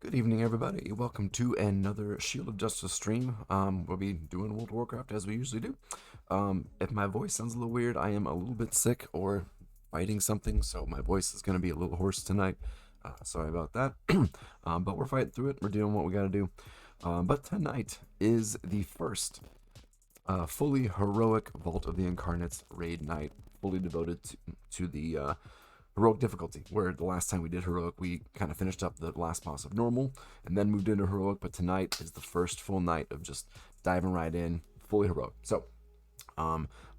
Good evening, everybody. Welcome to another Shield of Justice stream. We'll be doing World of Warcraft as we usually do. If my voice sounds a little weird, I am a little bit sick or fighting something, so my voice is going to be a little hoarse tonight. Sorry about that. But we're fighting through it. We're doing what we got to do. But tonight is the first fully heroic Vault of the Incarnates raid night, fully devoted to the heroic difficulty, where the last time we did heroic, we kind of finished up the last boss of normal and then moved into heroic, but tonight is the first full night of just diving right in, fully heroic. So,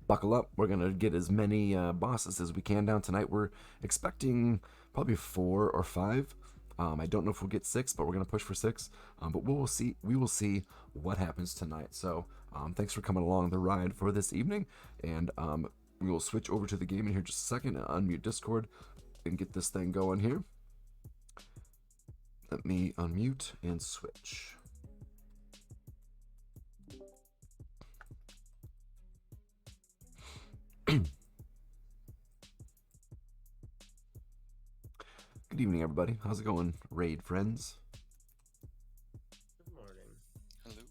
buckle up. We're going to get as many bosses as we can down tonight. We're expecting probably 4 or 5. I don't know if we'll get 6, but we're going to push for 6. But we will see. We will see what happens tonight. So, thanks for coming along the ride for this evening, and we will switch over to the game in here just a second and unmute Discord and get this thing going here. Let me unmute and switch. Good evening, everybody. How's it going, raid friends? Good morning. Hello.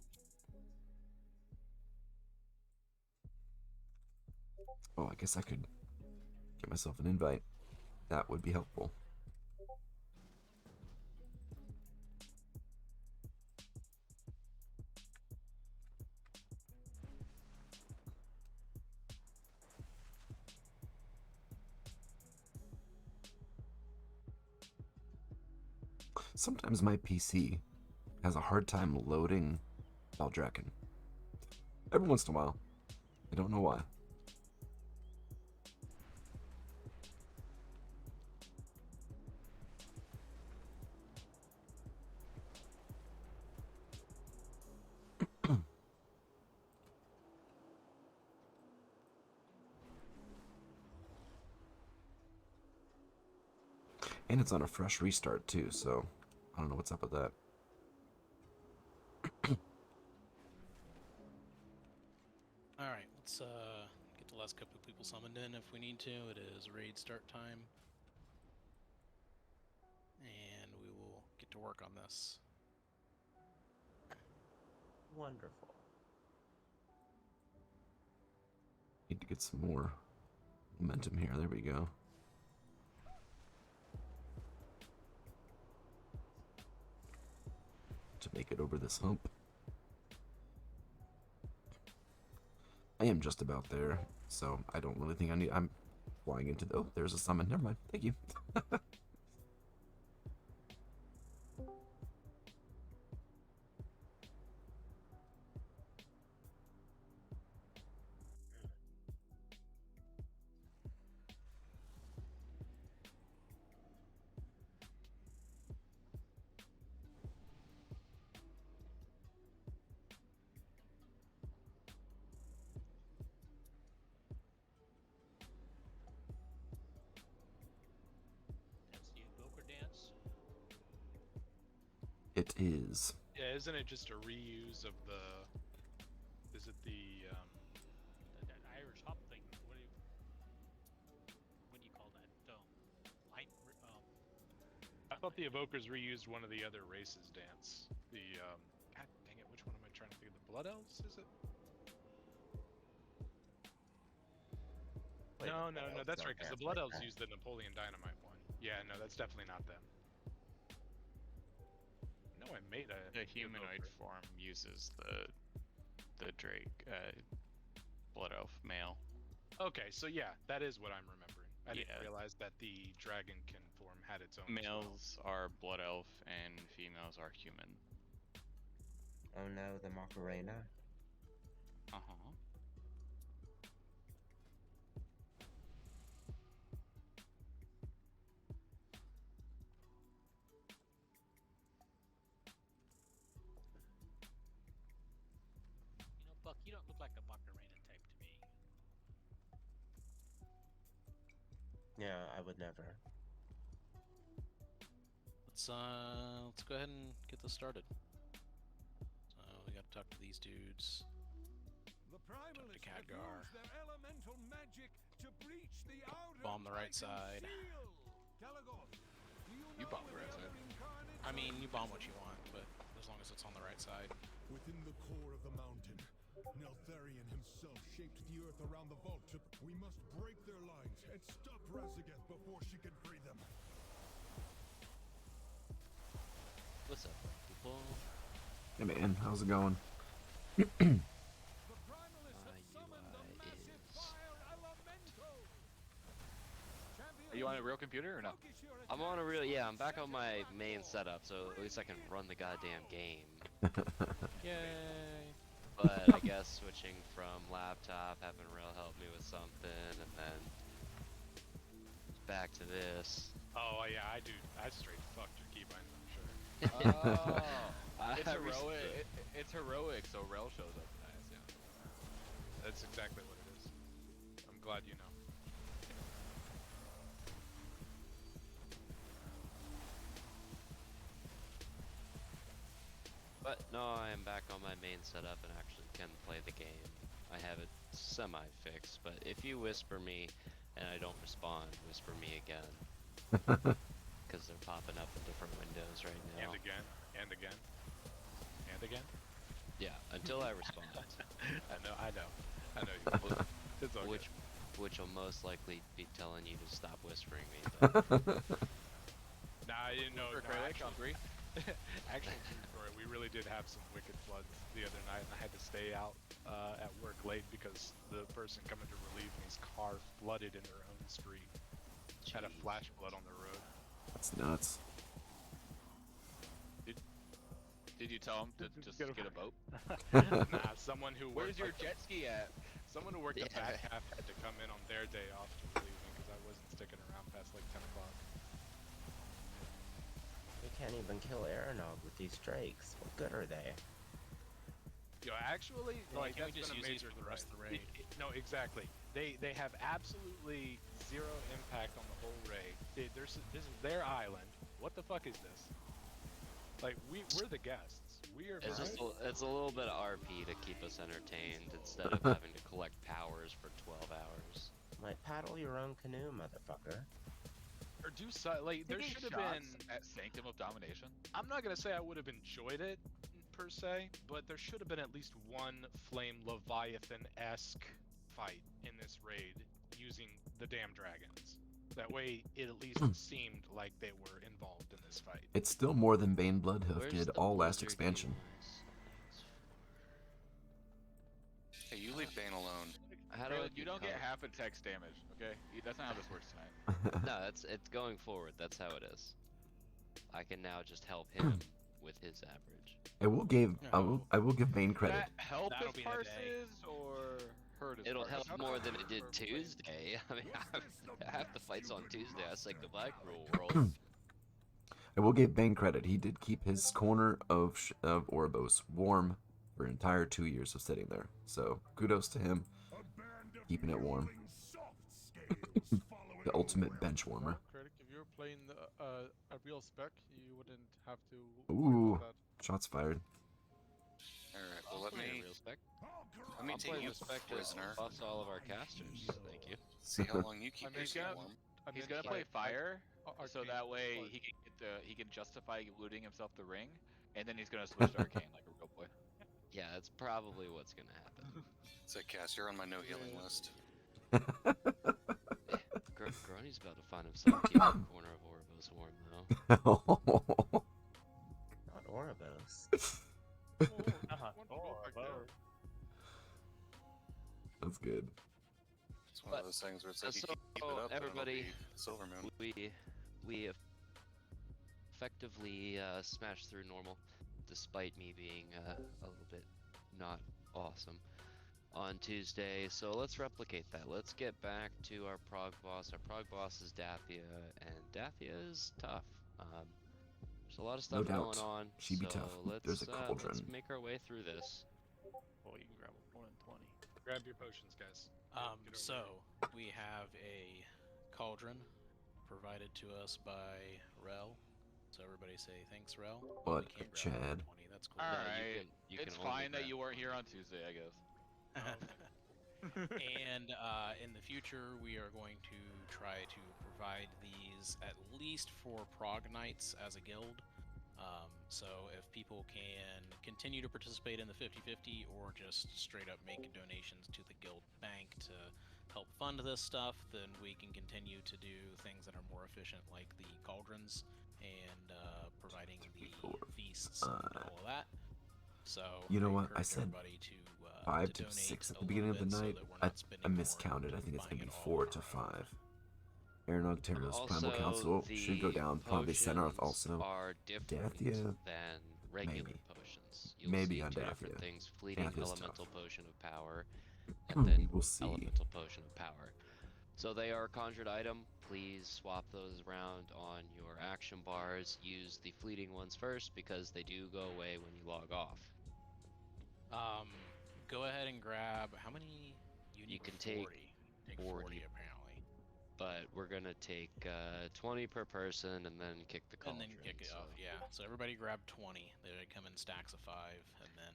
Oh, I guess I could get myself an invite. That would be helpful. Sometimes my PC has a hard time loading Baldraken. Every once in a while. I don't know why. And it's on a fresh restart too, so I don't know what's up with that. Alright, let's get the last couple of people summoned in if we need to. It is raid start time. And we will get to work on this. Wonderful. Need to get some more momentum here. There we go. To make it over this hump. I am just about there, so I don't really think I need. I'm flying into the. Oh, there's a summon. Never mind. Thank you. That's the Invoker dance. It is. Yeah, isn't it just a reuse of the? Is it the? That Irish hop thing. What do you call that? Light. I thought the Evokers reused one of the other races' dance. The God dang it, which one am I trying to think of? The Blood Elves, is it? Wait, No, the no, Elves that's don't right, because the dance Blood like Elves that. used the Napoleon Dynamite one. Yeah, no, that's definitely not them. No, I made a The humanoid Evoker. form uses the Drake Blood Elf male. Okay, so yeah, that is what I'm remembering. I didn't Yeah. realize that the Dragonkin form had its own. as well. Males are Blood Elf and females are human. Oh no, the Macarena. Uh-huh. You know, Buck, you don't look like a Macarena type to me. Yeah, I would never. Let's go ahead and get this started. So we gotta talk to these dudes. The Primalists have Khadgar. used their elemental magic to breach the outer Bomb the right Titan side. shield. Calagon, do you You know bomb the if right other side. Incarnates I are mean, you bomb what present? you want, but as long as it's on the right side. Within the core of the mountain, Neltharion himself shaped the earth around the vault to... We must break their lines and stop Razageth before she can free them. What's up, people? Hey man, how's it going? The Primalists have summoned a UI massive is- fire elemental. Are you on a real computer or no? Focus your I'm on a attacks real, yeah, on I'm back on my second main platform. setup, so at least I can run the goddamn game. Yay! But I guess switching from laptop, having Rail help me with something, and then back to this. Oh yeah, I do. I straight fucked your keybinds, I'm sure. Oh, it's I recently- heroic. It's heroic, so Rail shows up nice, yeah. That's exactly what it is. I'm glad you know. But no, I am back on my main setup and actually can play the game. I have it semi-fixed, but if you whisper me and I don't respond, whisper me again. Because they're popping up in different windows right now. And again, and again, and again. Yeah, until I respond. I know you will. It's all which good. which will most likely be telling you to stop whispering me. But Nah, I didn't know. For No, credit, actually, actual true story. We really did have some wicked floods the other night, and I had to stay out at work late because the person coming to relieve me's car flooded in their own street. Had a Jeez. flash flood on the road. That's nuts. Did you tell him to just Get a- get a boat? Nah, someone who Where's worked your like jet ski at? someone who worked the Yeah. back half had to come in on their day off to relieve me because I wasn't sticking around past like 10 o'clock. We can't even kill Aranog with these drakes. What good are they? Yo, actually, Yeah, like can't we that's just been a use these major for the rest of the gripe. raid? No, exactly. They have absolutely zero impact on the whole raid. This is their island. What the fuck is this? Like we're the guests. We are. It's very- just it's a little bit of RP to keep us entertained instead of having to collect powers for 12 hours. Like, paddle your own canoe, motherfucker. or do so, like there Taking should have shots been. at Sanctum of Domination. I'm not gonna say I would have enjoyed it per se, but there should have been at least one Flame Leviathan-esque fight in this raid using the damn dragons. That way, it at least seemed like they were involved in this fight. It's still more than Bane Bloodhoof Where's did the all last Blizzard expansion. device? Hey, you leave Bane alone. How do I You don't get become- half a text damage, okay? That's not how this works tonight. No, it's going forward. That's how it is. I can now just help him with his average. I will give Bane credit. That help That'll his be the day. parses or hurt his It'll parses? help more than it did Tuesday. I mean, half the fights on Tuesday. I was like the Black Rule world. I will give Bane credit. He did keep his corner of Ouroboros warm for an entire 2 years of sitting there. So kudos to him, keeping it warm. The ultimate bench warmer. Critic, if you were playing a real spec, you wouldn't have to. Ooh, shots fired. Alright, well I'll let play me real spec. let me I'll take play you, respect to prisoner. bust all of our casters. Thank you. See how long you keep I mean, yourself yeah. warm. He's gonna play fire, Arcane so that way Blood. he can justify looting himself the ring, and then he's gonna switch to arcane like a real boy. Yeah, that's probably what's gonna happen. So Cass, you're on my no healing list. Grony's about to find himself keeping the corner of Ouroboros warm though. Not Ouroboros. That's good. It's one But- of those things where it's like you so, keep it up, everybody, and it'll be Silver Moon. we effectively smashed through normal, despite me being a little bit not awesome on Tuesday. So let's replicate that. Let's get back to our prog boss. Our prog boss is Dathia, and Dathia is tough. There's a lot of stuff doubt. going on. She be so tough. Let's, There's a let's cauldron. make our way through this. Well, you can grab a 1 in 20. Grab your potions, guys. Get over So we have a cauldron provided to us by Rel. So everybody say thanks, Rel. What We can't a grab Chad. 20. That's cool. Yeah, Alright, you it's can only fine that grab- you weren't here on Tuesday, I guess. And in the future, we are going to try to provide these at least for prog nights as a guild. So if people can continue to participate in the 50-50 or just straight up make donations to the guild bank to help fund this stuff, then we can continue to do things that are more efficient, like the cauldrons and providing the feasts and all of that. So You know what? I encourage said everybody to 5 to donate 6 at a the beginning of the little night. bit so that we're not I spending more miscounted. I think it's buying gonna be it 4 all to on our own. 5. Aeronog Terror's Primal Also, Council should go the down. Probably Senorth potions also. are different Dathia, than regular maybe. potions. You'll Maybe see on two different Dathia. things: fleeting Dathia's elemental tough. potion of power, and We then will see. elemental potion of power. So they are a conjured item. Please swap those around on your action bars. Use the fleeting ones first because they do go away when you log off. Go ahead and grab how many? You can 40. take Take 40. apparently, But we're gonna take 20 per person and then kick the and cauldron. then kick it so. off. Yeah. So everybody grab 20. They come in stacks of 5, and then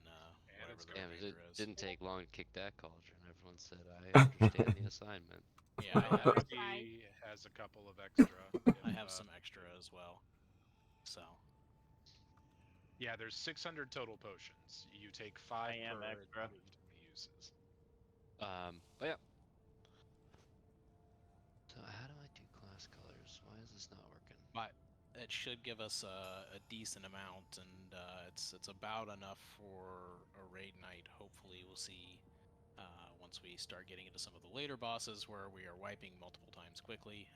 whatever it's the Damn, it remainder is. didn't take long to kick that cauldron. Everyone said I understand the assignment. Yeah, I have, He has a couple of extra. I have some extra as well. So Yeah, there's 600 total potions. You take 5 per extra. uses. But yeah. So how do I do class colors? Why is this not working? but it should give us a decent amount, and it's about enough for a raid night. Hopefully, we'll see once we start getting into some of the later bosses where we are wiping multiple times quickly.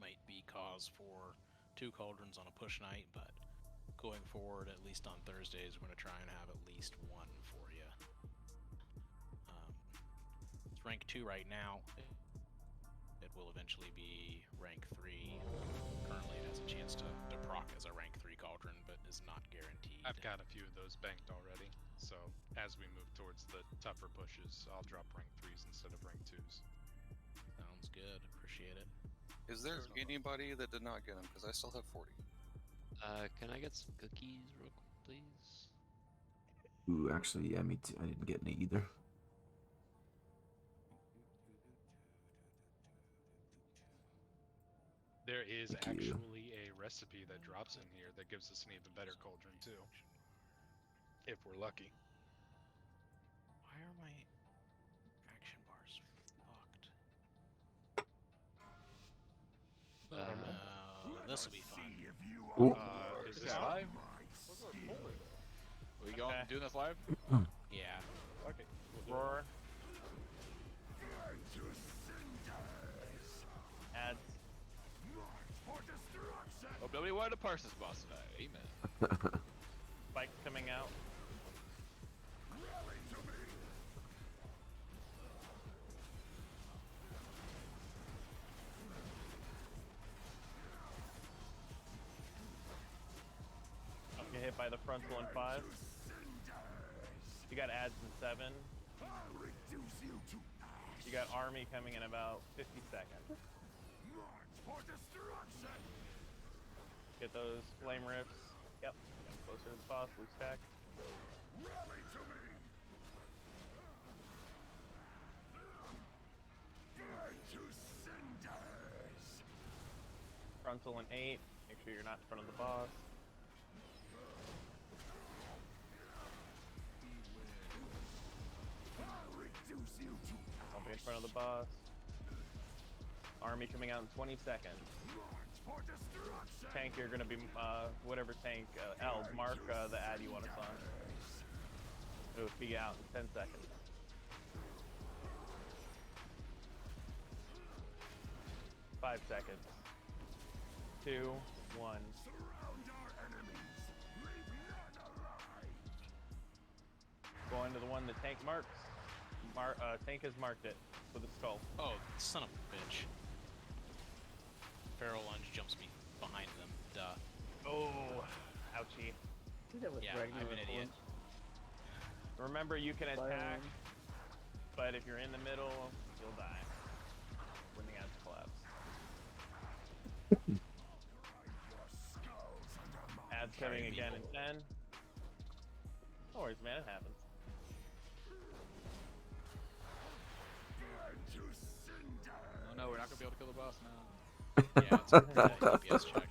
Might be cause for 2 cauldrons on a push night, but going forward, at least on Thursdays, we're going to try and have at least one for you. It's rank 2 right now. It will eventually be rank 3. Currently, it has a chance to proc as a rank 3 cauldron, but is not guaranteed. I've got a few of those banked already, so as we move towards the tougher pushes, I'll drop rank 3s instead of rank 2s. Sounds good. Appreciate it. Is there anybody that did not get them? Because I still have 40. Can I get some cookies real quick, please? Ooh, actually, yeah, me too. I didn't get any either. There is Thank you. actually a recipe that drops in here that gives us an even better cauldron too, if we're lucky. Why are my action bars fucked? This will be fun. Ooh. Is this live? Are we going doing this live? Yeah. Okay. Roar. Ads. Hope nobody wanted to parse this boss tonight. Amen. Spikes coming out. Don't get hit by the frontal in 5. You got ads in 7. You got army coming in about 50 seconds. Get those flame rifts. Yep. Getting closer to the boss. Blue stack. Frontal in 8. Make sure you're not in front of the boss. Don't be in front of the boss. Army coming out in 20 seconds. Tank, you're gonna be, whatever tank, L, mark the ad you want us on. It'll be out in 10 seconds. Five seconds. 2, 1. Going to the one the tank marks. Tank has marked it with a skull. Oh, son of a bitch. Feral Lunge jumps me behind them. Duh. Oh, ouchie. Yeah, I'm an idiot. Remember, you can attack, but if you're in the middle, you'll die when the ads collapse. Ads coming again in 10. No worries, man, it happens. Oh no, we're not gonna be able to kill the boss now. Yeah, it's a DPS check.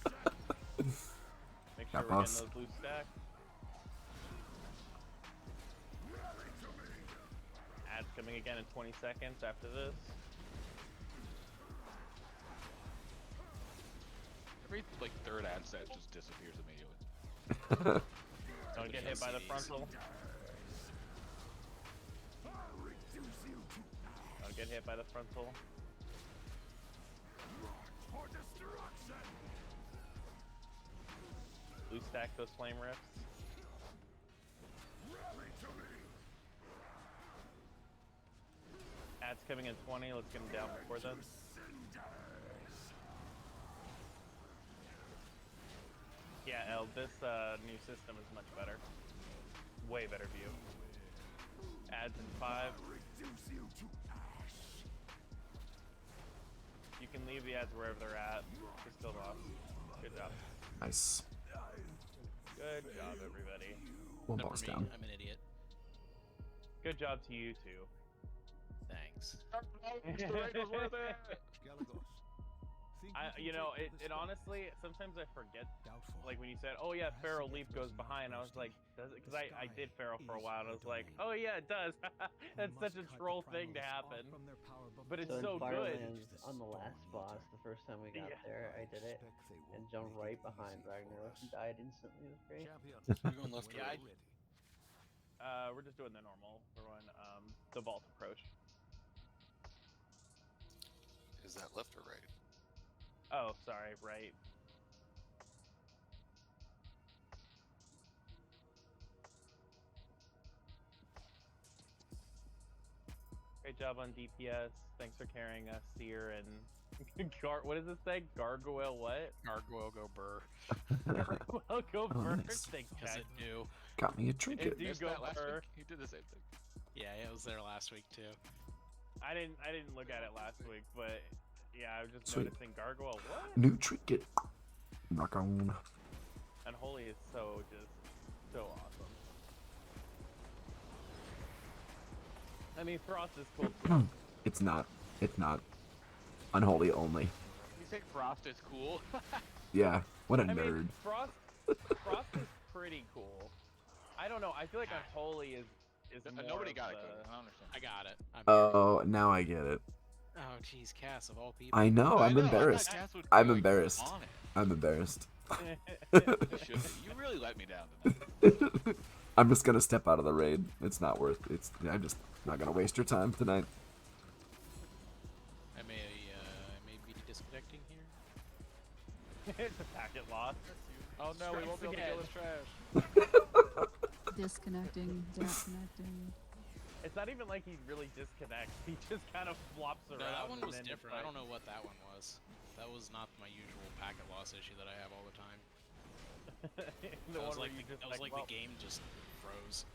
Make sure That we're boss. getting those loose stacks. Ads coming again in 20 seconds after this. Every like third ad set just disappears immediately. Don't get hit by the frontal. Don't get hit by the frontal. Blue stack those flame rifts. Ads coming in 20, let's get them down before then. Yeah, L, this new system is much better. Way better view. Ads in 5. You can leave the ads wherever they're at. Just kill them off. Good job. Nice. Good job, everybody. One Except boss for me, down. I'm an idiot. Good job to you too. Thanks. The raid was worth it. You know, it honestly, sometimes I forget. Like when you said, "Oh yeah, Feral Leap goes behind," I was like, "Does it?" Because I did Feral for a while, and I was like, "Oh yeah, it does." That's such a troll thing to happen. But it's so good. On the last boss, the first time we got there, I did it and jumped right behind Ragnaros and died instantly. It was great. We're going left or Yeah, right? we're just doing the normal. We're going the vault approach. Is that left or right? Oh, sorry, right. Great job on DPS. Thanks for carrying us, Seer and what does this say? Gargoyle what? Gargoyle go burr. Gargoyle go Oh, burr. nice. Thanks, Because Jack. it do. Got me a It trinket. do Missed go that last burr. week. He did the same thing. Yeah, it was there last week too. I didn't look at it last week, but yeah, I was just Sweet. noticing Gargoyle what? New trinket. Rock on. Unholy is so awesome. I mean, Frost is cool too. It's not. It's not. Unholy only. You think Frost is cool? Yeah. What a I nerd. mean, Frost is pretty cool. I don't know. I feel like Unholy is more Nobody of got it, the- Cody. I don't understand. I got it. I'm Oh, now I get it. Oh, jeez, Cass of all people. I know. I'm I thought embarrassed. Cass would I'm be, like, embarrassed. on it. I'm embarrassed. You should be. You really let me down tonight. I'm just gonna step out of the raid. It's not worth. I'm just not gonna waste your time tonight. I may be disconnecting here. It's a packet loss. Oh no, we won't be able to kill Strikes this trash. Disconnecting, disconnecting. It's not even like he really disconnects. He just kind of flops around. No, that one and was then it's different. I like- don't know what that one was. That was not my usual packet loss issue that I have all the time. the That was one where like, you just that was like well, the game just froze.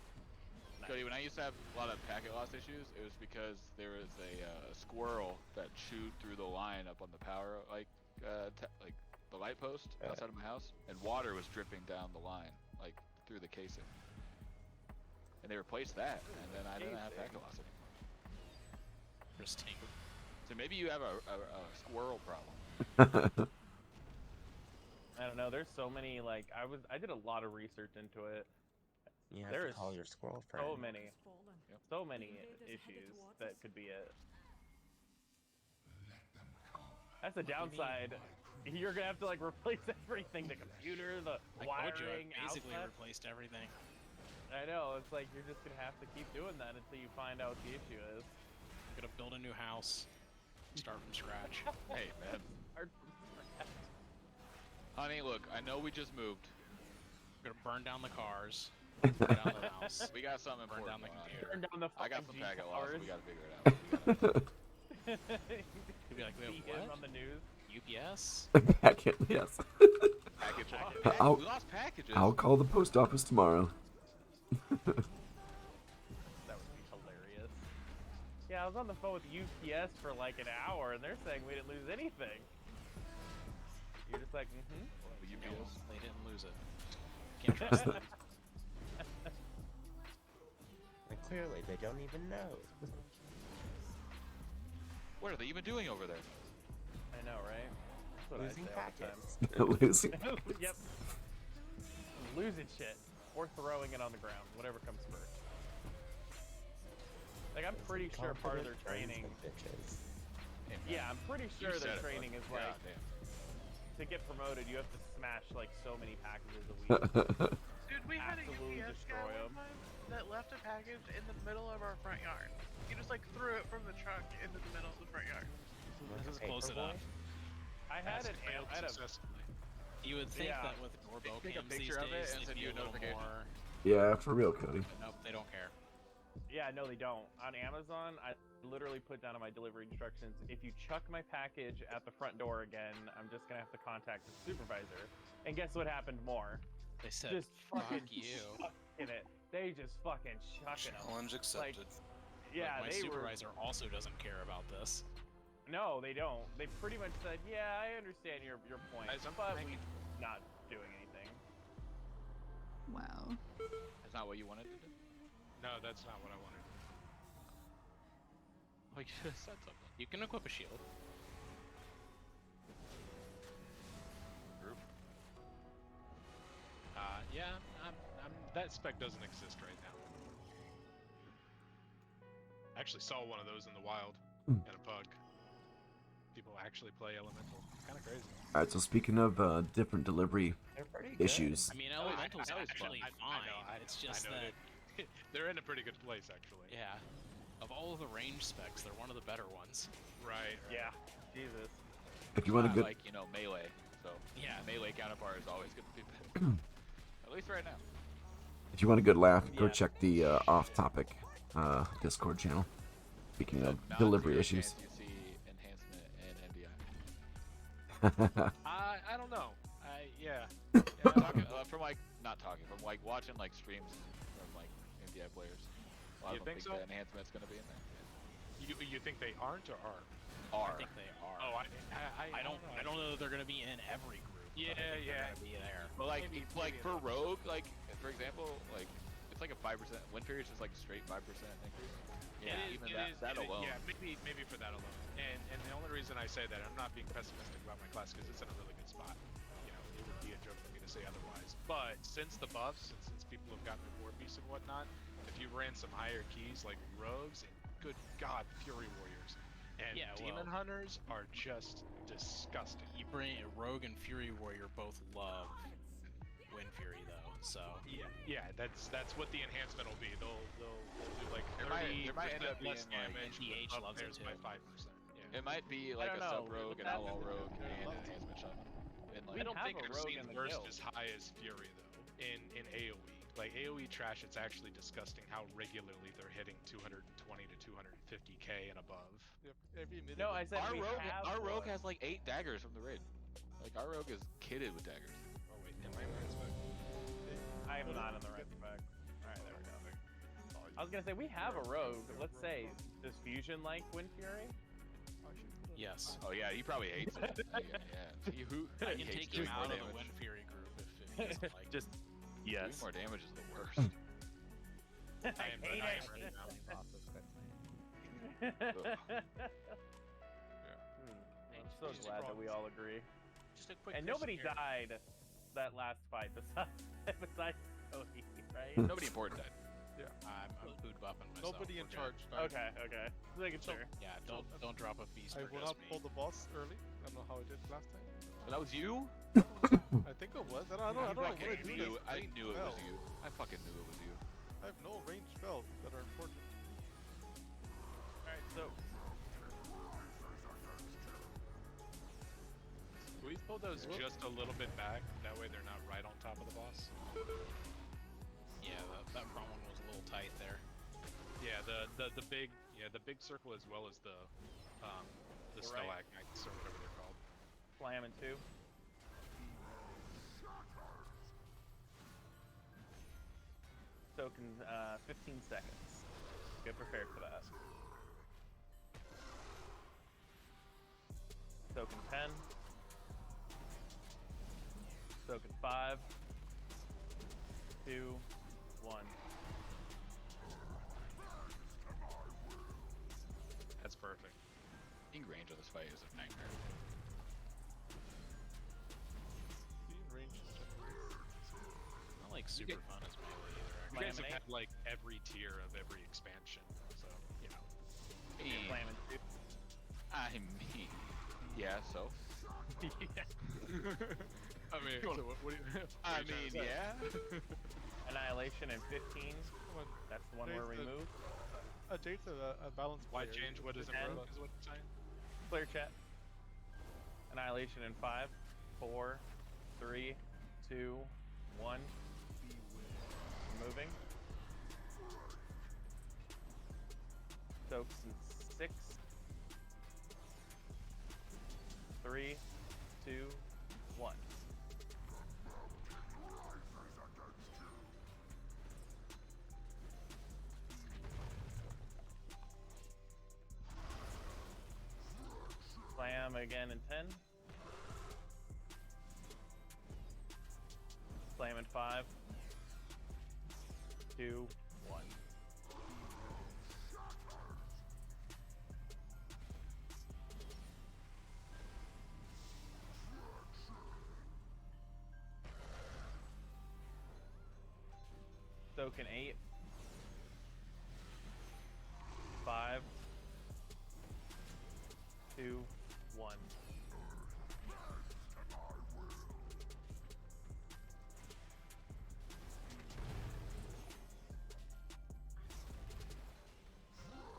Cody, when I used to have a lot of packet loss issues, it was because there was a squirrel that chewed through the line up on the power, like the light post outside of my house, and water was dripping down the line, like through the casing. And they replaced that, and then I didn't have packet loss anymore. Interesting. So maybe you have a squirrel problem. I don't know. There's so many like I did a lot of research into it. You have There to is call your squirrel friend. so many issues that could be it. That's the downside. You're gonna have to like replace everything: the computer, the I told you, wiring, I basically outlets. replaced everything. I know. It's like you're just gonna have to keep doing that until you find out what the issue is. Gonna build a new house. Start from scratch. Hey, man. Start from scratch. Honey, look, I know we just moved. Gonna burn down the cars. Burn down the house. We got something Burn down important the going on computer. here. Turn down the I got some fucking packet loss, G-towers. we gotta figure it out. You'd be like, See wait, him what? on the news. UPS? Packet, yes. Package. I'll- We lost packages. I'll call the post office tomorrow. That would be hilarious. Yeah, I was on the phone with UPS for like an hour, and they're saying we didn't lose anything. You're just like, No, they didn't lose it. Can't trust them. And clearly, they don't even know. What are they even doing over there? I know, right? That's what Losing I say all the time. packets. Losing. Yep. Losing shit. Or throwing it on the ground. Whatever comes first. Like, I'm pretty sure part of their training... Yeah, I'm pretty sure You their said it, training bud. is like... Goddamn. To get promoted, you have to smash, like, so many packages a week. Dude, we had a Absolutely UPS guy destroy one 'em. time that left a package in the middle of our front yard. He just like threw it from the truck into the middle of the front yard. This is close enough. I had That's an failed I had a successfully. You would think Yeah. that with doorbell Take a cams these picture of it days, and they'd send be you a a little notification. more... Yeah, for real, Cody. But nope, they don't care. Yeah, no, they don't. On Amazon, I literally put down on my delivery instructions, if you chuck my package at the front door again, I'm just gonna have to contact the supervisor. And guess what happened more? They said, Just fucking fuck you. chucking it. They just fucking chucking them. Challenge accepted. Yeah, Like, my they supervisor also doesn't care about this. were. No, they don't. They pretty much said, yeah, I understand your point, but we're not doing anything. Wow. That's not what you wanted to do? No, that's not what I wanted. Oh, you should have said something. You can equip a shield. Group. Yeah, that spec doesn't exist right now. Actually saw one of those in the wild in a bug. People actually play elemental. Kind of crazy. All right, so speaking of different delivery issues, I mean, Elemental's I know, actually I fine. know, It's just I know that, they're in a pretty good place, actually. yeah, of all of the range specs, they're one of the better ones. Right. Yeah, Jesus. if you want a I good, like, melee. So Yeah. melee counterpart is always going to be better. At least right now. if you want a good laugh, go Yeah. check the off-topic Discord channel. Speaking The of delivery non-zero issues. chance you see enhancement in NDI. I don't know. From like not talking, from like watching like streams from like NDI players. A lot You of them think think so? the enhancement's gonna be in there. You think they aren't or are? I think they are. Oh, I don't know that they're going to be in every group. Yeah, but I think yeah. They're going to be there. But like, Maybe- like maybe for enough. Rogue, like for example, like it's like a 5%. Win period is just like a straight 5% increase. Yeah, even that alone. Yeah, maybe for that alone. And the only reason I say that, I'm not being pessimistic about my class because it's in a really good spot. You know, it would be a joke for me to say otherwise. But since the buffs and since people have gotten their war beasts and whatnot, if you ran some higher keys like rogues and good God, Fury Warriors and Yeah, Demon well- Hunters are just disgusting. You bring Rogue and Fury Warrior both love Wind Fury though, so Yeah, that's what the enhancement will be. They'll do like There 30% might end up less being, like, damage. NTH but loves it theirs by too. 5%. Yeah. It might be like a don't know. sub rogue, What's an outlaw happening? rogue, and an enhancement shaman. And We I like, don't don't have think a I've rogue seen in the burst guild. as high as Fury though in AoE. Like AoE trash, it's actually disgusting how regularly they're hitting 220 to 250k and above. Yep. Every minute. No, I said our we rogue have has like 8 daggers from the raid. Like our rogue is kitted with daggers. Oh wait, in my red spec. I am not in the red spec. Alright, there we go. I was gonna say, we have a rogue. Let's say, does Fusion like Wind Fury? yes. Oh yeah, he probably hates it. yeah. He I can hates take him doing more out of the damage. Wind Fury group if he doesn't like. Just Doing yes. more damage is the worst. I am hate I it. am running out. I'm so glad that we all agree. Just a quick And nobody question here. died that last fight besides Cody, right? Nobody important died. I'm food buffing myself. Nobody in we're good. charge. Died. Okay. Just making sure. Yeah, don't drop a beast. I or will just not me. pull the boss early. I don't know how I did last time. So that was you? I think it was. I don't know what I do. knew. This I ranged knew it spell. was you. I fucking knew it was you. I have no ranged spells that are important. Alright, so Can we pull those just a little bit back? That way they're not right on top of the boss. Yeah, that front one was a little tight there. Yeah, the big circle as well as the You're right. stalagmites or whatever they're called. slamming too. Token 15 seconds. Get prepared for that. Token 10. Token 5. 2. 1. That's perfect. Being range on this fight is a nightmare. Being ranged is generally Not like super fun as melee either. You guys have Laminate. had like every tier of every expansion, so you know. Slamming too. I mean, yeah. So. I mean, so what do you? I mean, yeah. Annihilation and 15. That's the one where we Jade's move. Jade's a balanced Why player. change what isn't And- broke? Is what you're saying? Clear chat. Annihilation in 5, 4, 3, 2, 1. Moving. Soaks in 6, 3, 2, 1. Slam again in 10. Slam in 5, 2, 1. Token 8. 5, 2, 1.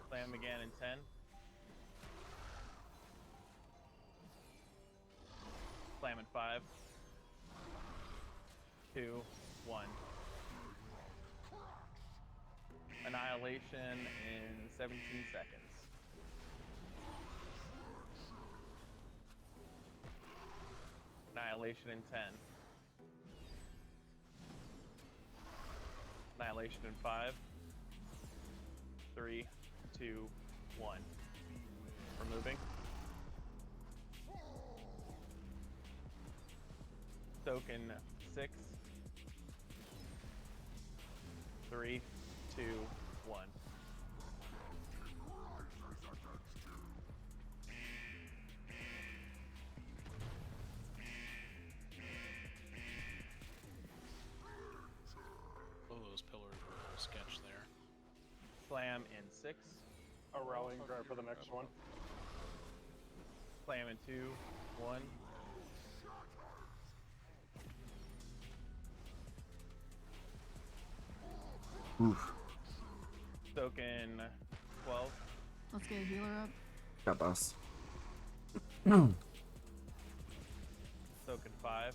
Slam again in 10. Slam in 5, 2, 1. Annihilation in 17 seconds. Annihilation in 10. Annihilation in 5. 3, 2, 1. Removing. Soak in 6. 3, 2, 1. Oh, those pillars were a little sketch there. Slam in 6. A rallying cry for the next one. Slam in 2, 1. Oof. Soak in 12. Let's get a healer up. Got boss. Soak in 5.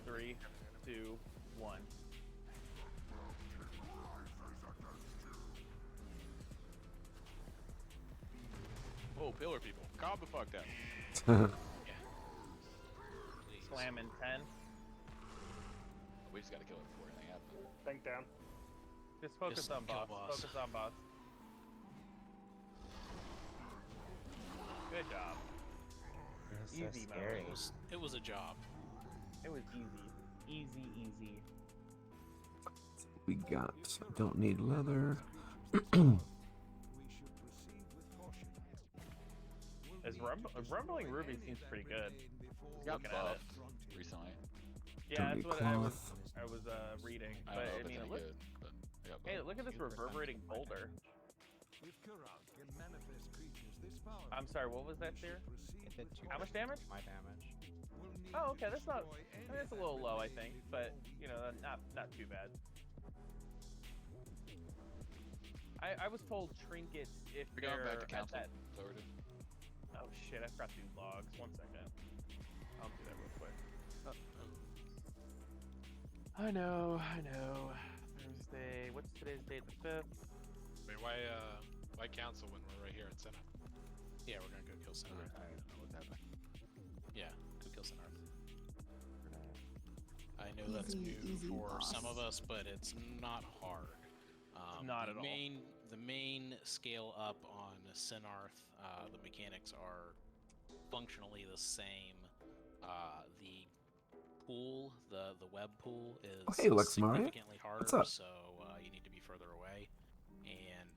3, 2, 1. Oh, pillar people. Calm the fuck down. Yeah. Please. Slam in 10. We just gotta kill it before anything happens. Tank down. Just focus Just on kill boss. boss. Focus on boss. Good job. This is so Easy, man. scary. It was a job. It was easy. Easy, easy. We got. Don't need leather. Rumbling Ruby seems pretty good. He got Looking at it. buffed recently. Yeah, Don't that's need what cloth. I was reading. I But don't know I if mean, it's it any looks. good, but I got Hey, buffed. look at this reverberating boulder. I'm sorry, what was that there? How much damage? My damage. Oh, okay, that's not. I mean, it's a little low, I think, but you know, not too bad. I was told trinkets if We're going they're back to council. at that. So we're doing- Oh shit, I forgot to do logs. 1 second. I'll do that real quick. I know. Thursday. What's today's date? The 5th. Wait, why council when we're right here in Senate? Yeah, we're gonna go kill Sinarth. I don't know what's happening. Yeah, go kill Sinarth. I know that's Easy- new easy for boss. some of us, but it's not hard. Not the at all. The main scale up on Sinarth, the mechanics are functionally the same. The pool, the web pool is Oh, hey, Lex Mario. significantly harder, What's up? so you need to be further away. And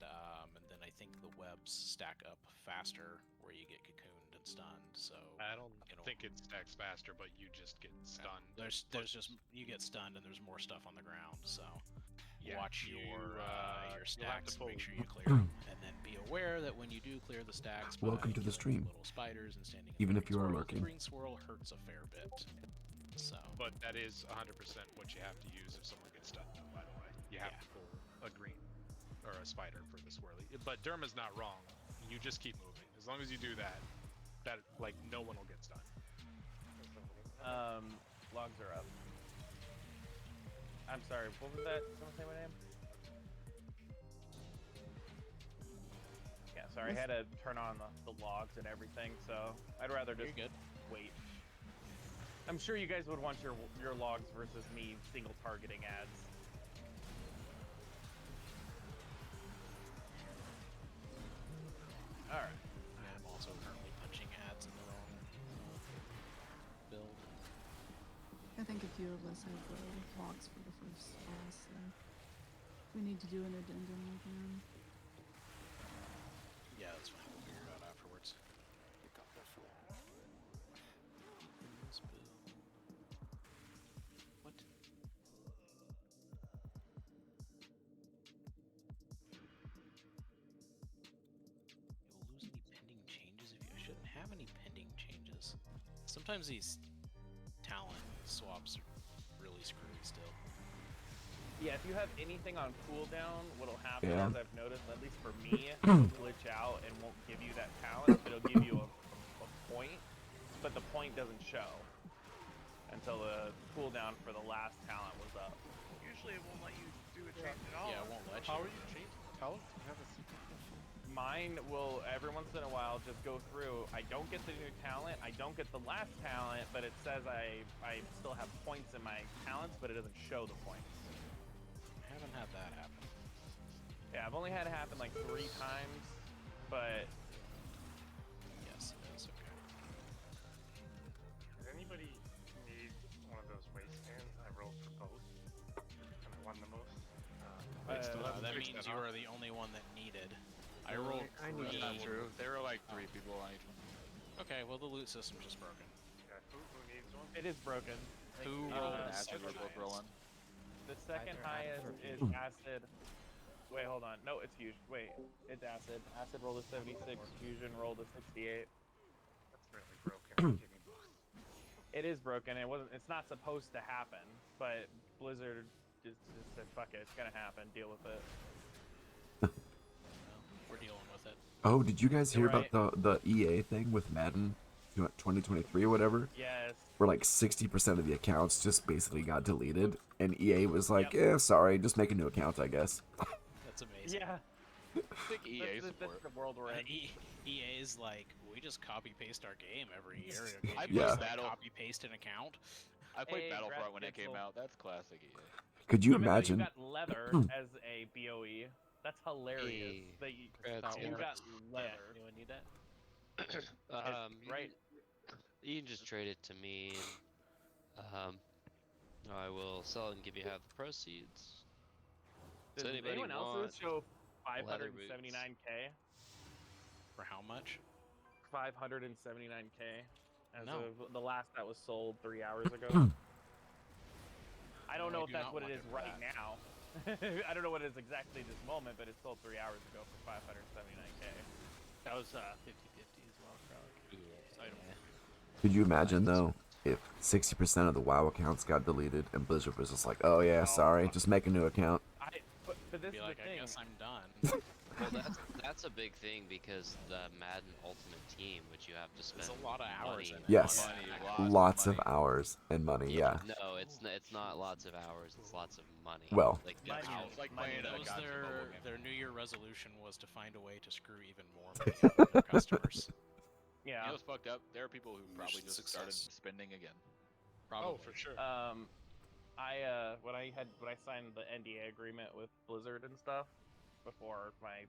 then I think the webs stack up faster, where you get cocooned and stunned. So I don't it'll- think it stacks faster, but you just get stunned. There's just you get stunned and there's more stuff on the ground. So Yeah, watch you, your you'll have stacks to and make pull- sure you clear them, and then be aware that when you do clear the stacks, by Welcome to the killing stream. little spiders and standing in Even the if you are green swirl, lurking. the green swirl hurts a fair bit. So But that is 100% what you have to use if someone gets stunned, by the way. You have to pull a green or a spider for the swirly. But Derma's not wrong. You just keep moving. As long as you do that, like no one will get stunned. Logs are up. I'm sorry, what was that? Someone say my name? Yeah, sorry, I had to turn on the logs and everything, so I'd rather just wait. I'm sure you guys would want your logs versus me single targeting ads. Alright. I am also currently punching ads in the wrong build. I think a few of us have logs for the first boss, so we need to do an addendum again. Yeah, that's fine. We'll figure it out afterwards. This build. What? You'll lose any pending changes if you shouldn't have any pending changes. Sometimes these talent swaps are really screwy still. Yeah, if you have anything on cooldown, what'll happen, Yeah. as I've noticed, at least for me, it'll glitch out and won't give you that talent. It'll give you a point, but the point doesn't show until the cooldown for the last talent was up. Usually it won't let you do a change at all. Yeah, it won't let you. How are you changing talent? You have a secret. mine will every once in a while just go through. I don't get the new talent, I don't get the last talent, but it says I still have points in my talents, but it doesn't show the points. I haven't had that happen. Yeah, I've only had it happen like 3 times, but yes, it is okay. Does anybody need one of those wastelands? I rolled for both and won the most. That means you are the only one that needed. I rolled. I need that true. There were like 3 people on each one. Okay, well the loot system's just broken. Yeah, who needs one? it is broken. Who rolled Acid, we're both rolling. The second highest is acid. Wait, hold on. No, it's fusion. Wait, it's acid. Acid rolled a 76. Fusion rolled a 68. That's really broken. Give me both. It is broken. It's not supposed to happen, but Blizzard just said, "Fuck it, it's gonna happen. Deal with it." Well, we're dealing with it. Oh, did you guys hear Right. about the EA thing with Madden 2023 or whatever? Yes. Where like 60% of the accounts just basically got deleted, and EA was like, "Yeah, sorry, just make a new account, I guess." That's amazing. Yeah. I think EA That's support. the world we're in. EA's like, we just copy paste our game every year. I You played just, Battle. copy paste an account. I played Hey, Battlefront when it Graphics came will- out. That's classic EA. Could you Remember, imagine? You got leather as a BOE. That's hilarious. Hey, That you that's got Yeah, leather. anyone need that? Right. You can just trade it to me, and I will sell it and give you half the proceeds. Does anybody anyone else want show leather boots? 579k? For how much? 579k as No. of the last that was sold 3 hours ago. I don't No, I know if do that's not what it want is it for right that. now. I don't know what it is exactly this moment, but it sold 3 hours ago for 579k. That was 50-50 as well, Frolic. So I don't Could you imagine though if 60% of the WoW accounts got deleted and Blizzard was just like, "Oh yeah, sorry, just make a new account." But this Be is like, the I thing. guess I'm done. Well, that's a big thing because the Madden Ultimate Team, which you have to spend There's a lot of hours money in it. Yes, Money, lots of hours and money. Yeah. No, it's not lots of hours. It's lots of money. Well. like Yeah, hours. It's like playing a Those gotcha mobile game. their New Year resolution was to find a way to screw even more money out of their customers. You Yeah. know what's fucked up? There are people who probably just started Success. spending again. Probably. Oh, for sure. When I signed the NDA agreement with Blizzard and stuff before my,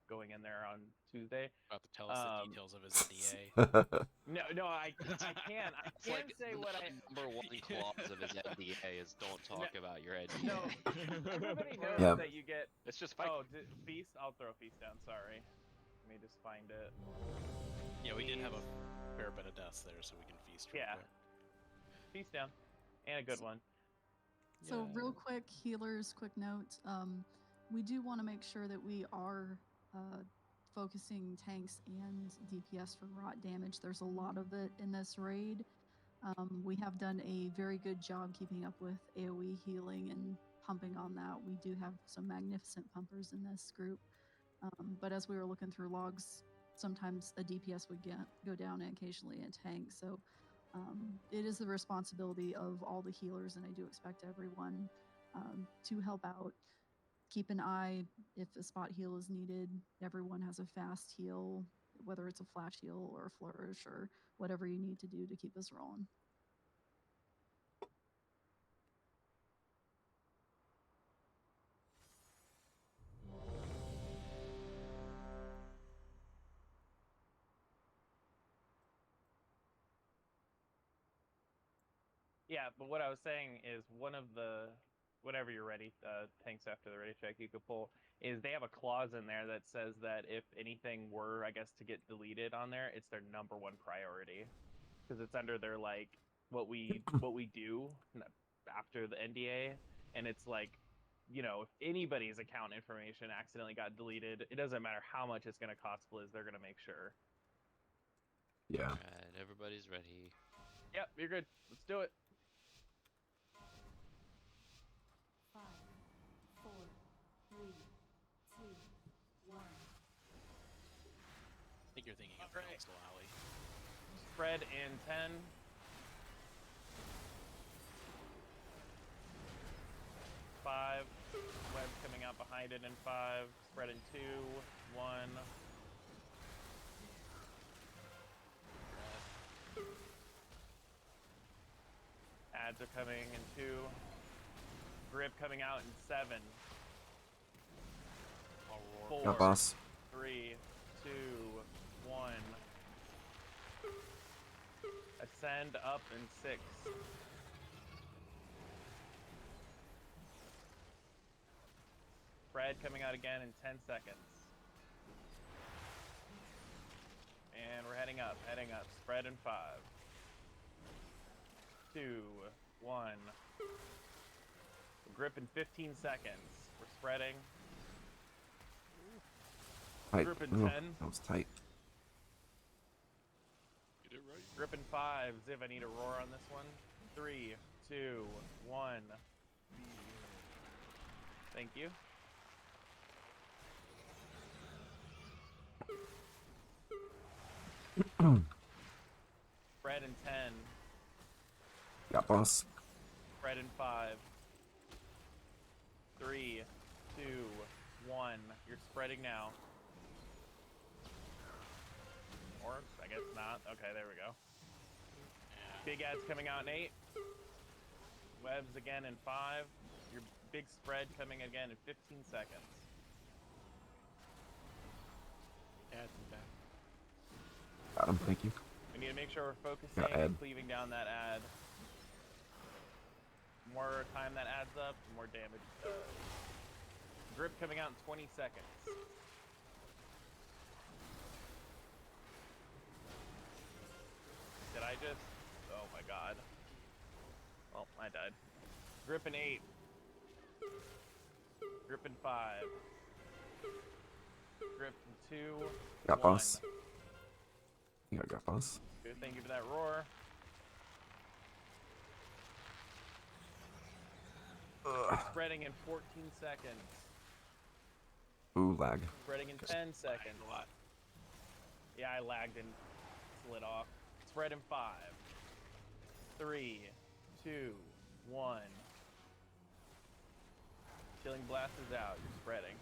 going in there on Tuesday. About to tell us the details of his NDA. No, I can It's like say what I. number one clause of his NDA is don't talk about your NDA. No, everybody knows Yeah. that you get. It's just fight. Oh, feast. I'll throw feast down. Sorry. Let me just find it. Yeah, we did have a fair bit of deaths there, so we can feast real Yeah. quick. Feast down, and a good one. So real quick, healers, quick note. We do want to make sure that we are focusing tanks and DPS for rot damage. There's a lot of it in this raid. We have done a very good job keeping up with AoE healing and pumping on that. We do have some magnificent pumpers in this group. But as we were looking through logs, sometimes a DPS would go down and occasionally a tank. So it is the responsibility of all the healers, and I do expect everyone to help out. Keep an eye if a spot heal is needed. Everyone has a fast heal, whether it's a flash heal or a flourish or whatever you need to do to keep us rolling. Yeah, but what I was saying is one of the, whenever you're ready, tanks after the ready check you could pull, is they have a clause in there that says that if anything were, I guess, to get deleted on there, it's their number one priority. Because it's under their, like, what we do after the NDA, and it's like, if anybody's account information accidentally got deleted, it doesn't matter how much it's going to cost Blizz, they're going to make sure. Yeah. Alright, everybody's ready. Yep, you're good. Let's do it. 5, 4, 3, 2, 1. I think you're thinking of Coastal Alley. Spread in 10. 5. Web's coming coming out behind it in 5. Spread in 2, 1. Ads are coming in 2. Grip coming out in 7. 4, Got boss. 3, 2, 1. Ascend up in 6. Spread coming out again in 10 seconds. And we're heading up. Spread in 5. 2, 1. Grip in 15 seconds. We're spreading. Tight. Grip in Ooh, 10. that was tight. Get it right. Grip in 5. Ziv, I need a roar on this one. 3, 2, 1. Thank you. Spread in 10. Got boss. Spread in 5. 3, 2, 1. You're spreading now. Or, I guess not. Okay, there we go. Big ads coming out in 8. Webs again in 5. Your big spread coming again in 15 seconds. Ads and back. Got him, thank you. We need to make sure we're focusing Got and ad. cleaving down that ad. The more time that adds up, the more damage it does. Grip coming out in 20 seconds. Did I just? Oh my god. Oh, I died. Grip in 8. Grip in 5. Grip in 2. Got 1. boss. Yeah, got boss. Good, thank you for that roar. Spreading in 14 seconds. Ooh, lag. Spreading in 10 seconds. Yeah, I lagged and slid off. Spread in 5. 3, 2, 1. Chilling blast is out. You're spreading.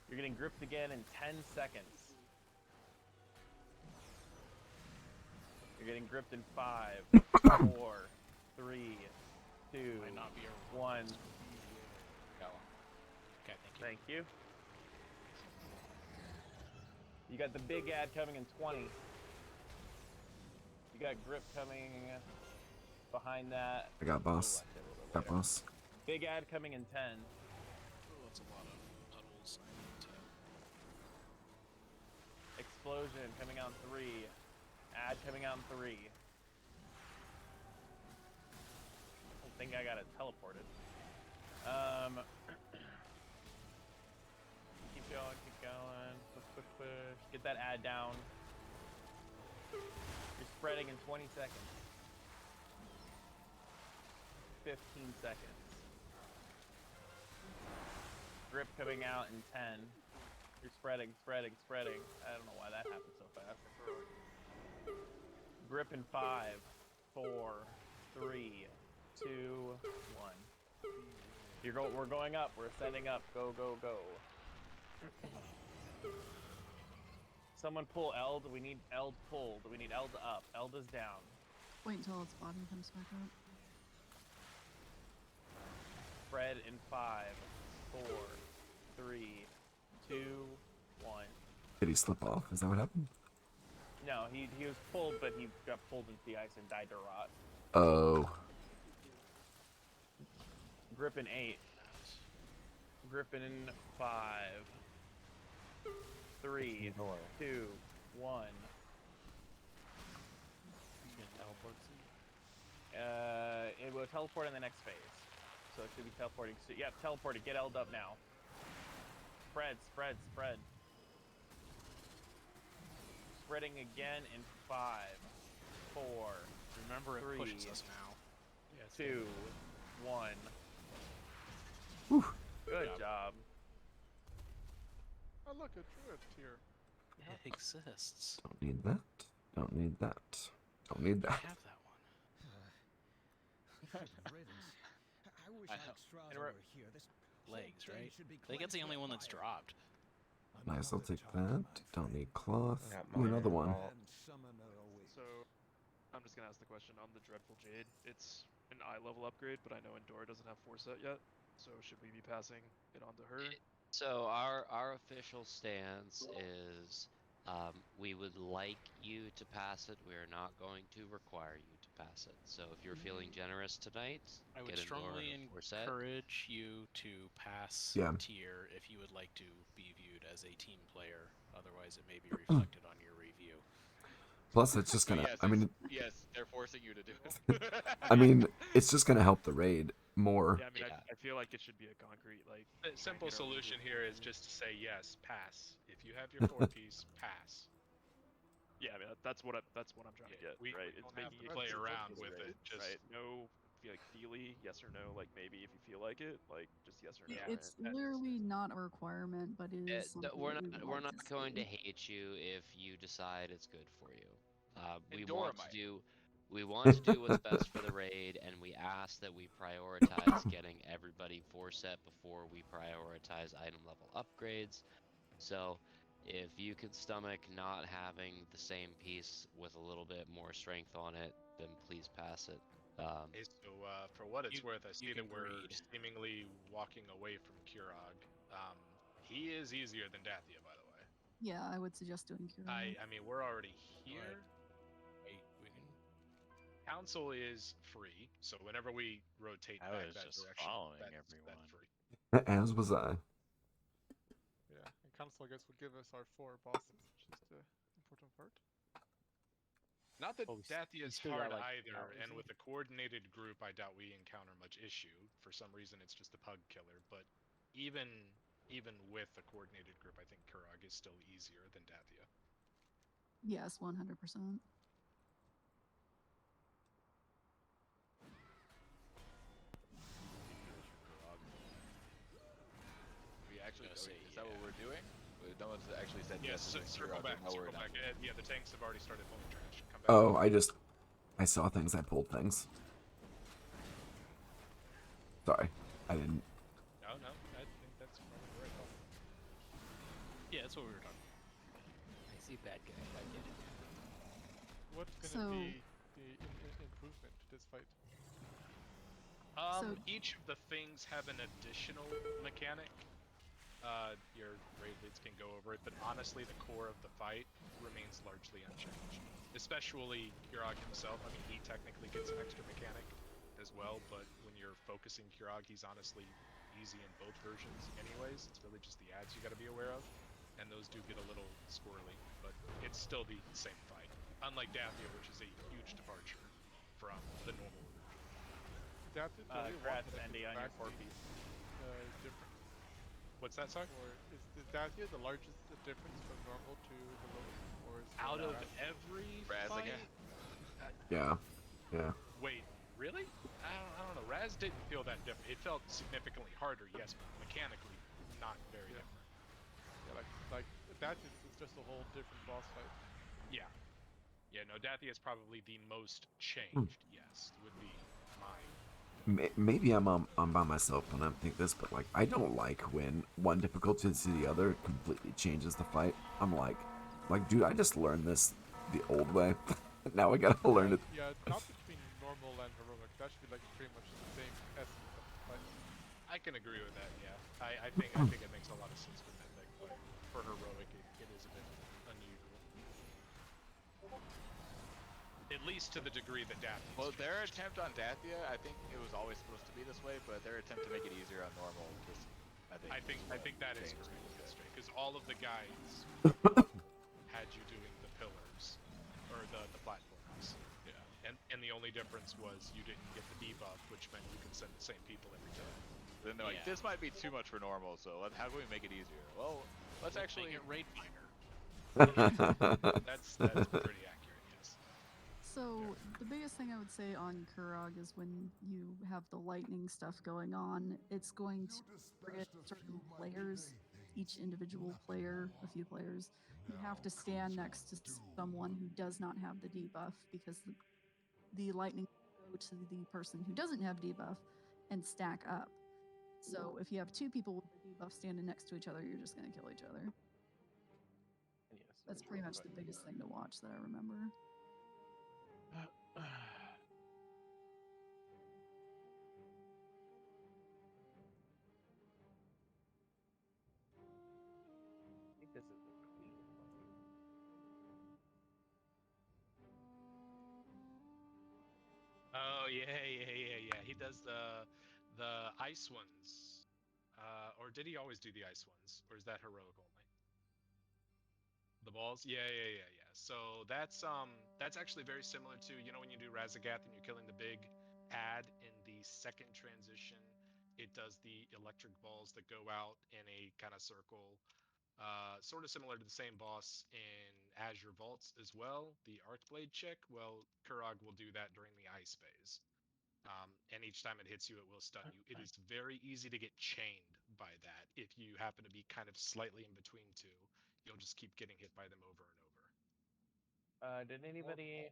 You're getting gripped again in 10 seconds. You're getting gripped in 5, 4, 3, 2, Might not be a 1. Got one. Okay, thank you. Thank you. You got the big ad coming in 20. You got grip coming behind that. I got boss. Oh, actually, a little bit Got later. boss. Big ad coming in 10. Oh, that's a lot of puddles. I need to... Explosion coming out in 3. Ad coming out in 3. I don't think I got it teleported. Keep going, keep going. Push, push, push. Get that ad down. You're spreading in 20 seconds. 15 seconds. Grip coming out in 10. You're spreading, spreading, spreading. I don't know why that happened so fast. Grip in 5, 4, 3, 2, 1. We're going up. We're ascending up. Go, go, go. Someone pull Eld. We need Eld pulled. We need Eld up. Eld is down. Wait until its body comes back up. Spread in 5, 4, 3, 2, 1. Did he slip off? Is that what happened? No, he was pulled, but he got pulled into the ice and died to rot. Oh. Grip in 8. Grip in 5, 3, 2, 1. It will teleport in the next phase. So it should be teleporting soon. Yeah, teleported. Get Eld up now. Spread, spread, spread. Spreading again in 5, 4. Remember, it 3, pushes us now. 2, 1. Whew. Good job. Oh look, a druid here. It exists. Don't need that. Don't need that. Don't need I that. have that one. Good riddance. I I know. And we're legs, right? I think it's the only one that's dropped. Nice, I'll take that. Don't need cloth. Got Ooh, another mine. one. So, I'm just gonna ask the question on the Dreadful Jade. It's an eye level upgrade, but I know Endora doesn't have Foresight yet. So should we be passing it on to her? So our official stance is we would like you to pass it. We are not going to require you to pass it. So if you're feeling generous tonight, I would get strongly Endora to Foresight. encourage you to pass Yeah. tier if you would like to be viewed as a team player. Otherwise, it may be reflected on your review. Plus, it's just gonna. Yes, I mean, yes, they're forcing you to do it. I mean, it's just gonna help the raid more. Yeah, I mean, I feel like it should be a concrete, like... The simple solution here is just to say yes, pass. If you have your 4-piece, pass. Yeah, I mean, that's what I'm trying to get, we right? don't It's have making to it play easier around for with the it, raid, just- right? No, like feely, yes or no, like maybe if you feel like it, like just yes or no. It's literally not a requirement, but it is something We're that not we would we're like not to going to see. hate you if you decide it's good for you. We Endora want to might. do we want to do what's best for the raid, and we ask that we prioritize getting everybody Foresight before we prioritize item level upgrades. So if you can stomach not having the same piece with a little bit more strength on it, then please pass it. Okay, so for what it's worth, I see you that can we're breed. seemingly walking away from Kurog. He is easier than Dathia, by the way. Yeah, I would suggest doing Cure. I mean, we're already here. Wait, we can. Council is free, so whenever we rotate I back was that just direction, following that's everyone. free. As was I. Yeah, and council, I guess, would give us our 4 bosses, which is the important part. Not that Oh, Dathia is still got, hard like, either, powers and in with a coordinated group, I doubt we encounter much issue. For some reason, it's just a pug killer, but even with a coordinated group, I think Kurog is still easier than Dathia. Yes, 100%. We actually, Gonna say is that what we're doing? No one's actually said Yes, yes. to circle Kurog, back, no, we're circle not. back. Yeah, the tanks have already started pulling trash. Come back. Oh, I saw things. I pulled things. Sorry, I didn't. No, I think that's probably the right call. Yeah, that's what we were talking. I see bad guy. I get it. What's gonna So- be the improvement to this fight? Each of the things have an additional mechanic. Your raid leads can go over it, but honestly, the core of the fight remains largely unchanged. Especially Kurog himself. I mean, he technically gets an extra mechanic as well, but when you're focusing Kurog, he's honestly easy in both versions anyways. It's really just the ads you gotta be aware of, and those do get a little squirrely, but it's still the same fight. Unlike Dathia, which is a huge departure from the normal version. Dathia, the only one Congrats, that Andy, on could your back 4-piece. difference. What's that, sorry? Or is the Dathia the largest difference from normal to the lowest? Or is Out of Raz- every Raz fight? again? Yeah, yeah. Wait, really? I don't know. Raz didn't feel that different. It felt significantly harder, yes, but mechanically not very different. Yeah, like that is just a whole different boss fight. Yeah. Yeah, no, Dathia is probably the most changed, yes, would be mine. Maybe I'm by myself when I think this, but like I don't like when one difficulty to the other completely changes the fight. I'm like, dude, I just learned this the old way. Now I gotta learn it. Yeah, not between normal and heroic. That should be like pretty much the same essence of the fight. I can agree with that, yeah. I think it makes a lot of sense for Mythic, but for heroic it is a bit unusual. At least to the degree that Dathia. Well, their attempt on Dathia, I think it was always supposed to be this way, but their attempt to make it easier on normal, just I think that is correct, because all of the guides had you doing the pillars or the platforms. Yeah. And the only difference was you didn't get the debuff, which meant you could send the same people every time. Then they're like, this might be too much for normal, so how can we make it easier? Well, let's actually get raid fighter. That's pretty accurate, yes. So the biggest thing I would say on Kurog is when you have the lightning stuff going on, it's going to target certain players, each individual player, a few players. You have to stand next to someone who does not have the debuff because the lightning will go to the person who doesn't have debuff, and stack up. So if you have two people with the debuff standing next to each other, you're just going to kill each other. That's pretty much the biggest thing to watch that I remember. I think this is the clean one. Oh yeah. He does the ice ones. Or did he always do the ice ones, or is that heroic only? The balls? Yeah. So that's actually very similar to, you know, when you do Razagath and you're killing the big ad in the second transition, it does the electric balls that go out in a kind of circle. Sort of similar to the same boss in Azure Vaults as well, the Arcblade chick. Well, Kurog will do that during the ice phase. And each time it hits you, it will stun you. It is very easy to get chained by that. If you happen to be kind of slightly in between two, you'll just keep getting hit by them over and over. Did anybody?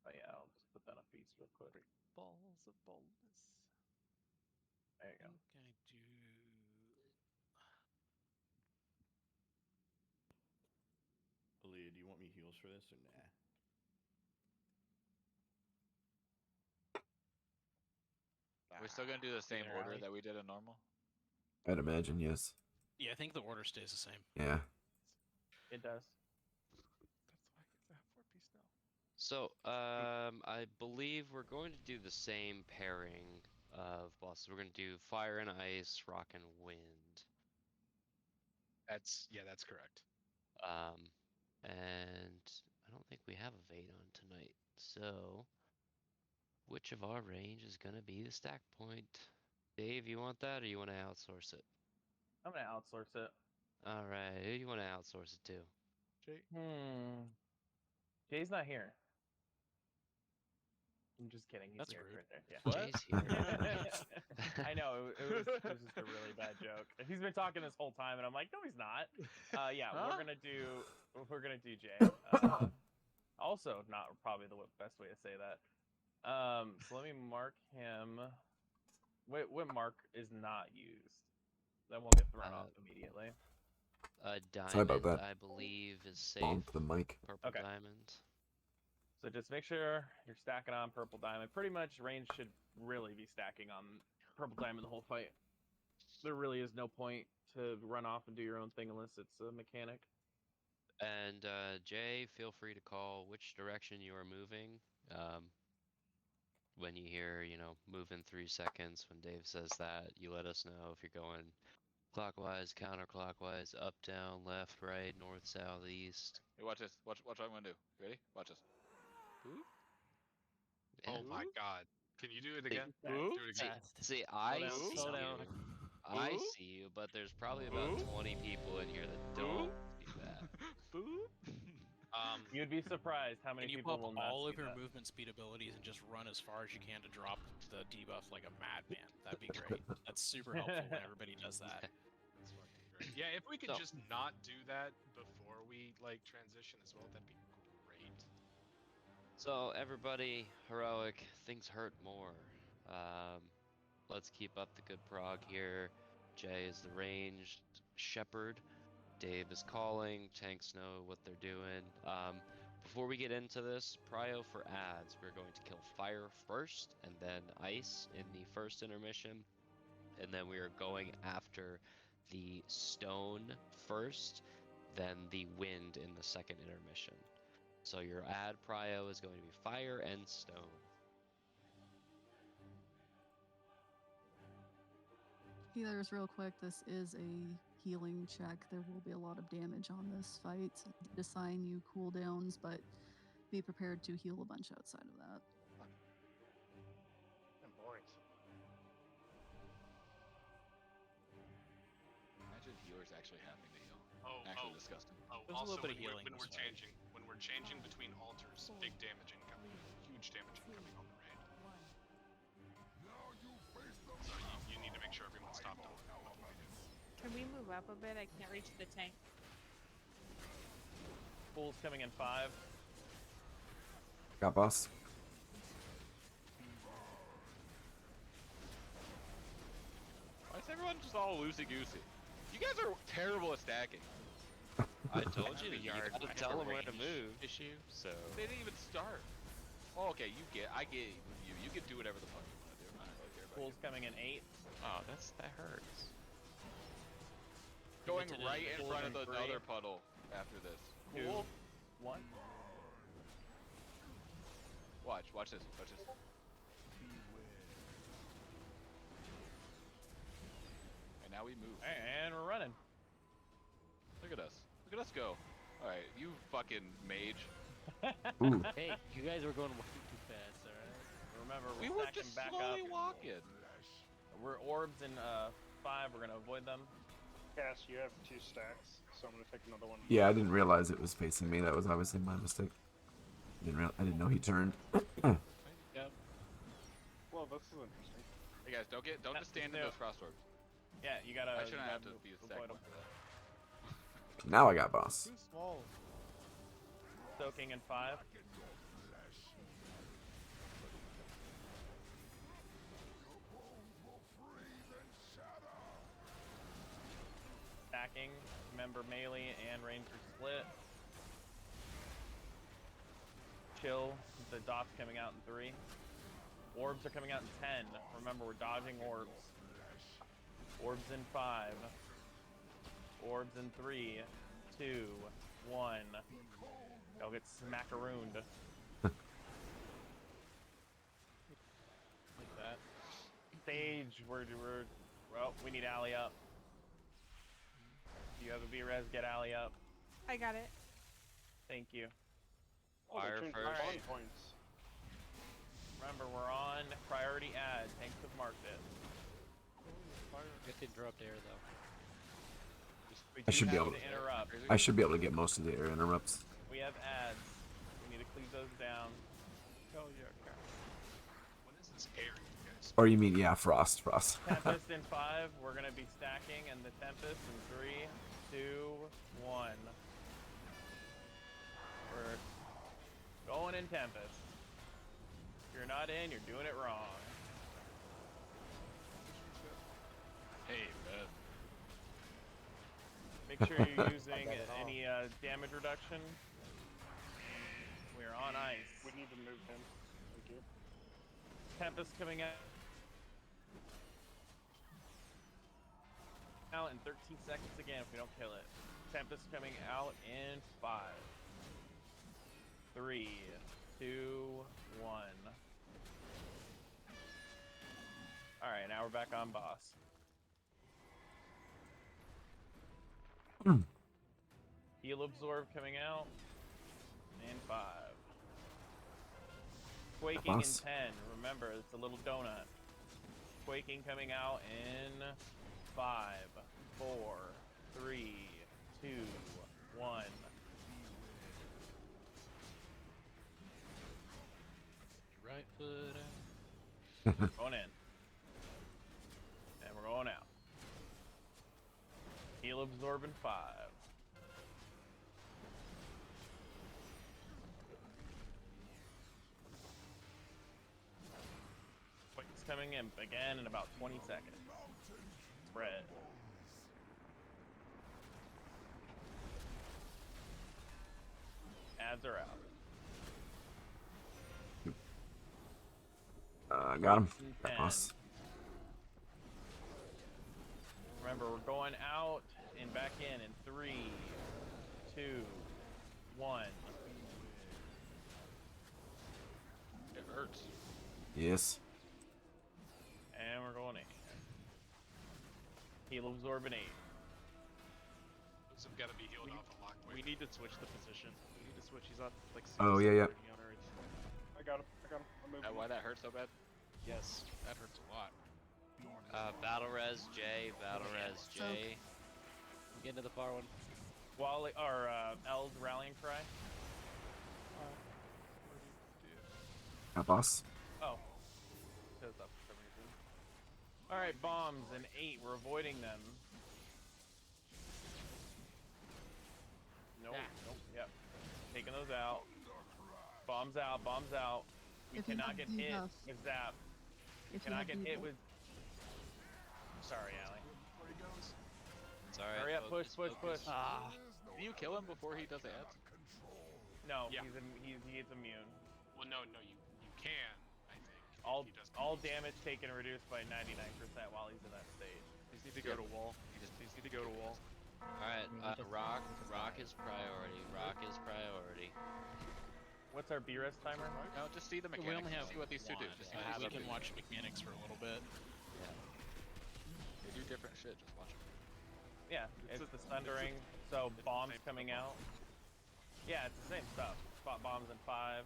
Oh yeah, I'll just put that on feast real quick. Balls of boldness. There you go. I do. Aaliyah, do you want me heals for this or nah? We're still gonna do the same order rally. that we did in normal. I'd imagine, yes. Yeah, I think the order stays the same. Yeah. It does. That's why I get to have 4-piece now. So, I believe we're going to do the same pairing of bosses. We're going to do fire and ice, rock and wind. That's correct. And I don't think we have a Vade on tonight. So, which of our range is going to be the stack point? Dave, you want that, or you want to outsource it? I'm gonna outsource it. All right, who do you want to outsource it to? Jay. Jay's not here. I'm just kidding. He's That's here. rude. Right there. Yeah. What? Jay's here. I know it was just a really bad joke. He's been talking this whole time, and I'm like, no, he's not. Yeah, Huh? we're gonna do Jay. Also, not probably the best way to say that. So let me mark him. Wait, what mark is not used? That won't get thrown off immediately. Diamond, Sorry about that. I believe, is safe. Bonk the mic. Purple Okay. diamond. So just make sure you're stacking on purple diamond. Pretty much range should really be stacking on purple diamond the whole fight. There really is no point to run off and do your own thing unless it's a mechanic. And Jay, feel free to call which direction you are moving. When you hear, move in 3 seconds, when Dave says that, you let us know if you're going clockwise, counterclockwise, up, down, left, right, north, south, east. Hey, watch this. Watch what I'm gonna do. You ready? Watch this. Boop. Yeah. Oh my god. Can you do it See, again? Boop. Do it again. See, I down, see slow you. down. I Boop. see you, but there's probably about 20 people in here that don't see that. Boop. You'd be surprised how many Can you people pop will not all see of your that. movement speed abilities and just run as far as you can to drop the debuff like a madman? That'd be great. That's super helpful when everybody does that. That's fucking great. Yeah, if we could So- just not do that before we transition as well, that'd be great. So everybody, heroic, things hurt more. Let's keep up the good prog here. Jay is the ranged shepherd. Dave is calling. Tanks know what they're doing. Before we get into this, prio for ads, we're going to kill fire first and then ice in the first intermission. And then we are going after the stone first, then the wind in the second intermission. So your ad prio is going to be fire and stone. Healers, real quick, this is a healing check. There will be a lot of damage on this fight. I did assign you cooldowns, but be prepared to heal a bunch outside of that. And boring. Imagine healers actually having to heal. Oh, Actually disgusting. Oh, There's a also little bit of when healing when in we're this fight. changing between altars, big damage incoming, huge damage incoming on the raid. So you need to make sure everyone's stopped on what we do. Can we move up a bit? I can't reach the tank. Fool's coming in 5. Got boss. everyone's just all loosey goosey? You guys are terrible at stacking. I told you, The you yard gotta might tell have a them where to range move. issue. So They didn't even start. Oh, okay, I get you. You can do whatever the fuck you want to do. I don't really care about Pool's you. coming in 8. Oh, that hurts. Going Limited right in pool front of in the three. other puddle after this. 2, Cool. 1. Watch this. And now we move. And we're running. Look at us. Look at us go. Alright, you fucking mage. Ooh. Hey, you guys were going way too fast, alright? Remember, We we're were stacking just back slowly up. walking. We're orbs in 5. We're gonna avoid them. Cass, you have 2 stacks, so I'm gonna take another one. Yeah, I didn't realize it was facing me. That was obviously my mistake. I didn't know he turned. Yep. Well, this is interesting. Hey guys, don't just stand in No. those cross orbs. Yeah, you gotta. I shouldn't you have to gotta be a avoid stack 'em. for that. Now I got boss. Too small. Soaking in 5. Stacking. Remember melee and ranger split. Chill. The dots coming out in 3. Orbs are coming out in 10. Remember, we're dodging orbs. Orbs in 5. Orbs in 3, 2, 1. Y'all get smackarooned. Like that. Stage, well, we need alley up. If you have a B-res, get alley up. I got it. Thank you. Oh, they Fire changed first. the bond points. Remember, we're on priority add. Tanks have marked it. You have to interrupt air though. We I do should be have able to interrupt. I should be able to get most of the air interrupts. We have ads. We need to cleave those down. Hell yeah, Cass. What is this air, you guys? Or you mean, yeah, frost. Tempest in 5. We're gonna be stacking, and the Tempest in 3, 2, 1. We're going in Tempest. If you're not in, you're doing it wrong. Hey, man. Make sure you're using any damage reduction. We're on ice. We need to move him. Thank you. Tempest coming out in 13 seconds again if we don't kill it. Tempest coming out in 5, 3, 2, 1. Alright, now we're back on boss. Heal absorb coming out in 5. Quaking in Boss. 10. Remember, it's a little donut. Quaking coming out in 5, 4, 3, 2, 1. Right foot out. Going in. And we're going out. Heal absorb in 5. Quake's coming in again in about 20 seconds. Spread. Ads are out. Got him. And Got 10. boss. Remember, we're going out and back in 3, 2, 1. It hurts. Yes. And we're going in. Heal absorb in 8. Those have got to be healed off a lock. We need to switch the position. We need to switch. He's on like. Oh, yeah, yeah. I got him. I got him. I'm moving. Why that hurt so bad? Yes, that hurts a lot. battle res J, battle res J. Get into the far one. Wally or L's rallying cry. Got boss. Oh. Shows up for some reason. Alright, bombs in 8. We're avoiding them. Nope. Nope. Yep. Taking those out. Bombs out. Bombs out. We If you cannot have get hit debuff. with zap. If you Cannot have get hit debuff. with. Sorry, Allie. It's alright. Hurry up, push, push, push. Can you kill him before he does the ads? No, Yeah. he's immune. Well, no, you can. I think. All damage taken reduced by 99% while he's in that state. He just need to go to wall. He just needs to go to wall. Alright, rock is priority. Rock is priority. What's our B-rest timer? No, just see the We mechanics. only have See what these two do. one. Just Yeah, we can watch mechanics for a little bit. Yeah. They do different shit. Just watch them. Yeah, it's the sundering, so bombs coming out. Yeah, it's the same stuff. Spot bombs in 5.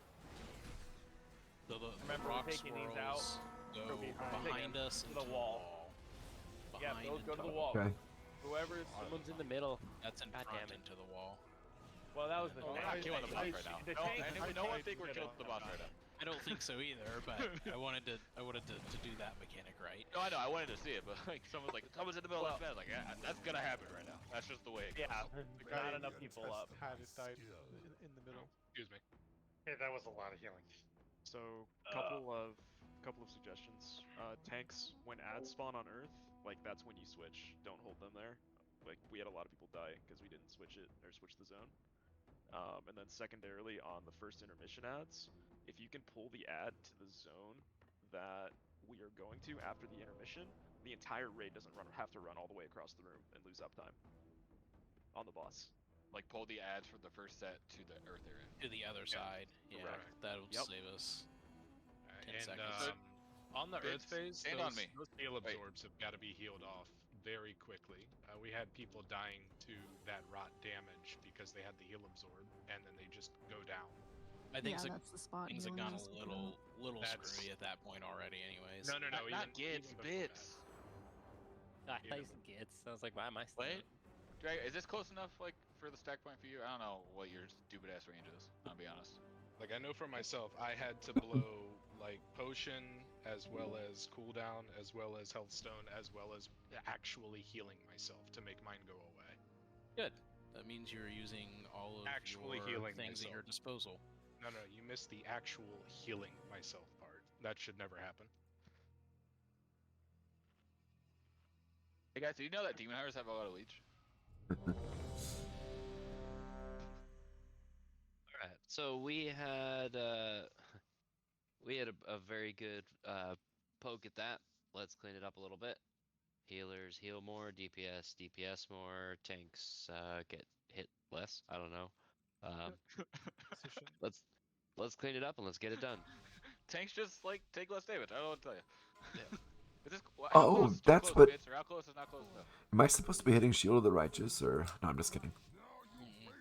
So the Remember, rock we're taking these out. swirls go behind us to the wall. Yeah, those go to the wall. Okay. Whoever's Someone's in the middle. That's in front into the wall. Well, that was the We're not killing the boss right now. No one think we're killing the boss right now. I don't think so either, but I wanted to do that mechanic right. No, I know. I wanted to see it, but like someone's in the middle of the bed. Like, yeah, that's gonna happen right now. That's just the way it goes. Yeah, not enough people up. Had it died in the middle. Excuse me. Hey, that was a lot of healing. So, couple of suggestions. Tanks, when ads spawn on Earth, like that's when you switch. Don't hold them there. Like we had a lot of people die because we didn't switch it or switch the zone. And then secondarily on the first intermission ads, if you can pull the ad to the zone that we are going to after the intermission, the entire raid doesn't have to run all the way across the room and lose uptime on the boss. Like pull the ads from the first set to the Earth area. To the other side. Yeah, that'll save us 10 And seconds. on the Earth phase, stand on me. those heal absorbs have got to be healed off very quickly. We had people dying to that rot damage because they had the heal absorb, and then they just go down. I think that's the spot things have healing gone is a little screwy at that point already anyways. No, Not Gits, bits. I thought you said Gits. I was like, why am I still? Wait. Drag, is this close enough, like, for the stack point for you? I don't know what your stupid ass range is. I'll be honest. Like, I know for myself, I had to blow like potion as well as cooldown, as well as health stone, as well as actually healing myself to make mine go away. Good. That means you're using all of Actually your healing things at myself. your disposal. No, you missed the actual healing myself part. That should never happen. Hey guys, do you know that demon hunters have a lot of leech? Alright, so we had a very good poke at that. Let's clean it up a little bit. Healers heal more, DPS more, tanks get hit less. I don't know. Let's clean it up and let's get it done. Tanks just like take less damage. I don't know what to tell you. Yeah. Is this, Oh, how close is too that's close, what- Bits, or how close is not close enough? Am I supposed to be hitting Shield of the Righteous, or no? I'm just kidding.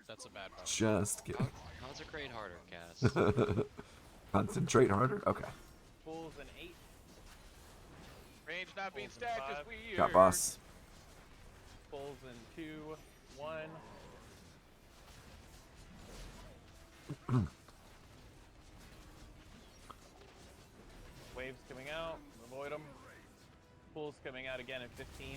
That's a bad problem. Just kidding. Concentrate harder, Cass. Concentrate harder. Okay. Fools an 8. Range not being stacked is weird. Got boss. Fools in 2, 1. Waves coming out. Avoid them. Fools coming out again at 15.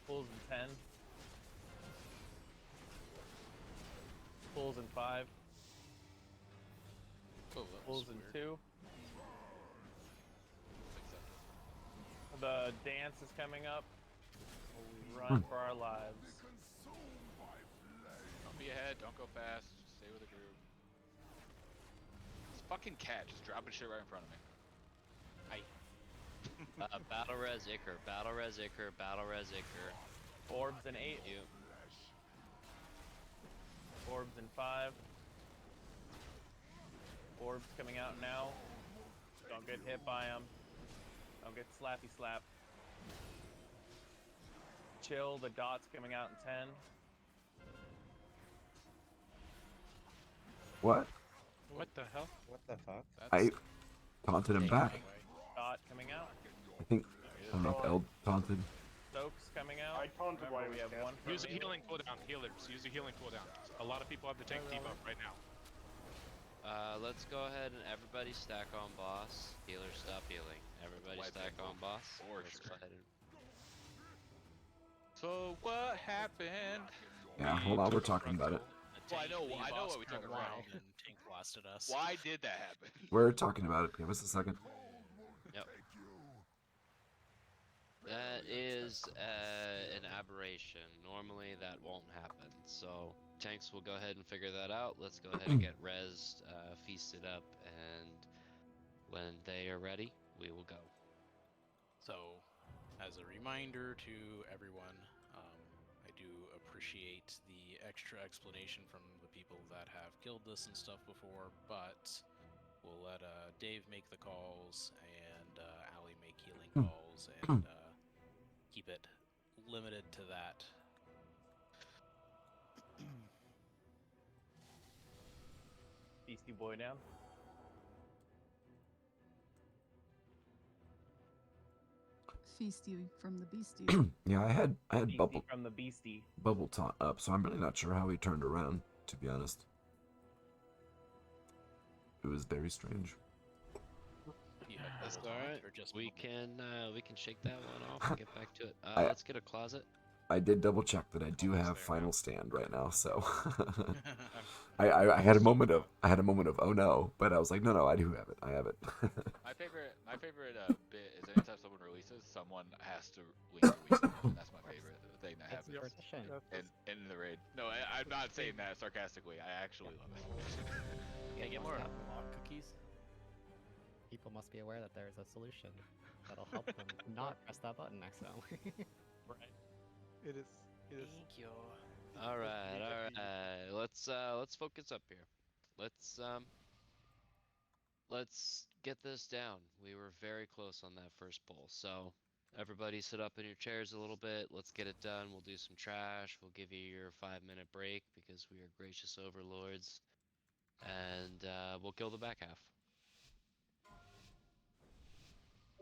Fools in 10. Fools in 5. Oh, Fools in 2. The dance is coming up. We'll run for our lives. Don't be ahead. Don't go fast. Just stay with the group. This fucking cat just dropping shit right in front of me. Battle res Iker, battle res Iker, battle res Iker. Orbs in 8. You. Orbs in 5. Orbs coming out now. Don't get hit by them. Don't get slappy slap. Chill, the dots coming out in 10. What? What the hell? What the fuck? I taunted him back. Dot coming out. I think. I don't know if Eld taunted. Soaks coming out. I taunted Remember, while I we was have one. Use a healing cooldown, healers. Use a healing cooldown. A lot of people have the tank debuff right now. Let's go ahead and everybody stack on boss. Healers stop healing. Everybody stack on boss. Let's go ahead and... So what happened? Yeah, hold on, we're talking about it. Well, I know what we took it wrong. And Tank blasted us. Why did that happen? We're talking about it. Give us a second. Yep. That is an aberration. Normally that won't happen. So tanks will go ahead and figure that out. Let's go ahead and get rezzed, feasted up, and when they are ready, we will go. So, as a reminder to everyone, I do appreciate the extra explanation from the people that have killed this and stuff before, but we'll let Dave make the calls and Allie make healing calls and keep it limited to that. Beastie Boy down. Feasty from the beastie. Yeah, I had Beastie bubble from the beastie. bubble taunt up, so I'm really not sure how he turned around. To be honest, it was very strange. That's all right. We can shake that one off and get back to it. I- Let's get a closet. I did double check that I do have final stand right now, so I had a moment of oh no, but I was like, no, I do have it. I have it. My favorite bit is anytime someone releases, someone has to link release it. That's my favorite thing that That's happens the in the raid. No, I'm not saying that sarcastically. I actually love it. Yeah, get more log cookies. People must be aware that there is a solution that'll help them not press that button accidentally. Right. It is. Thank you. All right. Let's focus up here. Let's get this down. We were very close on that first pull, so everybody sit up in your chairs a little bit. Let's get it done. We'll do some trash. We'll give you your 5-minute break because we are gracious overlords, and we'll kill the back half.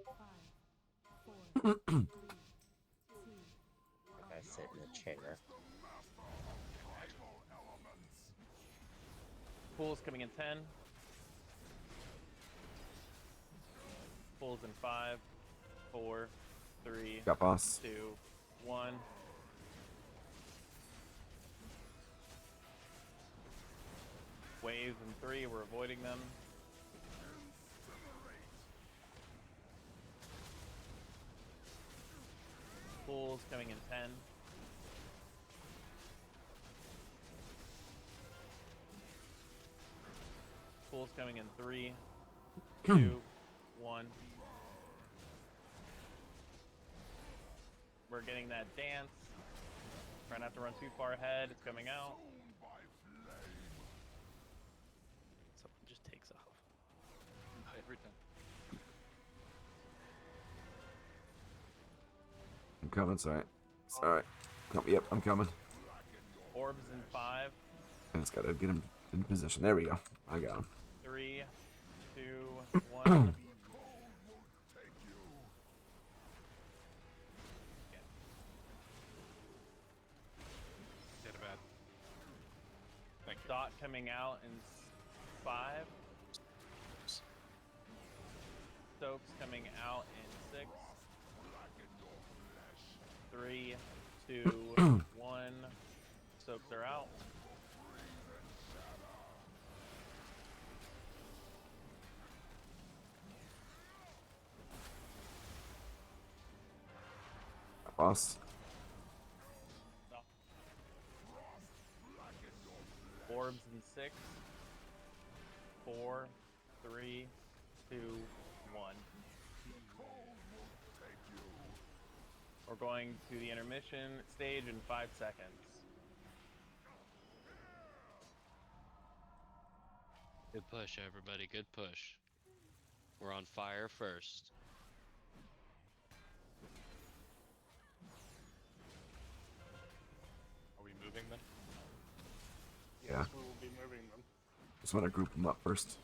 5, 4, 3, 2, I sit in a chair. Pool's coming in 10. Pool's in 5, 4, 3, Got boss. 2, 1. Waves in 3, we're avoiding them. Pool's coming in 10. Pool's coming in 3, 2, 1. We're getting that dance. Try not to run too far ahead. It's coming out. Someone just takes off. Every time. I'm coming. Sorry. Yep, I'm coming. Orbs in 5, I just gotta get him in position. There we go. I got him. 3, 2, 1. Did a bad. Thank you. Dot coming out in 5. Soaks coming out in 6. 3, 2, 1. Soaks are out. Boss. Orbs in 6. 4, 3, 2, 1. We're going to the intermission stage in 5 seconds. Good push, everybody. Good push. We're on fire first. Are we moving then? Yeah. Yes, we will be moving them. Just want to group them up first.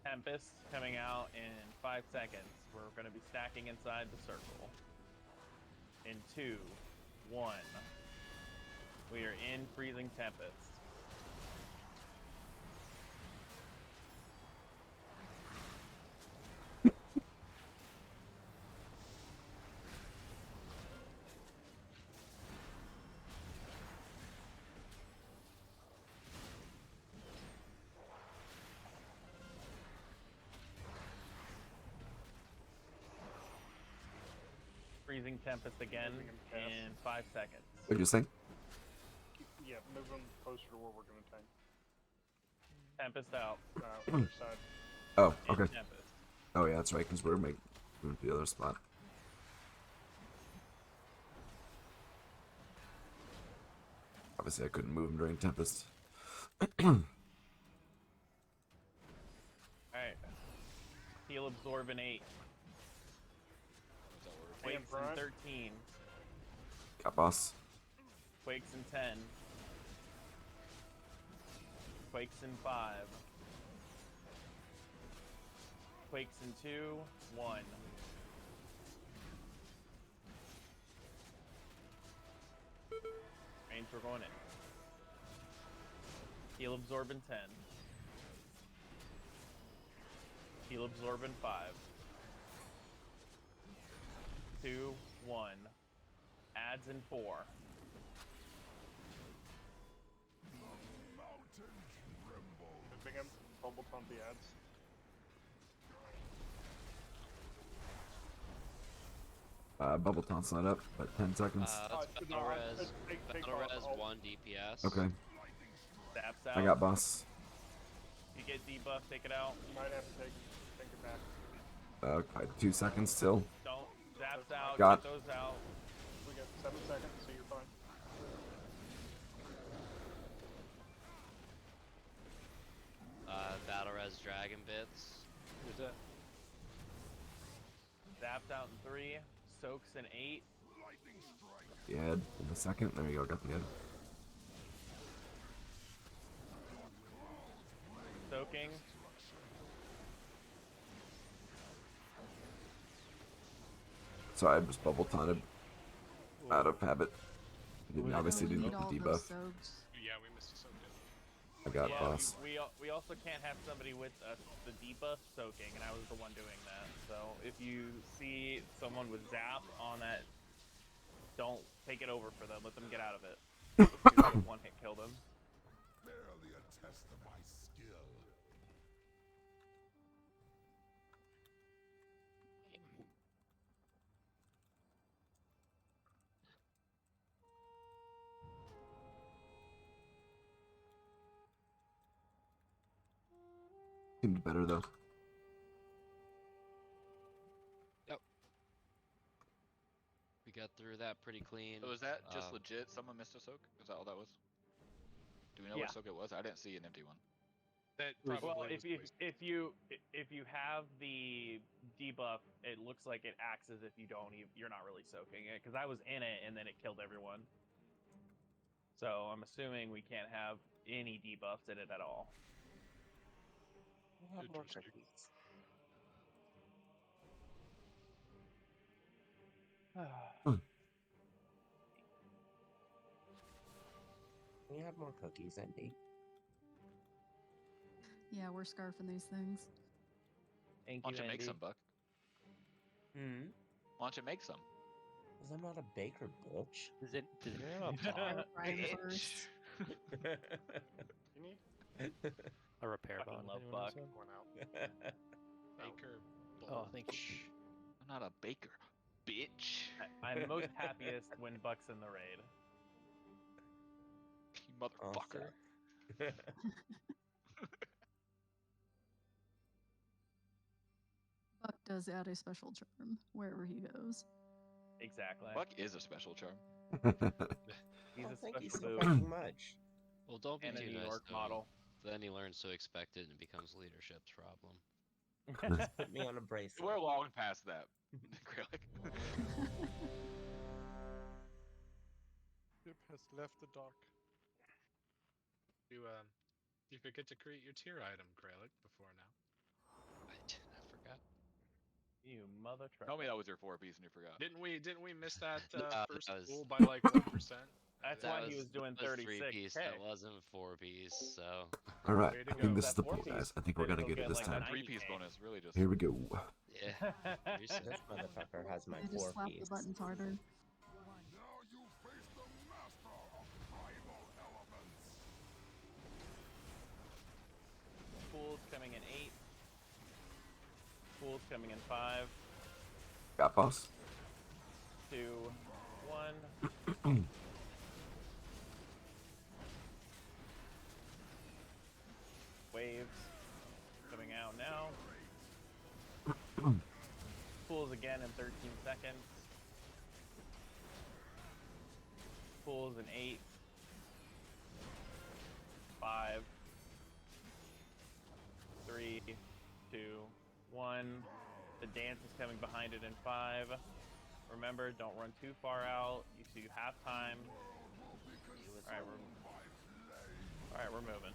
Tempest coming out in 5 seconds. We're going to be stacking inside the circle. In 2, 1. We are in freezing Tempest. using Tempest again Moving him past. in 5 seconds. What you saying? Yeah, move him closer to where we're gonna tank. Tempest out. Other side. Oh, In okay. Tempest. Oh yeah, that's right, because we're moving to the other spot. Obviously, I couldn't move him during Tempest. Alright. Heal absorb in 8. Quakes in 13. Got boss. Quakes in 10. Quakes in 5. Quakes in 2. 1. Range, we're going in. Heal absorb in 10. Heal absorb in 5. 2, 1. Adds in 4. Moving him. Bumble pump the ads. Bubble taunt's not up, but 10 seconds. That's battle res. Battle res 1 DPS. Okay, Zaps out. I got boss. You get debuff, take it out. You might have to take it back. 2 seconds still. Don't. Zaps out. Got. Get those out. We got 7 seconds, so you're fine. Battle res dragon bits. Who's that? Zaps out in 3. Soaks in 8. The head in a second. There you go, got the head. Soaking. So I was bubble taunted out of habit. Obviously didn't get the debuff. Yeah, we missed a soak. I got Yeah, boss. we also can't have somebody with the debuff soaking, and I was the one doing that. So if you see someone with zap on that, don't take it over for them. Let them get out of it. One hit kill them. Barely a test of my skill. Seemed better though. Yep. We got through that pretty clean. So is that just legit? Someone missed a soak? Is that all that was? Do we know Yeah. what soak it was? I didn't see an empty one. That Well, probably if you have the debuff, it looks like it acts as if you're not really soaking it, because I was in it and then it killed everyone. So I'm assuming we can't have any debuffs in it at all. We'll have more cookies. We have more cookies, Andy. Yeah, we're scarfing these things. Thank Why you, don't you make Andy. some, Buck? Why don't you make some? Because I'm not a baker, bitch. Is it a bar? Brian first. You need? A repair Fucking bot? love Anyone else Buck. have? One out. Baker. Oh, thank you. I'm not a baker, bitch. I'm most happiest when Buck's in the raid. You motherfucker. Buck does add a special charm wherever he goes. Exactly. Buck is a special charm. He's a thank you special so boo. fucking much. Well, don't be And a too New nice York to him. model. Then he learns to expect it and it becomes leadership's problem. Just put me on a bracelet. We're long past that. Acrylic. Ship has left the dock. You forget to create your tier item, Kralik, before now. I forgot. You mother trucker. Tell me that was your 4-piece and you forgot. Didn't we miss that first that was- pool by like 1%? That's why he was doing 36. 3-piece. That wasn't 4-piece. So. All right, Way to I go. think this is the That pool, 4-piece. guys. I think we're gonna He'll get it get this like time. a 3-piece 90K. bonus, really just. Here we go. Yeah. This motherfucker has my I just slapped 4-piece. the buttons harder. Now you face the master of primal elements. Pool's coming in 8. Pool's coming in 5. Got boss. 2, 1. Waves coming out now. Pools again in 13 seconds. Pools in 8, 5, 3, 2, 1. The dance is coming behind it in 5. Remember, don't run too far out. You have time. Alright, we're moving.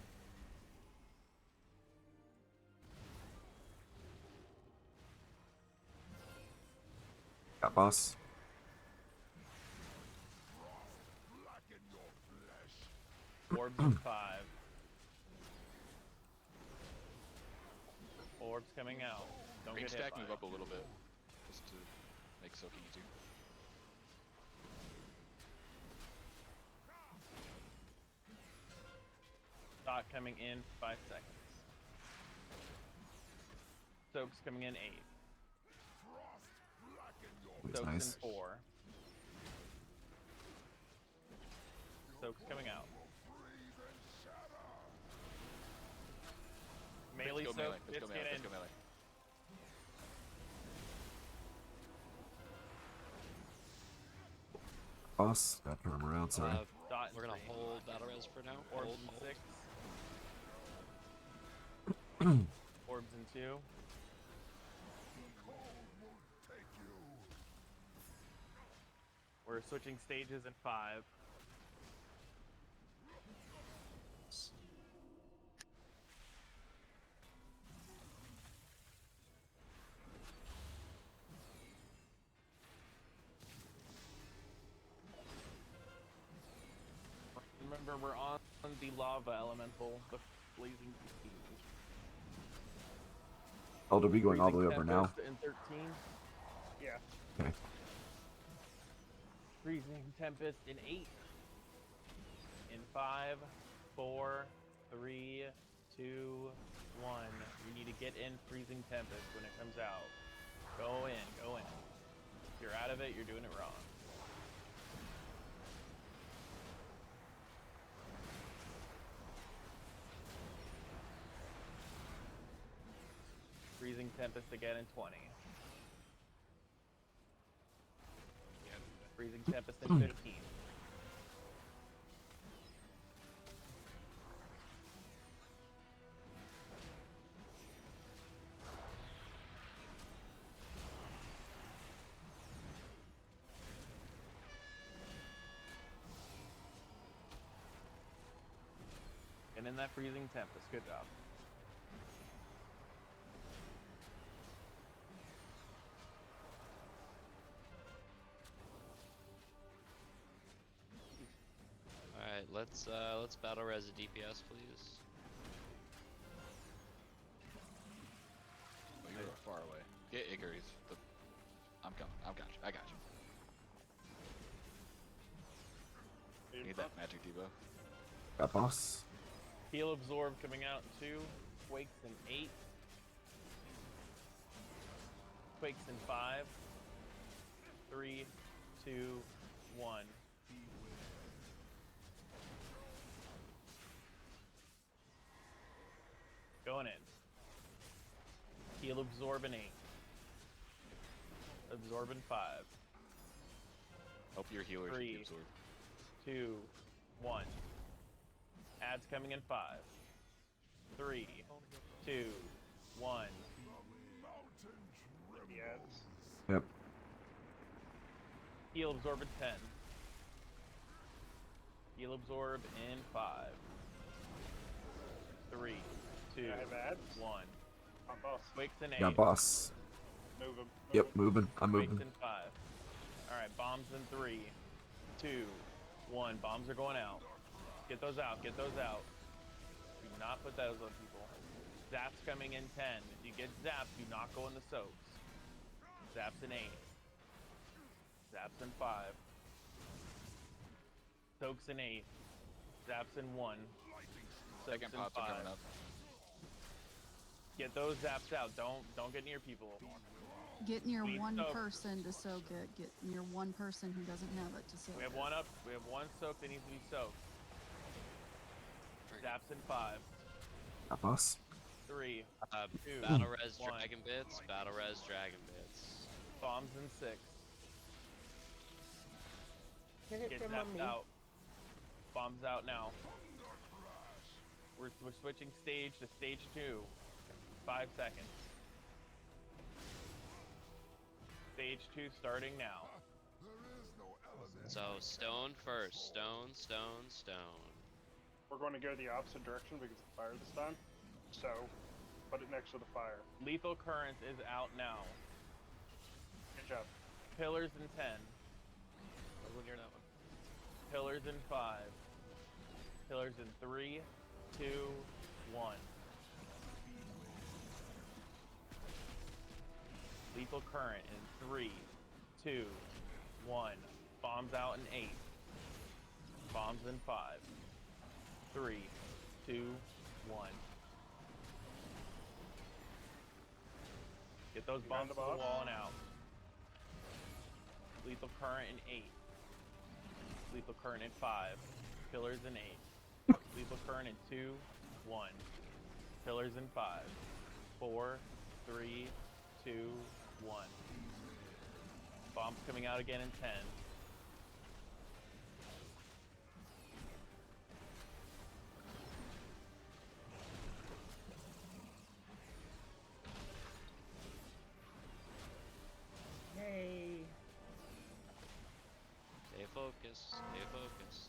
Got boss. Orbs in 5. Orbs coming out. Don't Range get hit stack by move it. up a little bit, just to make soaking easier. Dot coming in 5 seconds. Soaks coming in 8. That's Soaks nice. in 4. Soaks coming out. Melee Let's go soak, melee. Let's it's go melee. getting. Let's go melee. Boss. Got to turn him around, sorry. Dot We're gonna 3. hold battle res for now. Orbs Hold, in hold. 6. Orbs in 2. We're switching stages in 5. Remember, we're on the lava elemental, the blazing beast. LW going all the way Freezing over now. Tempest in 13. Yeah. Okay. Freezing Tempest in 8. In 5, 4, 3, 2, 1. You need to get in Freezing Tempest when it comes out. Go in, go in. If you're out of it, you're doing it wrong. Freezing Tempest again in 20. Freezing Tempest in 15. And in that Freezing Tempest, good job. Alright, let's battle res a DPS, please. Oh, you're far away. Get Icarus. I'm coming. I got you. Need that magic debuff. Got boss. Heal Absorb coming out in 2. Quakes in 8. Quakes in 5. 3, 2, 1. Going in. Heal Absorb in 8. Absorb in 5. Hope your healer should 3, be absorbed. 2, 1. Ads coming in 5. 3, 2, 1. Yes. Yep. Heal Absorb in 10. Heal Absorb in 5. 3, 2, I have ads? 1. I'm boss. Quakes in 8. Got boss. Move him. Yep, moving. I'm Quakes moving. in 5. Alright, bombs in 3, 2, 1. Bombs are going out. Get those out. Get those out. Do not put those on people. Zaps coming in 10. If you get zapped, do not go in the soaks. Zaps in 8. Zaps in 5. Soaks in 8. Zaps in 1. Soaks Second in pots 5. are coming up. Get those zaps out. Don't get near people. Get near We one soak. person to soak it. Get near one person who doesn't have it to soak We have it. one up. We have one soak that needs to be soaked. Zaps in 5, Got boss. 3, 2, Battle Res 1. Dragon Bits, Battle Res Dragon Bits. Bombs in 6. Hit Get him on me. zapped out. Bombs out now. We're switching stage to stage 2. 5 seconds. Stage 2 starting now. So stone first. Stone, stone, stone. We're going to go the opposite direction because of fire this time. So, put it next to the fire. Lethal Currents is out now. Good job. Pillars in 10. I will near that one. Pillars in 5. Pillars in 3, 2, 1. Lethal Current in 3, 2, 1. Bombs out in 8. Bombs in 5. 3, 2, 1. Get those bombs to the wall and out. Lethal Current in 8. Lethal Current in 5. Pillars in 8. Lethal Current in 2, 1. Pillars in 5. 4, 3, 2, 1. Bombs coming out again in 10. Yay! Stay focused. Stay focused.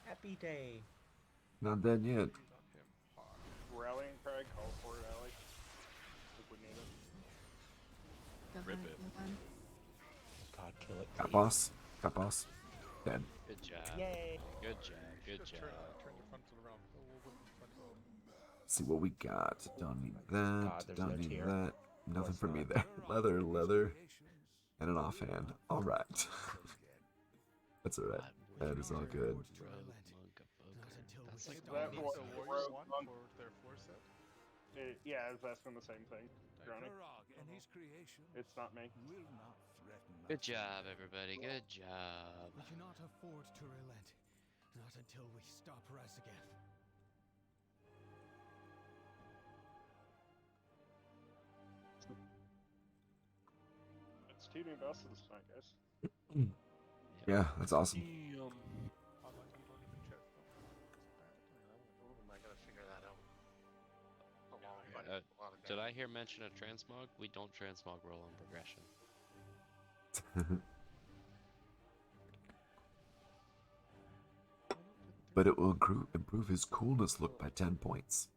Happy day. Not dead yet. Rallying Craig, call for it, Allie. If we need it. Rip it. God, kill it. Got boss. Got boss. Dead. Good job. Yay. Good job. Good Just job. turn your frontal around. We'll front. See what we got. Don't need that. God, there's Don't no need tier. that. Nothing course for me not. there. Leather, and an offhand. All right. That's all right. That is all good. That's like That Need wa- the Rogue Warriors one Monk- for their 4 set. Yeah, I was asking the same thing. Grony. It's not me. Good job, everybody. Good job. We cannot afford to relent. Not until we stop Razagath. It's 2 new bosses tonight, guys. Yeah, that's awesome. How long you don't even check them. I gotta figure that out. Did I hear mention of transmog? We don't transmog roll on progression. But it will improve his coolness look by 10 points.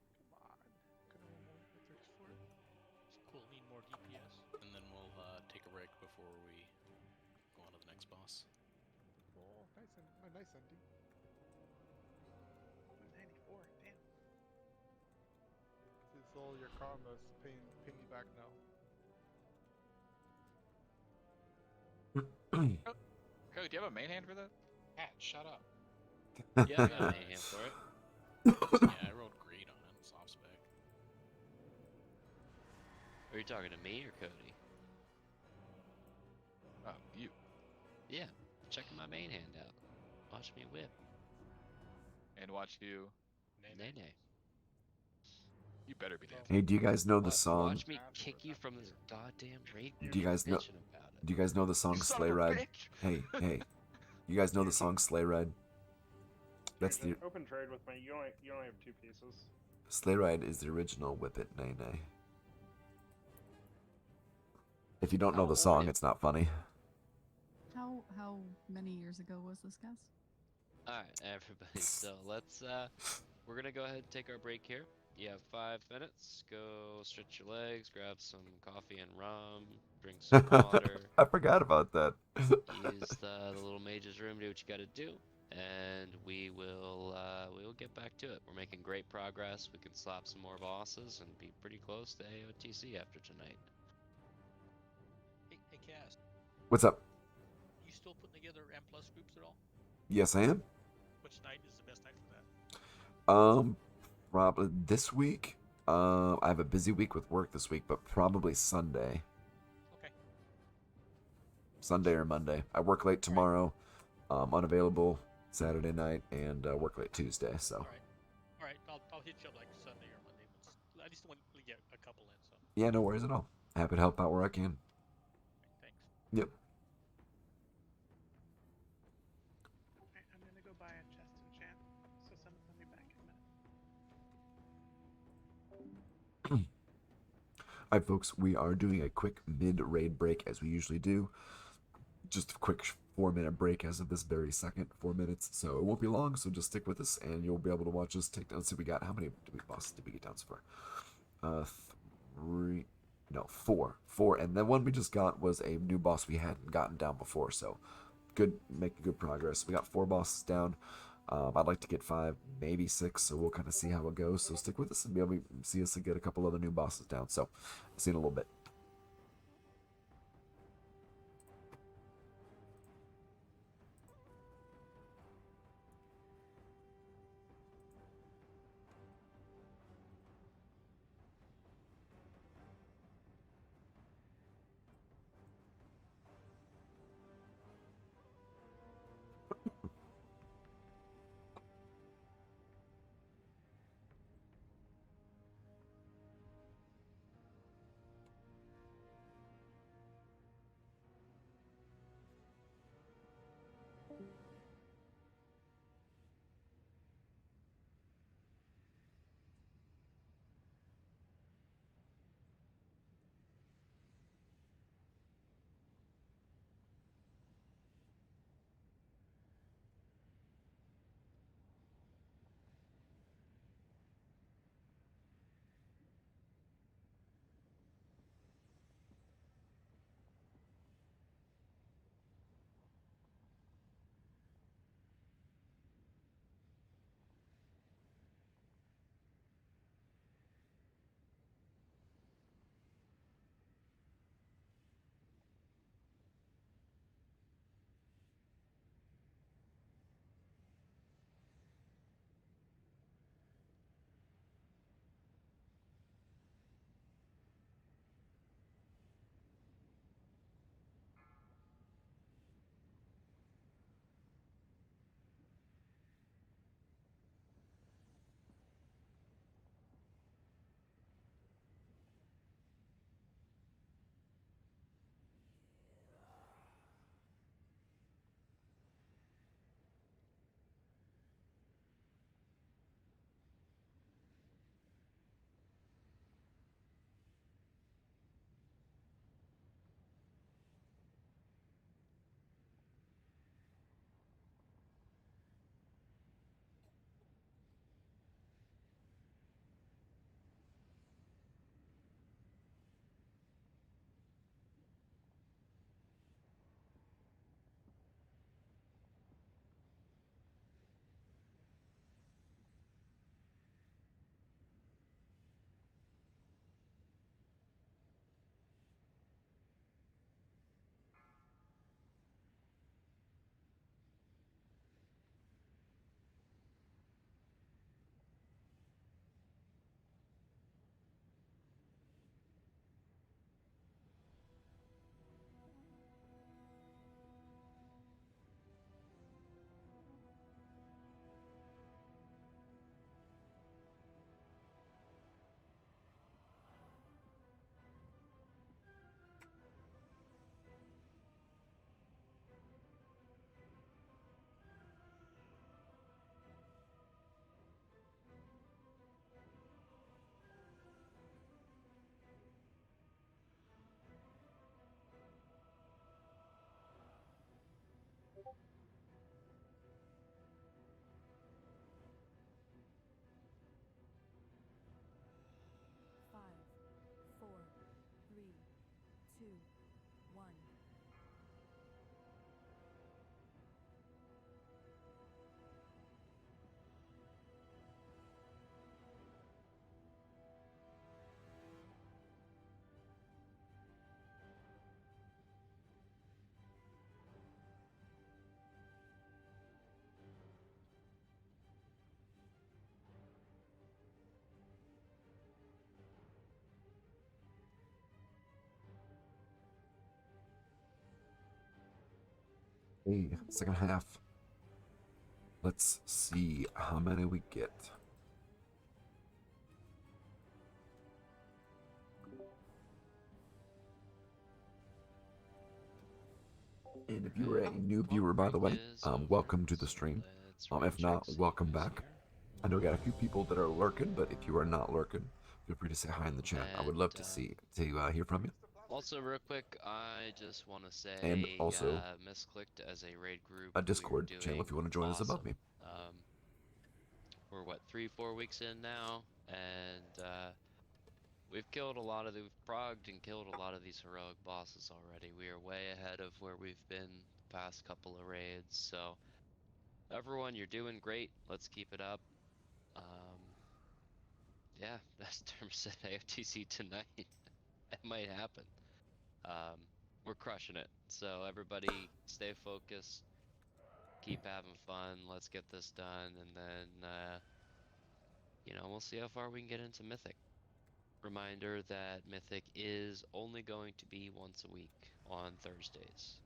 Cool. Need more DPS, and then we'll take a break before we go on to the next boss. Oh, nice and nice ending. 94, damn. This is all your karmas paying you back now. Cody, do you have a main hand for that? Pat, shut up. Yeah, I got a hand for it. Yeah, I rolled great on it. Soft spec. Are you talking to me or Cody? Oh, you. Yeah, checking my main hand out. Watch me whip. And watch you. Nay nay. You better be dancing. Hey, do you guys know the song? Watch me kick you from this goddamn rate. Do you guys know? Bitching about it. Do you guys know the song You son Sleigh of a Ride? bitch! Hey. You guys know the song Sleigh Ride? That's the Open trade with me. You only have 2 pieces. Sleigh Ride is the original Whip It Nay Nay. If you don't know the song, it's not funny. How many years ago was this, guys? Alright, everybody, so let's we're gonna go ahead and take our break here. You have 5 minutes. Go stretch your legs, grab some coffee and rum, drink some water. I forgot about that. Use the little mage's room, do what you gotta do, and we will get back to it. We're making great progress. We can slap some more bosses and be pretty close to AOTC after tonight. Cass, What's up? you still putting together M plus groups at all? Yes, I am. Which night is the best night for that? Probably this week. I have a busy week with work this week, but probably Sunday. Okay. Sunday or Monday. I work late tomorrow. Unavailable Saturday night and work late Tuesday. So. All right. I'll hit you up like Sunday or Monday. I just want to get a couple in. So. Yeah, no worries at all. Happy to help out where I can. Thanks. Yep. Alright, I'm gonna go buy a chest enchant, so someone will be back in a minute. Alright, folks, we are doing a quick mid-raid break as we usually do. Just a quick 4-minute break as of this very second, 4 minutes. So it won't be long, so just stick with us and you'll be able to watch us take down. Let's see, we got, how many bosses did we get down so far? 3, no, 4. 4, and then one we just got was a new boss we hadn't gotten down before, so good, making good progress. We got 4 bosses down. I'd like to get 5, maybe 6, so we'll kind of see how it goes. So stick with us and be able to see us get a couple other new bosses down. So, see you in a little bit. Hey, second half. Let's see how many we get. And if you are a new viewer, by the way, welcome to the stream. If not, welcome back. I know we got a few people that are lurking, but if you are not lurking, feel free to say hi in the chat. I would love to hear from you. Also, real quick, I just want to say, And also, misclicked as a raid group. a Discord channel if you want to join us above me. We're what, 3-4 weeks in now, and we've killed a lot of we've progged and killed a lot of these heroic bosses already. We are way ahead of where we've been the past couple of raids. So, everyone, you're doing great. Let's keep it up. Yeah, that's term said AOTC tonight. It might happen. We're crushing it. So everybody stay focused, keep having fun, let's get this done, and then, we'll see how far we can get into Mythic. Reminder that Mythic is only going to be once a week on Thursdays.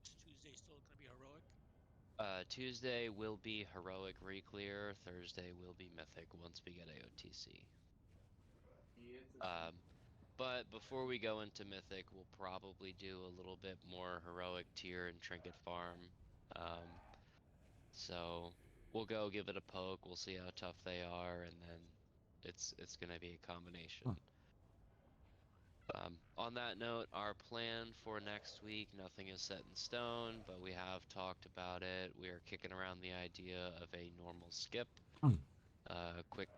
Tuesday still gonna be heroic? Tuesday will be heroic reclear, Thursday will be Mythic once we get AOTC. But before we go into Mythic, we'll probably do a little bit more heroic tier and trinket farm. So we'll go give it a poke, we'll see how tough they are, and then it's gonna be a combination. On that note, our plan for next week, nothing is set in stone, but we have talked about it. We are kicking around the idea of a normal skip. Quick,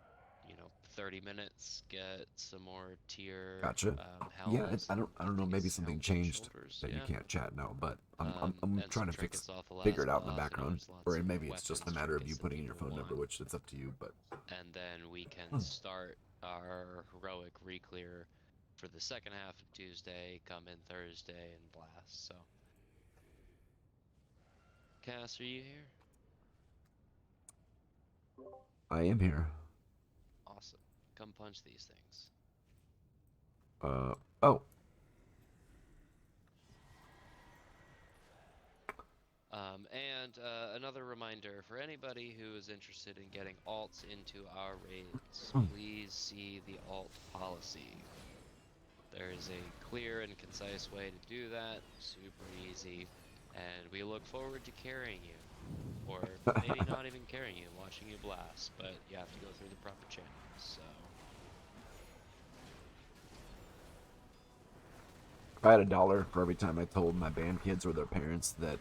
30 minutes, get some more tier Gotcha. Yeah, I don't know. Maybe something changed that you can't chat now, but I'm trying to figure it out in the background, or maybe it's just a matter of you putting in your phone number, which it's up to you. But and then we can start our heroic reclear for the second half of Tuesday, come in Thursday, and blast. So, Cass, are you here? I am here. Awesome. Come punch these things. Oh. And another reminder for anybody who is interested in getting alts into our raids, please see the alt policy. There is a clear and concise way to do that, super easy, and we look forward to carrying you. Or maybe not even carrying you, watching you blast, but you have to go through the proper channels, so... If I had $1 for every time I told my band kids or their parents that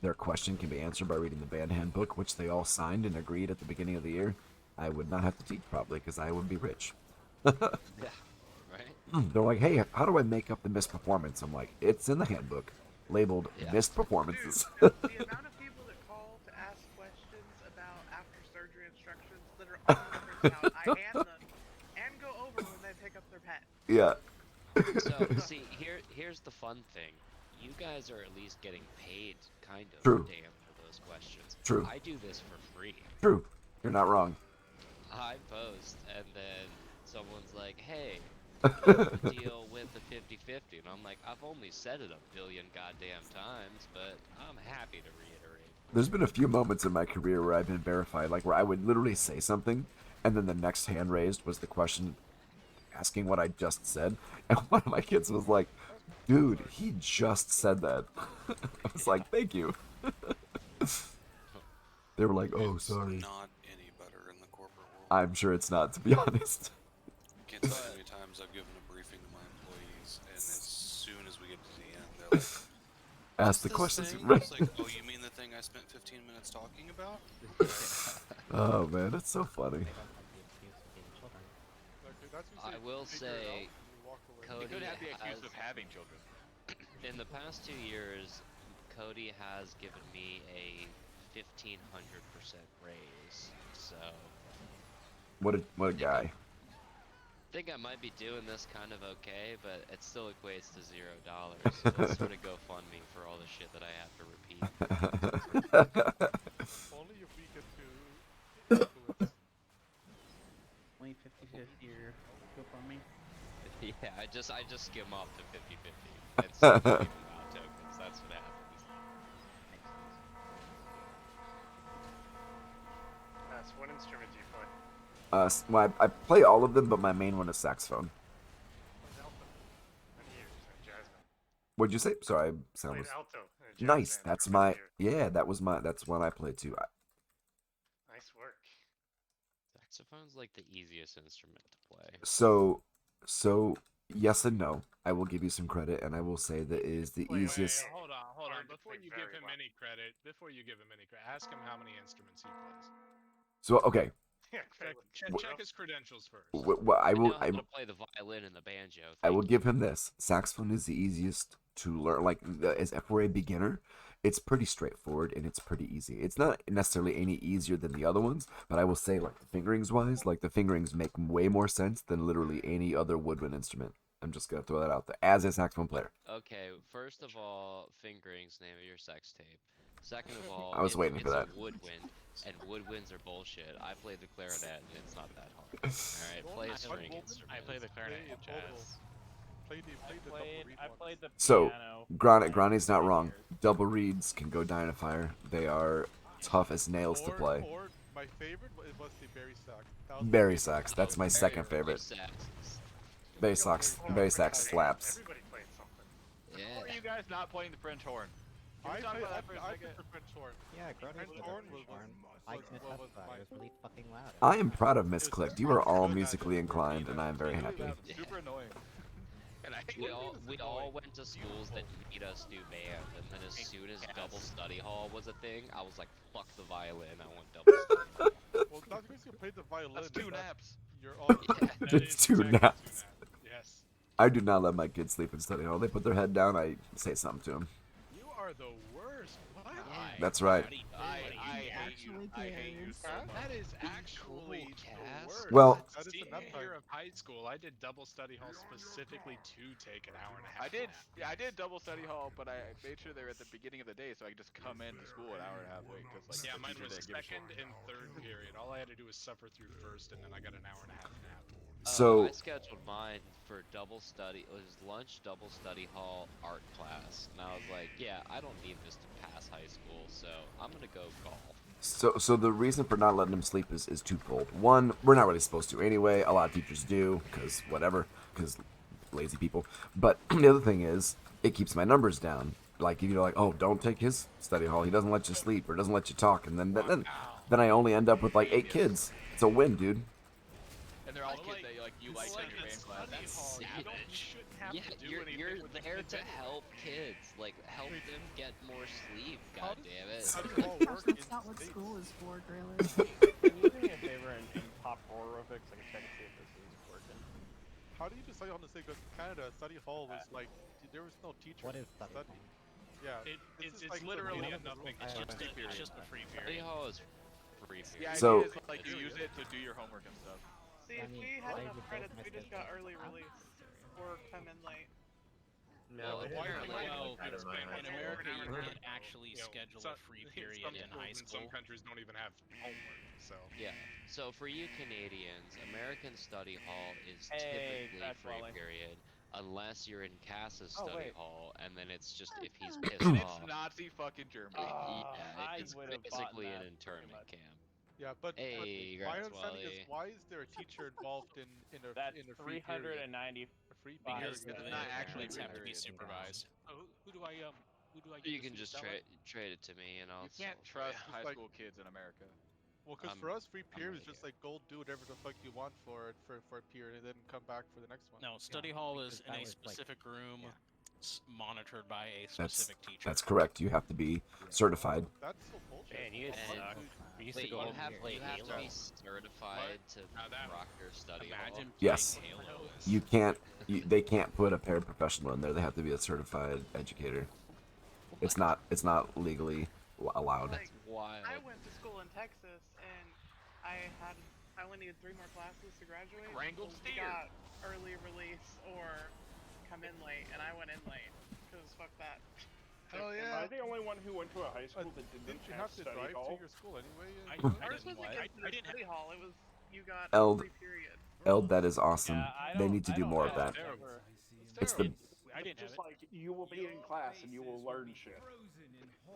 their question can be answered by reading the band handbook, which they all signed and agreed at the beginning of the year, I would not have to teach probably, because I would be rich. Yeah, right? They're like, hey, how do I make up the missed performance? I'm like, it's in the handbook, labeled missed performances. Dude, the amount of people that call to ask questions about after surgery instructions that are on the printout, I hand them and go over when they pick up their pet. Yeah. So, see, here's the fun thing. You guys are at least getting paid, kind of, True. to answer those questions. True. I do this for free. True. You're not wrong. I post, and then someone's like, hey, what's the deal with the 50-50? And I'm like, I've only said it a billion goddamn times, but I'm happy to reiterate. There's been a few moments in my career where I've been verified, like where I would literally say something, and then the next hand raised was the question asking what I just said, and one of my kids was like, dude, he just said that. I was like, thank you. They were like, oh, sorry. It's not any better in the corporate world. I'm sure it's not, to be honest. Can't tell you how many times I've given a briefing to my employees, and as soon as we get to the end, they're like, ask the questions. Right? It's like, oh, you mean the thing I spent 15 minutes talking about? Oh, man, that's so funny. I will say, Cody could have the excuse has, of having children. in the past 2 years, Cody has given me a 1,500% raise, so... What a guy. I think I might be doing this kind of okay, but it still equates to $0. It's sort of GoFundMe for all the shit that I have to repeat. Only if we get to influence. Only 50-50 or Yeah, I just skim off to 50-50 and start trading WoW tokens. That's what happens. So what instrument do you play? Well, I play all of them, but my main one is saxophone. Alto. Many years. Jazzman. What'd you say? Sorry, sound Played was alto in a jazz nice. band That's for many my years. That's one I play too. Nice work. Saxophone's like the easiest instrument to play. So yes and no. I will give you some credit, and I will say that it is the easiest. Wait, hold on. Before you give him any credit, ask him how many instruments he plays. So okay, Check his credentials first. I will. know how to play the violin and the banjo. I will give him this. Saxophone is the easiest to learn. Like as for a beginner, it's pretty straightforward and it's pretty easy. It's not necessarily any easier than the other ones, but I will say, like the fingerings wise, like the fingerings make way more sense than literally any other woodwind instrument. I'm just gonna throw that out there as a saxophone player. Okay, first of all, fingerings, name of your sex tape. Second of all, I was waiting for that. It's a woodwind, and woodwinds are bullshit. I play the clarinet, and it's not that hard. Alright, play a string instrument. I play the clarinet in jazz. I played the So, piano. Grani's not wrong. Double reeds can go down a fire. They are tough as nails to play. Or my favorite was the Berry Sax. That was Berry sax. That's my second favorite. Berry sax slaps. Everybody played something. Yeah. Why are you guys not playing the French horn? Can we talk about that for a second? French horn. Yeah, Grani's French horn was I can attest to that. It was really fucking loud. I am proud of Miss Clicked. You are all musically inclined, and I am very happy. Super annoying. And We all went to schools that made us do band, and then as soon as double study hall was a thing, I was like, fuck the violin, I want double study. Well, that's because you played the violin. That's two naps. You're all. It's two naps. Yes. I do not let my kids sleep in study hall. They put their head down. I say something to them. You are the worst. What? That's right. I hate you. I hate you so much. That is actually the worst. Well- Senior year of high school, I did double study hall specifically to take an hour and a half. I did double study hall, but I made sure they were at the beginning of the day, so I could just come into school an hour and a half late. Cause like Yeah, the mine teacher was didn't give a shit. second and third period. All I had to do was suffer through first, and then I got an hour and a half nap. So I scheduled mine for double study. It was lunch, double study hall, art class, and I was like, yeah, I don't need this to pass high school, so I'm gonna go golf. So the reason for not letting them sleep is twofold. One, we're not really supposed to anyway. A lot of teachers do, because whatever, because lazy people. But the other thing is, it keeps my numbers down. Like, you're like, oh, don't take his study hall. He doesn't let you sleep or doesn't let you talk. And then I only end up with like 8 kids. It's a win, dude. And they're all kids that you like in your band class. Yeah, you're there to help kids. Like, help them get more sleep, God damn it. That's not what school is for, Grayler. Can you do me a favor and pop horrific so I can check and see if this is working? How do you decide on the say? Because Canada, study hall was like there was no teacher. What is study hall? Yeah, It's literally a nothing. It's just a free Study period. hall is free Yeah, period. So- idea is like you use it to do your homework and stuff. See, if we had enough credits, we just got early release or come in late. Well, apparently, in America, you can't actually schedule a free period in high school. Some countries don't even have homework, so. Yeah. So for you Canadians, American study hall is Hey, typically that's free Wally. period, unless you're in Cass's Oh, study wait. hall, and then it's just if he's pissed And off. it's Nazi fucking Germany. Yeah, I it's would've basically bought an that pretty internment much. camp. Yeah, but Hey, my congrats, understanding Wally. is why is there a teacher involved in a That's free period? 390. A free Because period. the not actually parents have to be period. supervised. Oh, who do I give You this can to? just Stella? trade it to me, and I'll. You can't sell it. trust high like- school kids in America. Well, because I'm- for us, free I'm period is really just like go do whatever the fuck you want for it for a period and then come back for the next one. No, study hall is because in that a was, like- specific room, monitored by a That's specific teacher. that's correct. You have to be certified. That's so bullshit. Man, you And- suck. We used to Wait, go you over have, and play you have to Halo. be certified to Now that- rock your study hall. Imagine Yes. playing Halo. You can't. They can't put a paraprofessional in there. They have to be a certified educator. It's not legally allowed. Like, Wild. I went to school in Texas and I only needed 3 more classes to graduate. Wrangled so we steer. got early release or come in late, and I went in late because fuck that. Hell Am yeah. I the only one who went to a high school that didn't Didn't you have have to study drive hall? to your school anyway? I Ours didn't wasn't like. against the I didn't study have. hall. It was you got Eld. a free period. Eld, that is awesome. Yeah, I They don't- need to I do don't more of have that. ever- It's the. I didn't have Just it. like you will be in class and you will learn shit.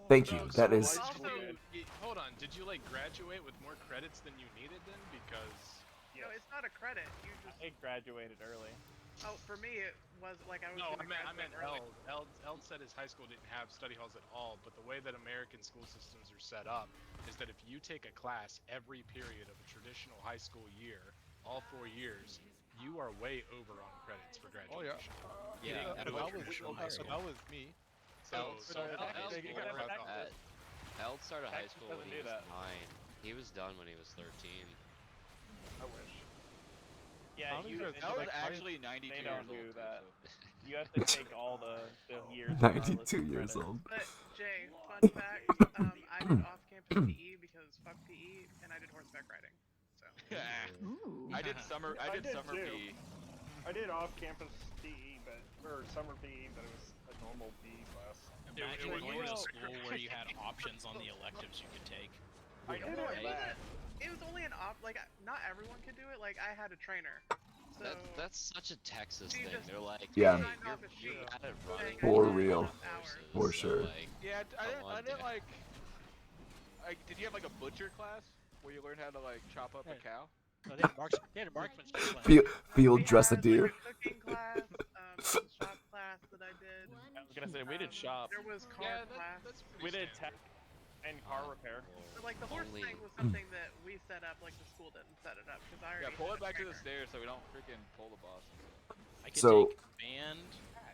Thank you. So That is. did you, hold on. Did you like graduate with more credits than you needed then? Because No, it's not a credit. You just. I graduated early. Oh, for me it was like I was. no, gonna I meant graduate early. Eld said his high school didn't have study halls at all. But the way that American school systems are set up is that if you take a class every period of a traditional high school year, all 4 years, you are way over on credits for Oh yeah. graduation. Yeah, Getting out of a that was traditional high school. that was me. Eld started high school when doesn't he do was that. 9. He was done when he was 13. I wish. Yeah, How many you. years? it's That was like- actually 92 They years don't old. do too, that. so- You have to take all the years. 92 years old. But Jay, fun fact, I did off-campus PE because fuck PE, and I did horseback riding. So. Ooh. I did summer. I did summer too. PE. I did off-campus PE, or summer PE, but it was a normal PE class. Imagine Well, going you to know- school where you had options on the electives you could take. I did Well, have that. it was only an like not everyone could do it. Like I had a trainer. So That's such a Texas You thing. just- They're like, Yeah. hey, Signed off a you're sheet bad at running. For you real. don't have horses, For so, sure. like, Yeah, I come on, didn't Dad. like. Did you have like a butcher class where you learn how to like chop up a cow? No, they had a marksmanship class. Field we dress a had, deer. Like, a cooking class, there was a shop class that I did. I was gonna say we did shop. There was car Yeah, class. that's We pretty did standard. tech and car repair. But like the horse Only- thing was something that we set up. Like the school didn't set it up because I already. Yeah, pull had it a back to the trainer. stairs so we don't freaking pull the boss. I could So- take band,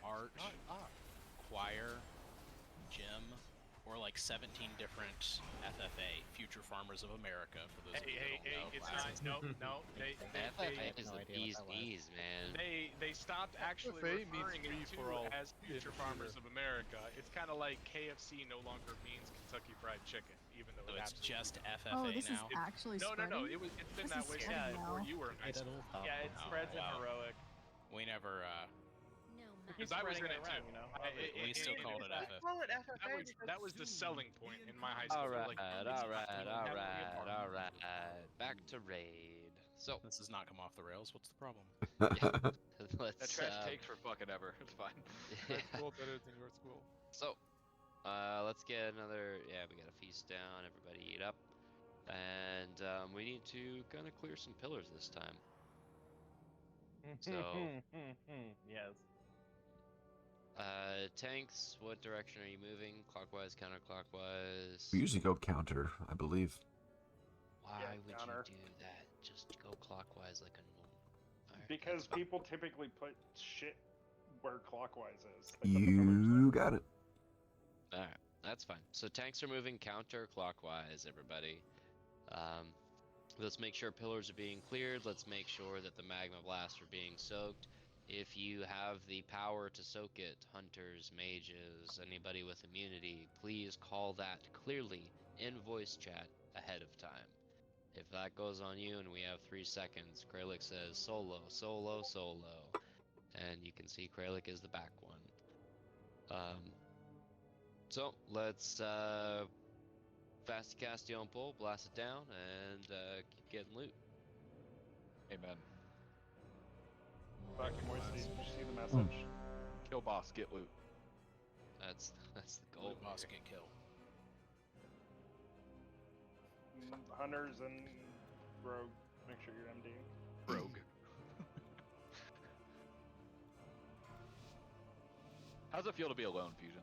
art, choir, gym, or like 17 different FFA, Future Farmers of America, for those of you that don't know. It's classes. not. No. FFA is no the idea bee's what that was. knees, man. They stopped actually FFA means referring free it for to all as Future if Farmers you're- of America. It's kind of like KFC no longer means Kentucky Fried Chicken, even though So it it's absolutely just FFA Oh, this now. is actually No. spreading? It's been This that is way spreading since before now. you were in high It'll school. stop. Yeah, it Oh, spreads in wow. heroic. We never, Because I was in it too. You know? we still called it I FFA. call it FFA That was the selling point in my high school. Alright, Like, alright. Back to raid. So, This has not come off the rails. What's the problem? yeah, let's, That trash takes for fucking ever. It's fine. My school better than your school. So, let's get another. Yeah, we got a feast down. Everybody eat up, and we need to kind of clear some pillars this time. So, yes. Tanks. What direction are you moving? Clockwise, counterclockwise. We usually go counter, I believe. Why Yeah, would counter. you do that? Just go clockwise like a normal. Alright, Because that's fine. people typically put shit where clockwise is. They put the pillars You there. got it. Alright, that's fine. So tanks are moving counterclockwise, everybody. Let's make sure pillars are being cleared. Let's make sure that the magma blasts are being soaked. If you have the power to soak it, hunters, mages, anybody with immunity, please call that clearly in voice chat ahead of time. If that goes on you and we have 3 seconds, Kralik says solo, solo, solo. And you can see Kralik is the back one. So let's fast cast the pull, blast it down, and keep getting loot. Amen. Back in Moisty, did you see the message? Kill boss, get loot. That's the goal. Loot boss get killed. Hunters and rogue, make sure you're MD. Rogue. How's it feel to be alone, Fusion?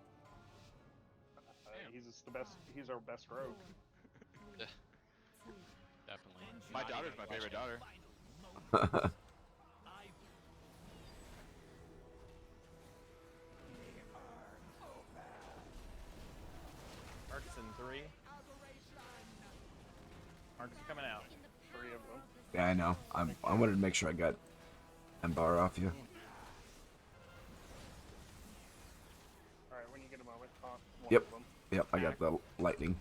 He's the best. He's our best rogue. Definitely. My Not daughter's even my favorite question. daughter. Arcs in 3. Arcs are coming out. 3 of them. Yeah, I know. I wanted to make sure I got Embar off you. Alright, when you get a moment, talk one Yep. of them. Yep, I got the lightning.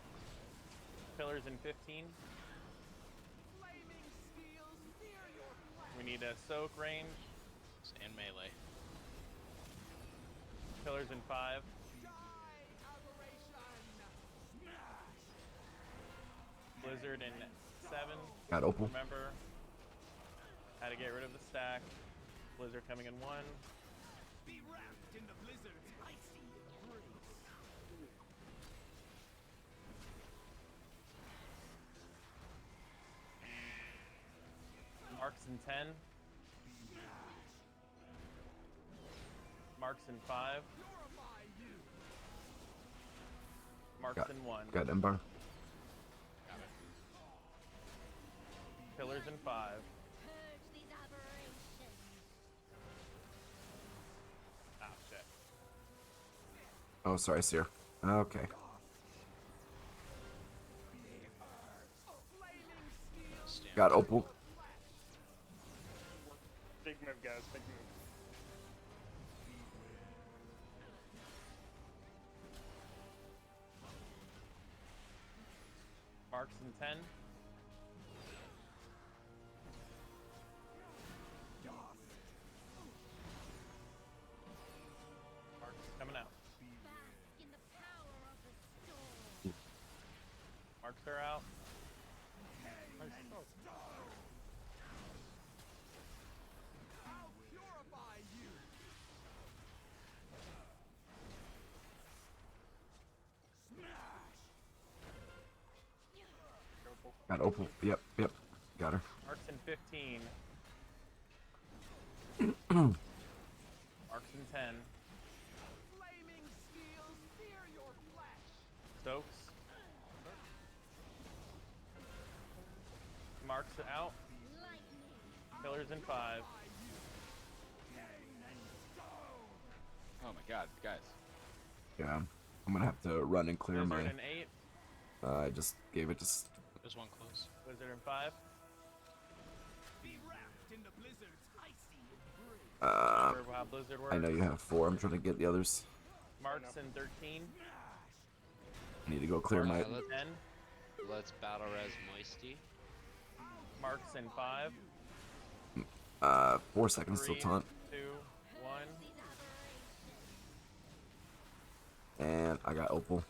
Pillars in 15. We need a soak range. And melee. Pillars in 5. Blizzard in 7. Got Opal. Remember. get rid of the stack. Blizzard coming in 1. Be wrapped in the blizzard's icy embrace. Marks in 10. Marks in 5. Marks in 1. Got Embar. Pillars in 5. Ah, shit. Oh, sorry, Seer. Okay. Got Opal. Big move, guys. Big move. Marks in 10. Marks coming out. Marks are out. Got Opal. Yep. Got her. Marks in 15. Marks in 10. Flaming steel, sear your flesh. Stokes. Marks out. Pillars in 5. Oh my god, guys. Yeah. I'm gonna have to run and clear Blizzard my. in 8. I just gave it to. There's one close. Blizzard in 5. Be wrapped in the blizzard's icy embrace. Remember how Blizzard works? I know you have 4. I'm trying to get the others. Marks in 13. I need to go clear my. Marks in 10. Let's battle res Moisty. Marks in 5. 4 seconds till 3, taunt. 2, 1. And I got Opal.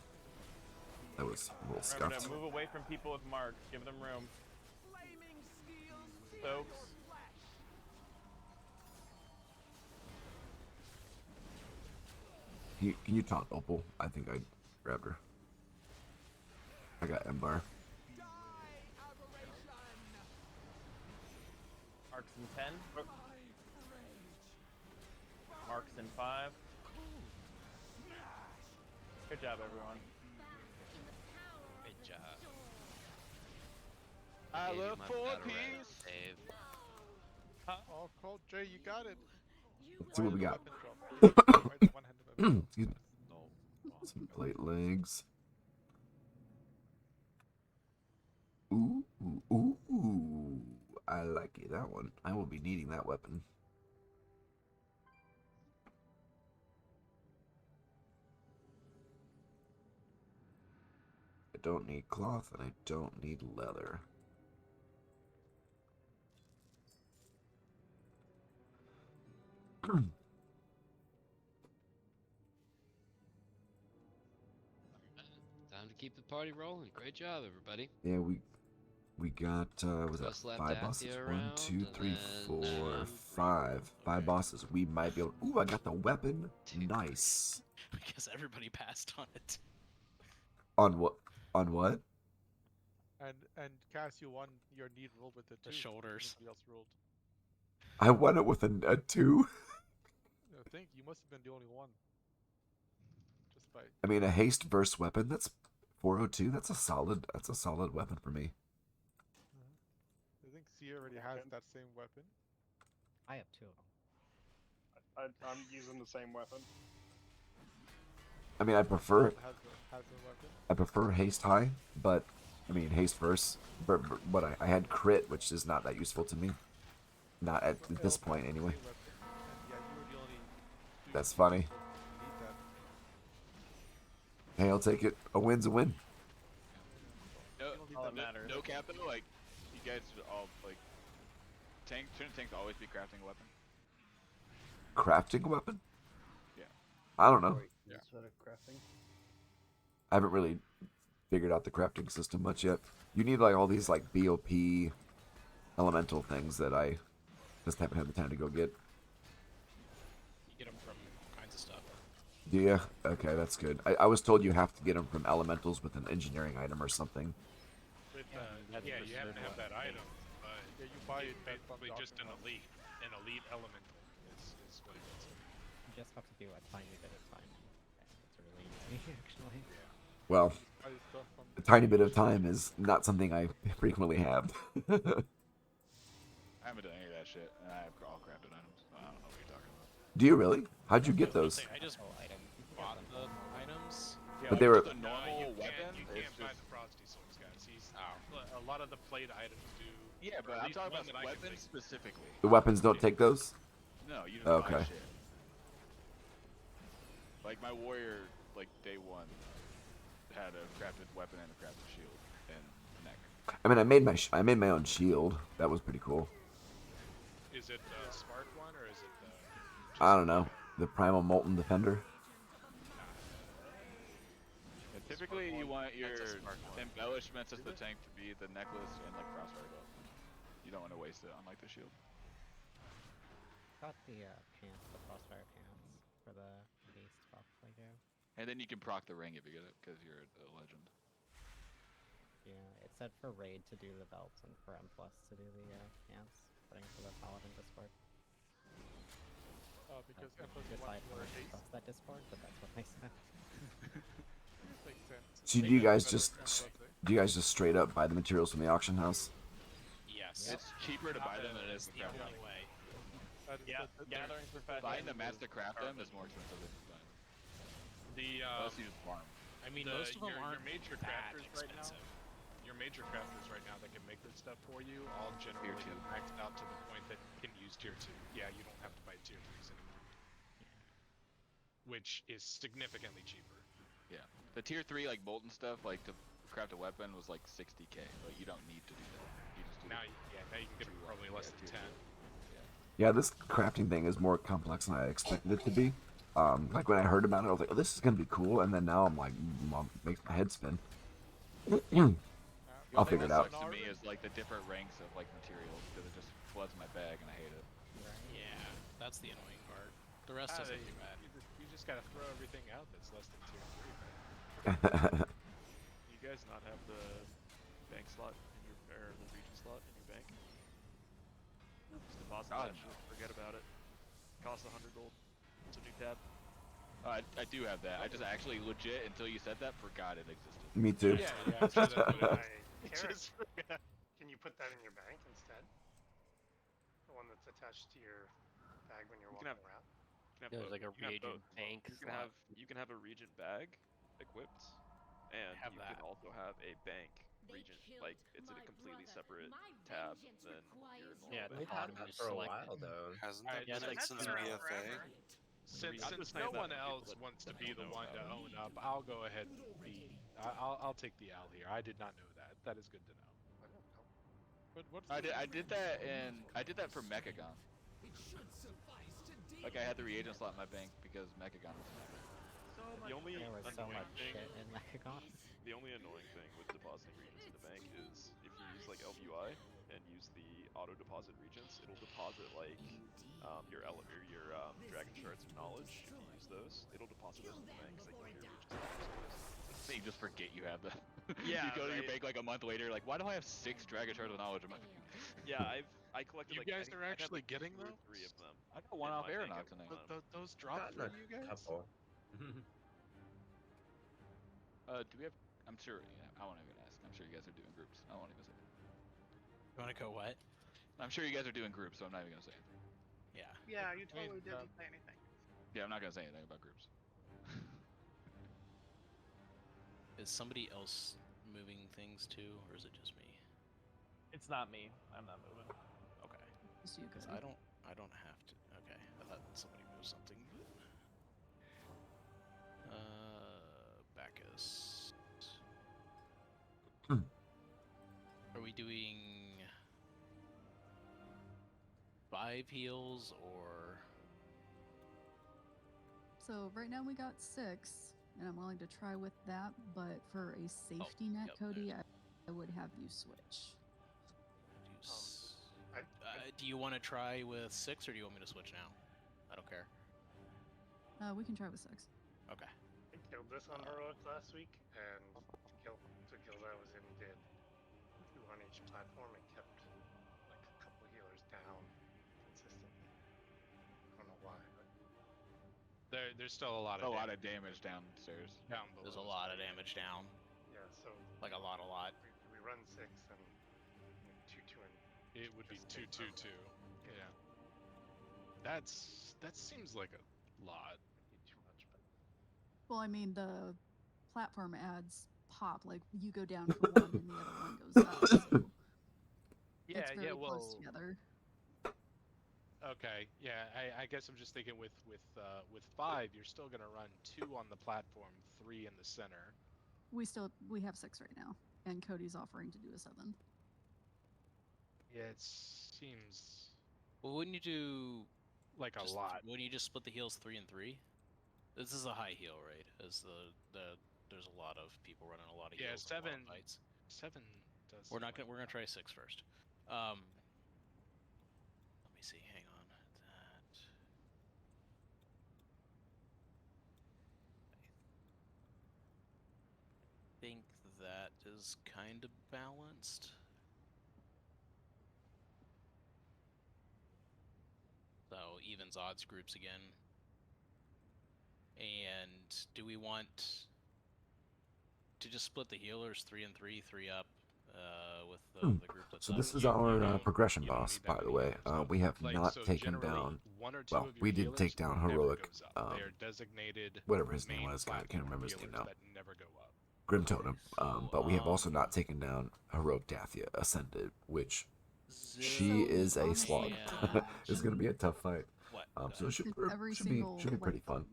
That was a little Remember scuffed. to move away from people with marks. Give them room. Stokes. Can you taunt Opal? I think I grabbed her. I got Embar. Marks in 10. Marks in 5. Good job, everyone. Good job. I Gave you love my 4 battle res, piece. Dave. Oh, Cold J, you got it. Let's see what we got. Excuse me. Some plate legs. Ooh. I like it, that one. I will be needing that weapon. I don't need cloth and I don't need leather. Time to keep the party rolling. Great job, everybody. Yeah, we got was that Just left 5 Athia bosses? 1, around, 2, and 3, then, 4, 5. 5 bosses. We might be able. Ooh, I got the weapon. Nice. Because everybody passed on it. On what? On what? And Cass, you won your need roll with it too. The shoulders. Nobody else rolled. I won it with a 2. I think you must have been the only one. Just by. I mean, a haste burst weapon. That's 402. That's a solid weapon for me. I think Sia already has that same weapon. I have 2 of them. I'm using the same weapon. I mean, I prefer Has a weapon. I prefer haste high, but I mean haste verse. But I had crit, which is not that useful to me. Not at this point, anyway. That's funny. Hey, I'll take it. A win's a win. No cap though, like you guys should all like shouldn't tanks always be crafting a weapon? Crafting a weapon? Yeah. I don't know. Yeah. Sort of crafting. I haven't really figured out the crafting system much yet. You need like all these like BOP elemental things that I Just haven't had the time to go get. You get them from all kinds of stuff. Do you? Okay, that's good. I was told you have to get them from elementals with an engineering item or something. With, that's yeah, for you have to sure. have that item, but Yeah, you buy it's that from basically just the an auction house. elite elemental is what it is. You just have to do a tiny bit of time. It's really easy, actually. Well, Buy stuff from a tiny bit of time is not something I frequently have. I haven't done any of that shit, and I have all crafted items. So I don't know what you're talking about. Do you really? How'd you I get was gonna those? say, I just bought the items. Yeah, But like they were. just a normal weapon. You it's can't buy just the Frosty Souls, guys. A lot of the plate items do. yeah, or but at I'm least talking one about that I can weapons think. specifically. The weapons don't take those. No, you don't buy Okay. shit. Like my warrior, like day one, had a crafted weapon and a crafted shield and neck. I mean, I made my own shield. That was pretty cool. Is it the Spark one or is it the? I don't know. The Primal Molten Defender. And typically, you want your That's a smart one. embellishments as the tank to be the necklace and like crossfire bow. You don't want to waste it on like the shield. Got the pants, the crossfire pants for the beast buff I do. And then you can proc the ring if you get it because you're a legend. Yeah, it said for raid to do the belts and for M+ to do the pants, according to the Paladin Discord. Because That's Emperor's a good one side more for haste. trust that Discord, but that's what they said. Makes sense. So do you guys just straight up buy the materials from the auction house? Yes. It's cheaper to buy them than it is to the craft them. only way. Yeah, gathering profession. Buying the master craft them is more expensive than buying them. The Unless you just farm. I mean, the, most of them your aren't major that crafters right now. expensive. Your major crafters right now that can make this stuff for you all generally Tier 2. have maxed out to the point that can use tier 2. Yeah, you don't have to buy tier 3s anymore. Which is significantly cheaper. Yeah. The tier 3 like molten stuff, like to craft a weapon was like 60k, but you don't need to do that. You just do Now, it. now you can get it for probably less than 10. Yeah, this crafting thing is more complex than I expected it to be. Like when I heard about it, I was like, "Oh, this is gonna be cool," and then now I'm like, makes my head spin. I'll figure it out. What sucks to me is like the different ranks of like materials because it just floods my bag and I hate it. Yeah, that's the annoying part. The rest isn't too bad. You just gotta throw everything out that's less than tier 3. You guys not have the bank slot in your or the region slot in your bank? Just deposit that shit. Forget about it. Costs 100 gold. It's a new tab. I do have that. I just actually legit until you said that forgot it existed. Me too. Yeah, so Carrot, can you put that in your bank instead? The one that's attached to your bag when you're walking around? There's like a reagent bank. You can have a regent bag equipped, and you can also have a bank regent. Like it's in a completely separate tab than your normal. Yeah, they've had that for a while though. Hasn't that been like since BFA? Since no one else wants to be the one to own up, I'll go ahead and be. I'll take the L here. I did not know that. That is good to know. I did that for Mechagon. Like I had the reagent slot in my bank because Mechagon was in my bank. The only There was so much thing, shit in Mechagon. The only annoying thing with depositing regents in the bank is if you use like LBUI and use the auto deposit regents, it'll deposit like your dragon shards of knowledge. If you use those, it'll deposit those in the bank. Like your regents. So you just forget you have them. Yeah, you go to your right. bank like a month later, like why do I have 6 dragon shards of knowledge in my bank? Yeah, I collected You like guys I are had, actually like, getting 2 or those? 3 of them. I got one in off my bank Aeronox at in one there. time. Those drop for you guys? Couple. Do we have? I'm sure. Yeah, I won't even ask. I'm sure you guys are doing groups. I won't even say it. You wanna go what? I'm sure you guys are doing groups, so I'm not even gonna say anything. Yeah. Yeah, you totally didn't say anything. Yeah, I'm not gonna say anything about groups. Is somebody else moving things too, or is it just me? It's not me. I'm not moving. Okay. Just you, Because Cody. I don't have to. Okay, I thought somebody moved something. Bacchus. Are we doing 5 heals or? So right now we got 6, and I'm willing to try with that. But for a safety net, Cody, I would have you switch. Do Do you want to try with 6 or do you want me to switch now? I don't care. We can try with 6. Okay. I killed this on heroic last week, and two kills I was in did 2 on each platform and kept like a couple healers down consistently. I don't know why, but There's still a lot of damage downstairs. Down below. There's a lot of damage down. yeah. So Like a lot. we run 6 and 2-2 and It would be just 2-2-2. Yeah. That seems like a lot. too much, but Well, I mean, the platform ads pop. Like, you go down for one and the other one goes up. So it's very close together. Okay, yeah, I guess I'm just thinking with 5, you're still gonna run 2 on the platform, 3 in the center. We have 6 right now, and Cody's offering to do a 7. Yeah, it seems Well, wouldn't you do like a lot? Wouldn't you just split the heals 3 and 3? This is a high heal raid, as there's a lot of people running a lot of heals. Yeah, 7 and a lot of fights. 7 does. We're gonna try 6 first. Let me see. Hang on. I think that is kind of balanced. So evens odds groups again. And do we want to just split the healers 3 and 3, 3 up with the group that's So up? this is our progression boss, by the way. We have not taken down. Well, we did take down heroic. They are designated. Whatever his name was, I can't remember his name now. Grim Totem. But we have also not taken down heroic Dathia Ascended, which she is a slog. It's gonna be a tough fight. So it should be pretty fun.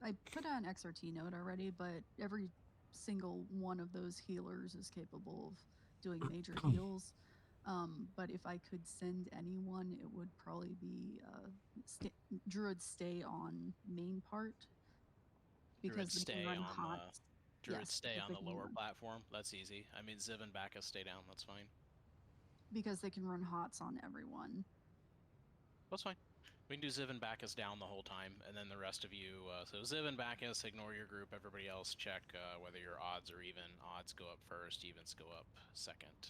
I put out an XRT note already, but every single one of those healers is capable of doing major heals. But if I could send anyone, it would probably be Druid stay on main part. Because Druid they can stay run on hot. Druid Yes, stay because on they the can lower run- platform. That's easy. I mean, Ziv and Bacchus stay down. That's fine. Because they can run hots on everyone. That's fine. We can do Ziv and Bacchus down the whole time, and then the rest of you. So Ziv and Bacchus, ignore your group. Everybody else, check whether your odds are even. Odds go up first. Evens go up second.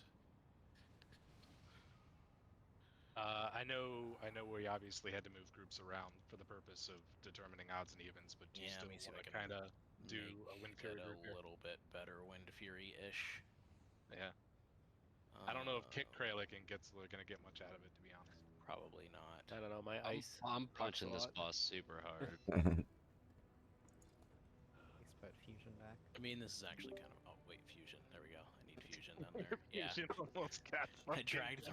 I know we obviously had to move groups around for the purpose of determining odds and evens, but do you still want to kind of do a Wind Fury group a little bit better Wind Fury-ish? Yeah. I don't know if Kit Kralik gets gonna get much out of it, to be honest. Probably not. I don't know. I'm punching this boss super hard. Put fusion back. I mean, this is actually kind of. Oh wait, fusion. There we go. I need fusion down there. Yeah. Fusion almost got I dragged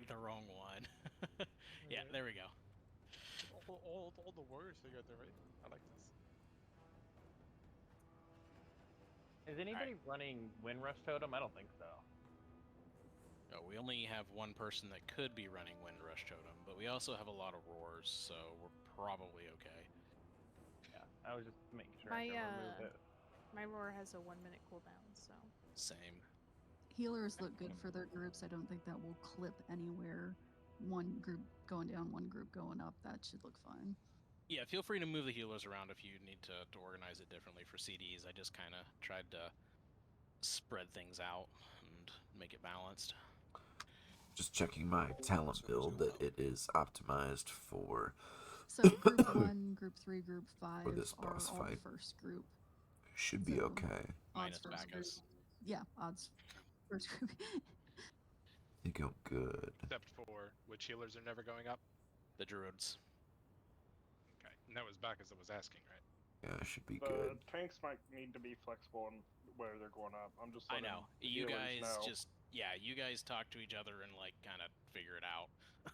the wrong one. Yeah, there we go. All the warriors you got there, right? I like this. Is anybody running Windrush Totem? I don't think so. No, we only have one person that could be running Windrush Totem, but we also have a lot of roars, so we're probably okay. Yeah, I was just making sure My I can remove it. my roar has a 1-minute cooldown, so. Same. Healers look good for their groups. I don't think that will clip anywhere. One group going down, one group going up. That should look fine. Yeah, feel free to move the healers around if you need to organize it differently for CDs. I just kind of tried to spread things out and make it balanced. Just checking my talent build that it is optimized for. So group 1, group 3, group 5 For this are boss all fight. first group. Should be okay. Minus Odds first Bacchus. group. Yeah, odds first group. I think I'm good. Except for which healers are never going up? The druids. Okay, and that was Bacchus that was asking, right? Yeah, it should be The good. tanks might need to be flexible on where they're going up. I'm just I letting know. You healers guys know. you guys talk to each other and like kind of figure it out.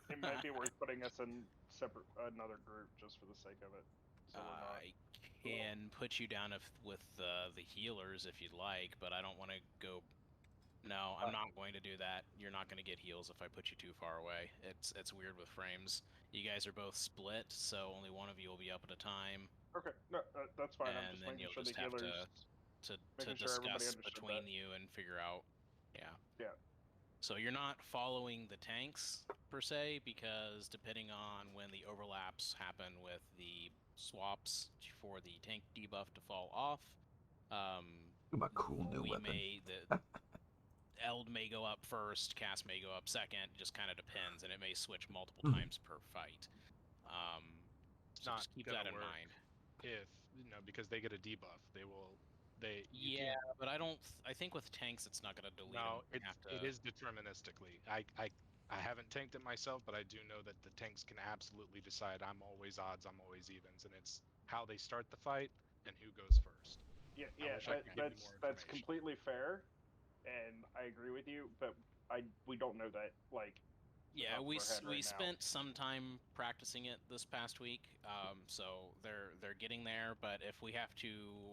It might be worth putting us in another group just for the sake of it. So we're not. I can put you down with the healers if you'd like, but I don't want to go. No, I'm not going to do that. You're not going to get heals if I put you too far away. It's weird with frames. You guys are both split, so only one of you will be up at a time. Okay, no, that's fine. I'm And just then making you'll sure the just have healers. to making sure everybody discuss understood between that. you and figure out. Yeah. Yeah. So you're not following the tanks per se, because depending on when the overlaps happen with the swaps for the tank debuff to fall off, Ooh, my cool new we weapon. the Eld may go up first, Cass may go up second, just kind of depends, and it may switch multiple times per fight. It's So not just keep gonna that in work mind. if because they get a debuff. You Yeah, can't. but I think with tanks it's not going to delete No, them. it is deterministically. I haven't tanked it myself, but I do know that the tanks can absolutely decide I'm always odds, I'm always evens, and it's how they start the fight and who goes first. Yeah, I yeah, wish I could give you more that's information. completely fair, and I agree with you. But we don't know that like. Yeah, top of we our head right now. spent some time practicing it this past week, so they're getting there. But if we have to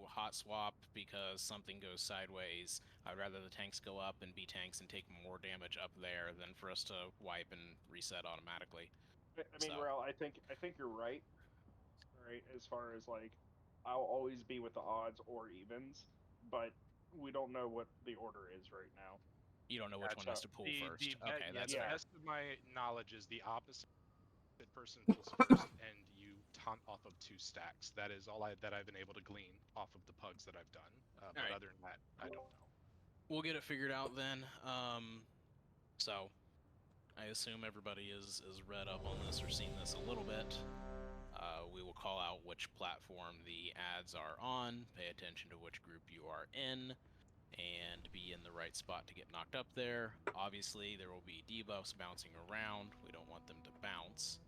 hot swap because something goes sideways, I'd rather the tanks go up and be tanks and take more damage up there than for us to wipe and reset automatically. I mean, So. Rel, I think you're right. Right, as far as like, I'll always be with the odds or evens, but we don't know what the order is right now. You don't know which one has to pull first. Okay, that's the fair. best of my knowledge is the opposite person pulls first, and you taunt off of 2 stacks. That is all that I've been able to glean off of the pugs that I've done. But right. other than that, I don't know. We'll get it figured out then. So I assume everybody is read up on this or seen this a little bit. We will call out which platform the ads are on, pay attention to which group you are in, and be in the right spot to get knocked up there. Obviously, there will be debuffs bouncing around. We don't want them to bounce.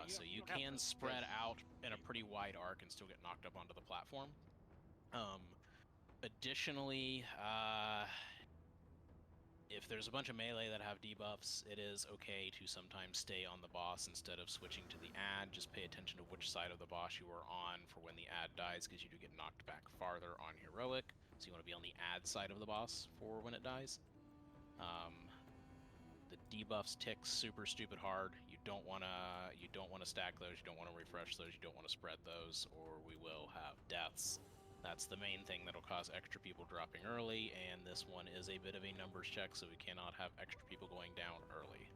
So you can spread out in a pretty wide arc and still get knocked up onto the platform. Additionally, if there's a bunch of melee that have debuffs, it is okay to sometimes stay on the boss instead of switching to the ad. Just pay attention to which side of the boss you are on for when the ad dies, because you do get knocked back farther on heroic. So you want to be on the ad side of the boss for when it dies. The debuffs tick super stupid hard. You don't want to stack those. You don't want to refresh those. You don't want to spread those, or we will have deaths. That's the main thing that'll cause extra people dropping early, and this one is a bit of a numbers check, so we cannot have extra people going down early.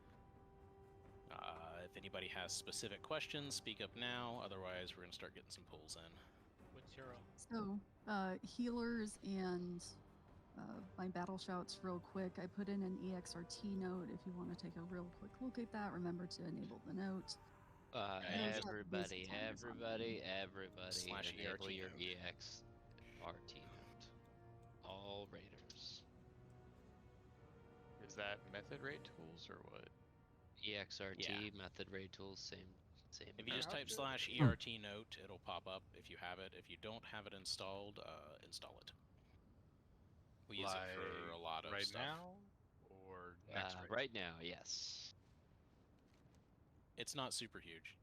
If anybody has specific questions, speak up now. Otherwise, we're going to start getting some pulls in. What's hero? So, healers and my battle shouts real quick. I put in an EXRT note. If you want to take a real quick look at that, remember to enable the note. Everybody, Slash enable ERT your note. EXRT note. All raiders. Is that method rate tools or what? EXRT, method raid tools, same. If you just type slash ERT note, it'll pop up if you have it. If you don't have it installed, install it. We use it for a lot of right stuff. now or next raid? Right now, yes. It's not super huge.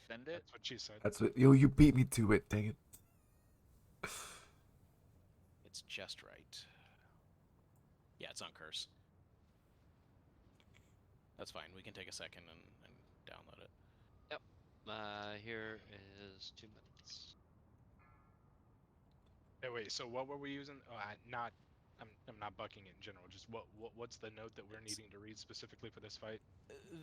Send it. That's what she said. That's what. Yo, you beat me to it. Dang it. It's just right. Yeah, it's on curse. That's fine. We can take a second and download it. Yep. Here is 2 minutes. Hey, wait. So what were we using? Oh, I'm not bucking it in general. Just what's the note that we're needing to read specifically for this fight?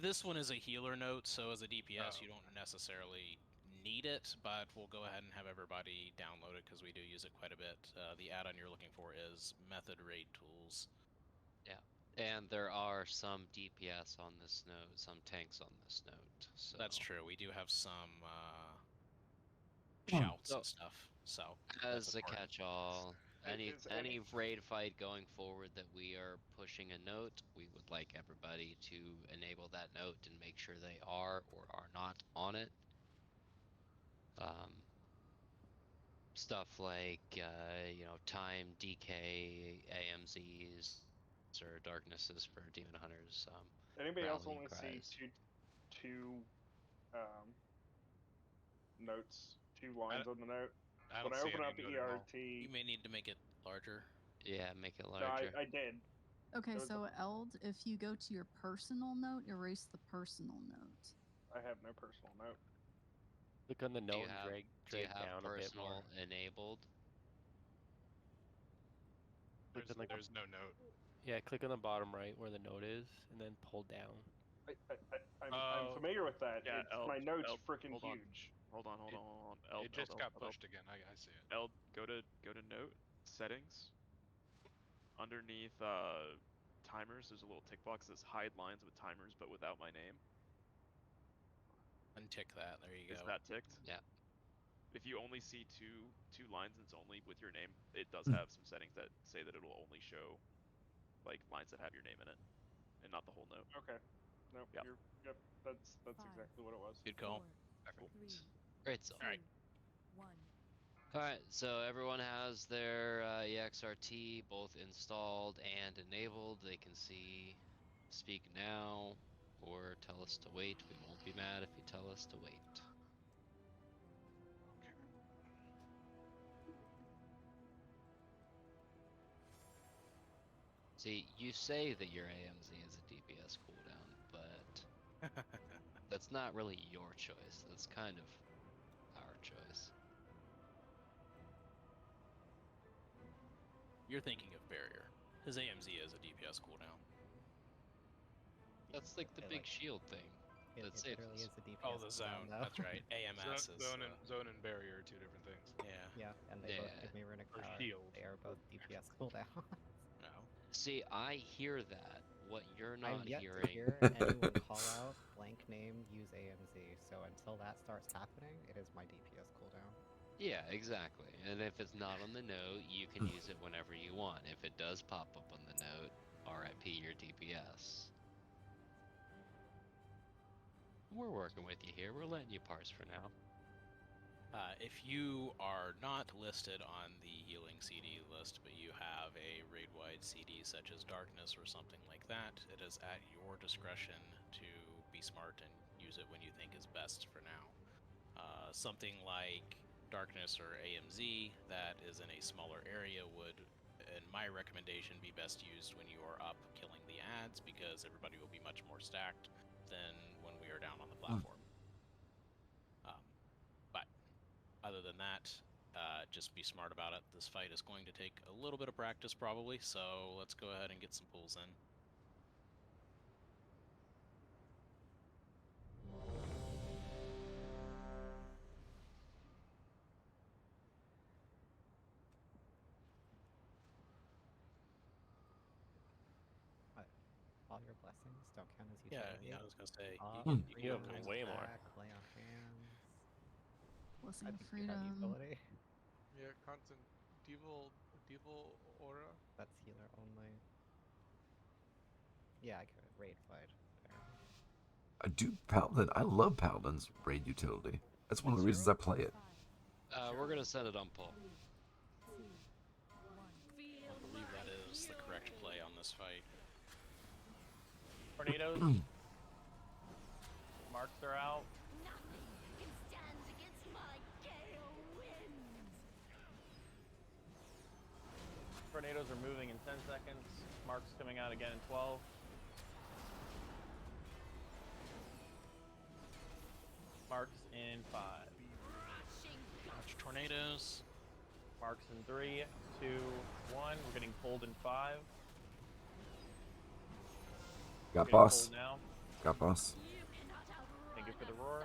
This one is a healer note, so as a DPS, you don't necessarily need it, but we'll go ahead and have everybody download it because we do use it quite a bit. The add-on you're looking for is Method Raid Tools. Yeah, and there are some DPS on this note, some tanks on this note. So that's true. We do have some shouts and stuff. So as a catch-all, any raid fight going forward that we are pushing a note, we would like everybody to enable that note and make sure they are or are not on it. Stuff like time, DK, AMZs, or darknesses for demon hunters. Anybody else rallying want to see cries. two notes, 2 lines on the note? When I open up ERT, you may need to make it larger. Yeah, make it no, larger. I did. Okay, so Eld, if you go to your personal note, erase the personal note. I have no personal note. Click on the note and drag do you have down a bit more. personal enabled? There's no note. Yeah, click on the bottom right where the note is, and then pull down. I'm familiar with that. Yeah, My note's Eld, freaking hold on. huge. Hold on. Eld, It just Eld, got Eld, pushed again. I see it. Eld, go to note settings. Underneath timers, there's a little tick box that says hide lines with timers, but without my name. Untick that. There you go. Is that ticked? Yeah. If you only see two lines and it's only with your name, it does have some settings that say that it'll only show like lines that have your name in it, and not the whole note. Okay. Nope. Yep. Yep. That's exactly what it was. Good call. Great stuff. All right. Alright, so everyone has their EXRT both installed and enabled. They can see speak now or tell us to wait. We won't be mad if you tell us to wait. See, you say that your AMZ is a DPS cooldown, but that's not really your choice. That's kind of our choice. You're thinking of Barrier. His AMZ is a DPS cooldown. That's like the big shield thing. It That's literally is a DPS. Oh, the zone. That's right. AMS is Zone and barrier are two different things. Yeah. Yeah, and they both give me runic Or power. shield. They are both DPS cooldown. No. See, I hear that. What you're not I've yet hearing. to hear anyone call out blank name use AMZ. So until that starts happening, it is my DPS cooldown. Yeah, exactly. And if it's not on the note, you can use it whenever you want. If it does pop up on the note, RIP your DPS. We're working with you here. We're letting you parse for now. If you are not listed on the healing CD list, but you have a raid-wide CD such as Darkness or something like that, it is at your discretion to be smart and use it when you think is best for now. Something like Darkness or AMZ that is in a smaller area would, in my recommendation, be best used when you are up killing the ads because everybody will be much more stacked than when we are down on the platform. But other than that, just be smart about it. This fight is going to take a little bit of practice probably, so let's go ahead and get some pulls in. All your blessings don't count as Yeah, utility. I was gonna say you have way more. Lay on hands. Blessing I of think you had freedom. utility. Yeah, constant devil aura. That's healer only. Yeah, I could raid fight. I do Paladin. I love Paladin's raid utility. That's one of the reasons I play it. We're gonna set it on pull. I believe that is the correct play on this fight. Tornadoes. Marks are out. Tornadoes are moving in 10 seconds. Marks coming out again in 12. Marks in 5. Watch tornadoes. Marks in 3, 2, 1. We're getting pulled in 5. Got Getting boss. pulled now. Got boss. Thank you for the roar.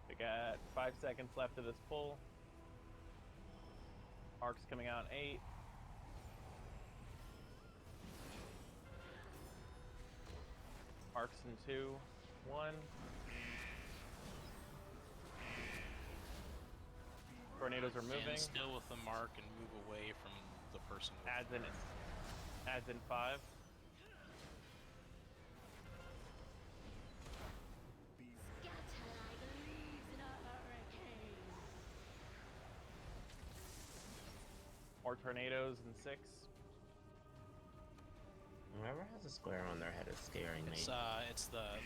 We got 5 seconds left of this pull. Marks coming out in 8. Marks in 2, 1. Tornadoes are moving. Stand still with the mark and move away from the person. Adds in 5. More tornadoes in 6. Whoever has a square on their head is scaring me. It's the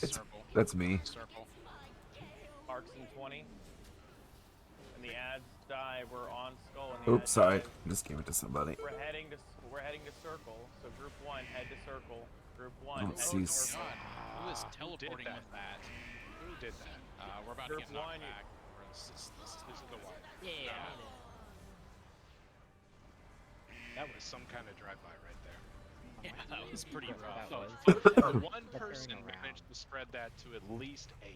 It's- circle. that's me. Circle. Marks in 20. And the ads die. We're on skull. And the Oops, ads sorry. dies. Just gave it to somebody. We're heading to circle. So group 1 head to circle. Group 1 Don't head see to s- circle. Who is teleporting that? with that? Who did that? We're about Group to get knocked 1, back. This is the wire. Yeah. That was some kind of drive-by right there. Yeah, that was pretty rough. One person managed to spread that to at least 8.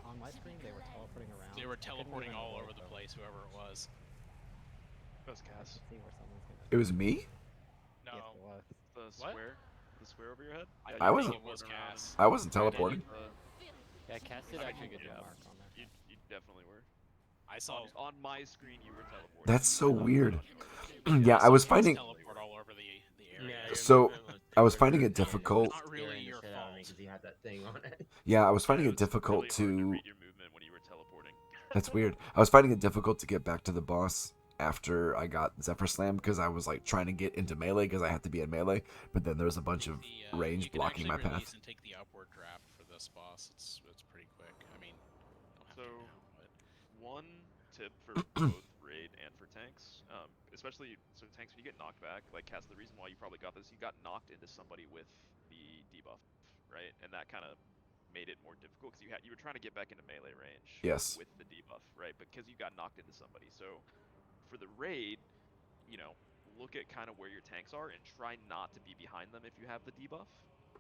On my screen, they were teleporting around. They were teleporting all over the place, whoever it was. That was Cass. See where someone's gonna. It was me? No. Yes, it was. The square? The square over your head? Yeah, I you wasn't. teleported around and- I wasn't teleporting. Yeah, Cass did actually a good job. You definitely were. I saw on my screen you were teleporting. That's so weird. Yeah, I was finding. Teleport all over the area. So I was finding it difficult. Not really your fault. Because you had that thing on it. Yeah, I was finding it difficult to. Read your movement when you were teleporting. That's weird. I was finding it difficult to get back to the boss after I got Zephyr Slam because I was like trying to get into melee because I had to be in melee, but then there's a bunch of range blocking my path. And take the upward draft for this boss. It's pretty quick. I mean, So, one tip for both raid and for tanks, especially so tanks when you get knocked back, like Cass, the reason why you probably got this, you got knocked into somebody with the debuff, right? And that kind of made it more difficult because you were trying to get back into melee range. Yes. With the debuff, right? Because you got knocked into somebody. So, for the raid, look at kind of where your tanks are and try not to be behind them if you have the debuff.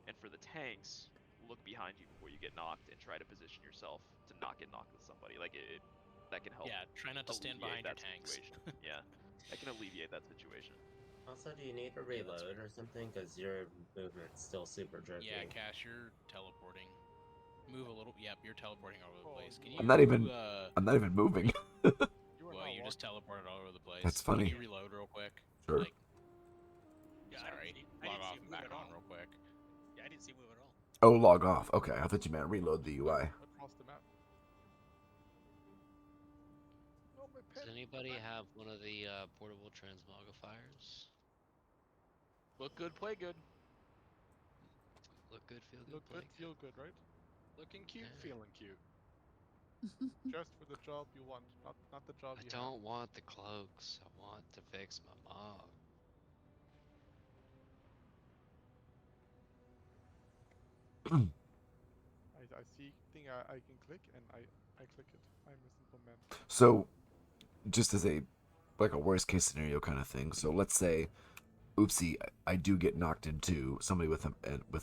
And for the tanks, look behind you before you get knocked and try to position yourself to not get knocked with somebody. Like that can help. Yeah, try not to stand behind your that tanks. Yeah, that can alleviate that situation. Also, do you need to reload or something? Because your movement's still super jerky. Yeah, Cash, you're teleporting. Move a little. Yep, you're teleporting all over the place. Can you? I'm not even. I'm not even moving. Well, you just teleported all over the place. That's funny. Can you reload real quick? Sure. Like, sorry, log off and back on real quick. Yeah, I didn't see him move at all. Oh, log off. Okay, I thought you meant reload the UI. Across the map. Does anybody have one of the portable transmogrifiers? Look good, play good. Look good, feel good, Look play good, feel good, right? Looking cute, Yeah. feeling cute. Just for the job you want, not the job I you don't want the cloaks. I want to fix my mom. I see thing I can click and I click it. I'm a simple man. So, just as a worst case scenario kind of thing. So let's say, oopsie, I do get knocked into somebody with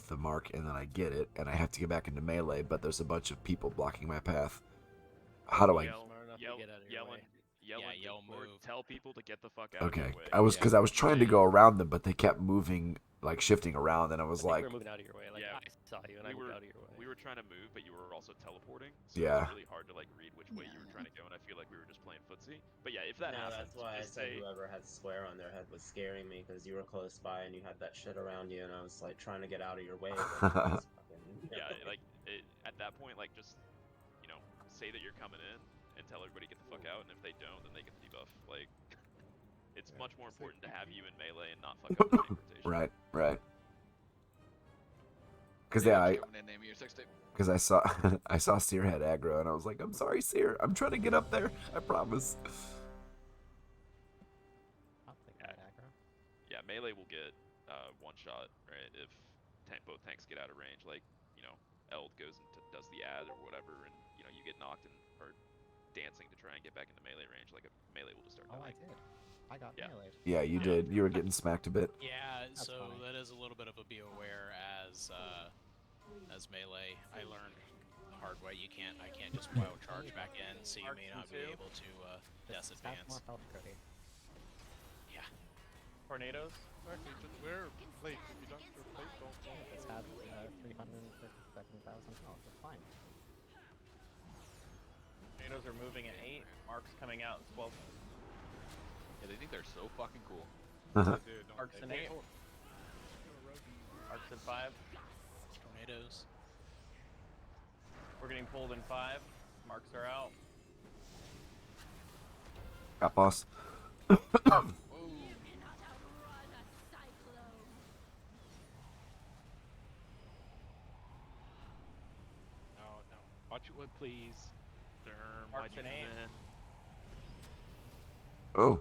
the mark, and then I get it, and I have to get back into melee, but there's a bunch of people blocking my path. How do I? Yell, or tell people to get the fuck out of your Okay, way. I was trying to go around them, but they kept moving, like shifting around, and I was like, we were moving out of your way. Like, Yeah, I saw you and I moved out of your way. We were trying to move, but you were also teleporting, so Yeah. it was really hard to read which way you were trying to go, and I feel like we were just playing footsie. But yeah, if that happens, that's why I just said say whoever had square on their head was scaring me because you were close by and you had that shit around you, and I was like trying to get out of your way. But you just fucking- at that point, just say that you're coming in and tell everybody get the fuck out, and if they don't, then they get the debuff. It's much more important to have you in melee and not fuck up the tank rotation. right. Because Name of your sex tape. because I saw Seer had aggro, and I was like, I'm sorry, Seer, I'm trying to get up there, I promise. I'll take that aggro. Yeah, melee will get one shot, right? If both tanks get out of range, Eld goes and does the ad or whatever, and you get knocked and or dancing to try and get back into melee range. A melee will just start dying. I did. I got melee. Yeah, you did. You were getting smacked a bit. Yeah, That's so funny. that is a little bit of a be aware as melee. I learned the hard way. I can't just wild charge back in, so you may not be able to death Just have advance. more health, Cody. Yeah. Tornadoes. Exactly, just wear plate. If you don't wear plate, don't. Just have 357,000 health. It's fine. Tornadoes are moving at 8. Mark's coming out at 12. Yeah, they think they're so fucking cool. Mark's in 8. Mark's in 5. Tornadoes. We're getting pulled in 5. Marks are out. Got boss. No. Watch it, wood, please. Mark's in 8. Oh.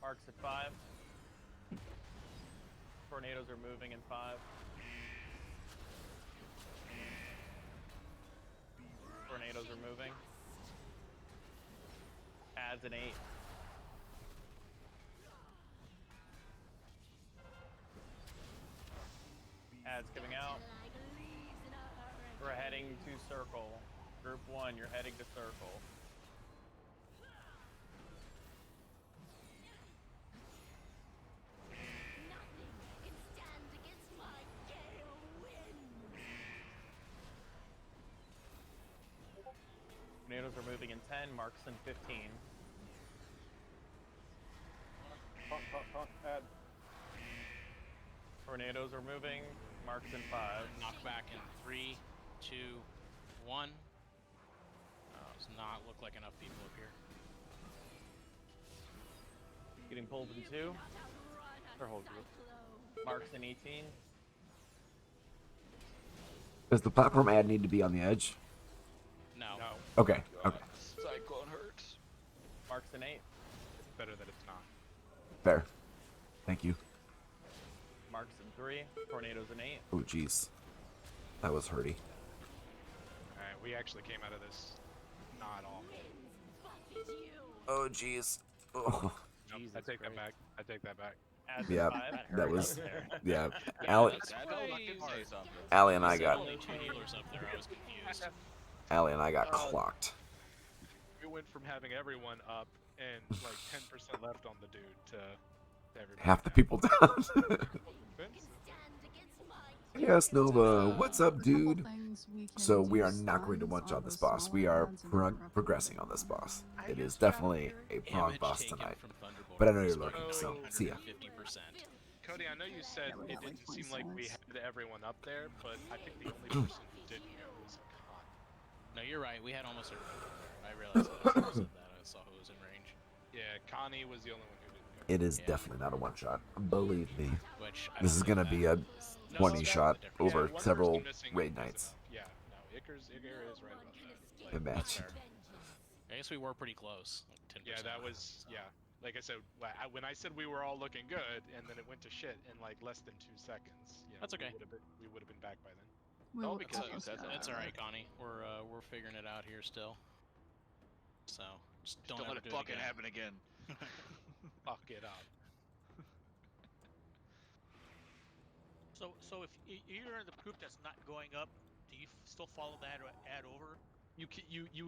Mark's at 5. Tornadoes are moving in 5. Tornadoes are moving. Adds an 8. Ad's giving out. We're heading to circle. Group 1, you're heading to circle. Tornadoes are moving in 10, marks in 15. Add. Tornadoes are moving, marks in 5. Knockback in 3, 2, 1. Does not look like enough people up here. Getting pulled in 2. Their whole group. Marks in 18. Does the platform ad need to be on the edge? No. Okay. Okay. Cyclone hurts. Marks in 8. It's better that it's not. Fair. Thank you. Marks in 3. Tornadoes in 8. Oh, jeez. That was hurty. Alright, we actually came out of this not all. Oh, jeez. Oh. Nope, I take that back. I take that back. Yeah, that was. Yeah, Allie and I got. Only 2 healers up there. I was confused. Allie and I got clocked. We went from having everyone up and like 10% left on the dude to everybody. Half the people down. Yes, Nova. What's up, dude? So we are not going to one-shot this boss. We are progressing on this boss. It is definitely a prog boss tonight. But I know you're looking, so see ya. 50%. Cody, I know you said it didn't seem like we had everyone up there, but I think the only person who didn't go was Con. No, you're right. We had almost everybody up there. I realized that as soon as I said that. I saw who was in range. Yeah, Connie was the only one who didn't go. It is definitely not a one-shot. Believe me. Which This is gonna be a 20-shot over several raid nights. Yeah, no, Iker is right about that. Imagine. I guess we were pretty close. Like 10%. Yeah, that was, yeah. Like I said, when I said we were all looking good, and then it went to shit in like less than 2 seconds. Yeah, That's okay. We would have been back by then. Oh, because you said that. It's alright, Connie. We're figuring it out here still. So just don't let it fucking happen again. Fuck it up. So if you're in the group that's not going up, do you still follow that ad over? You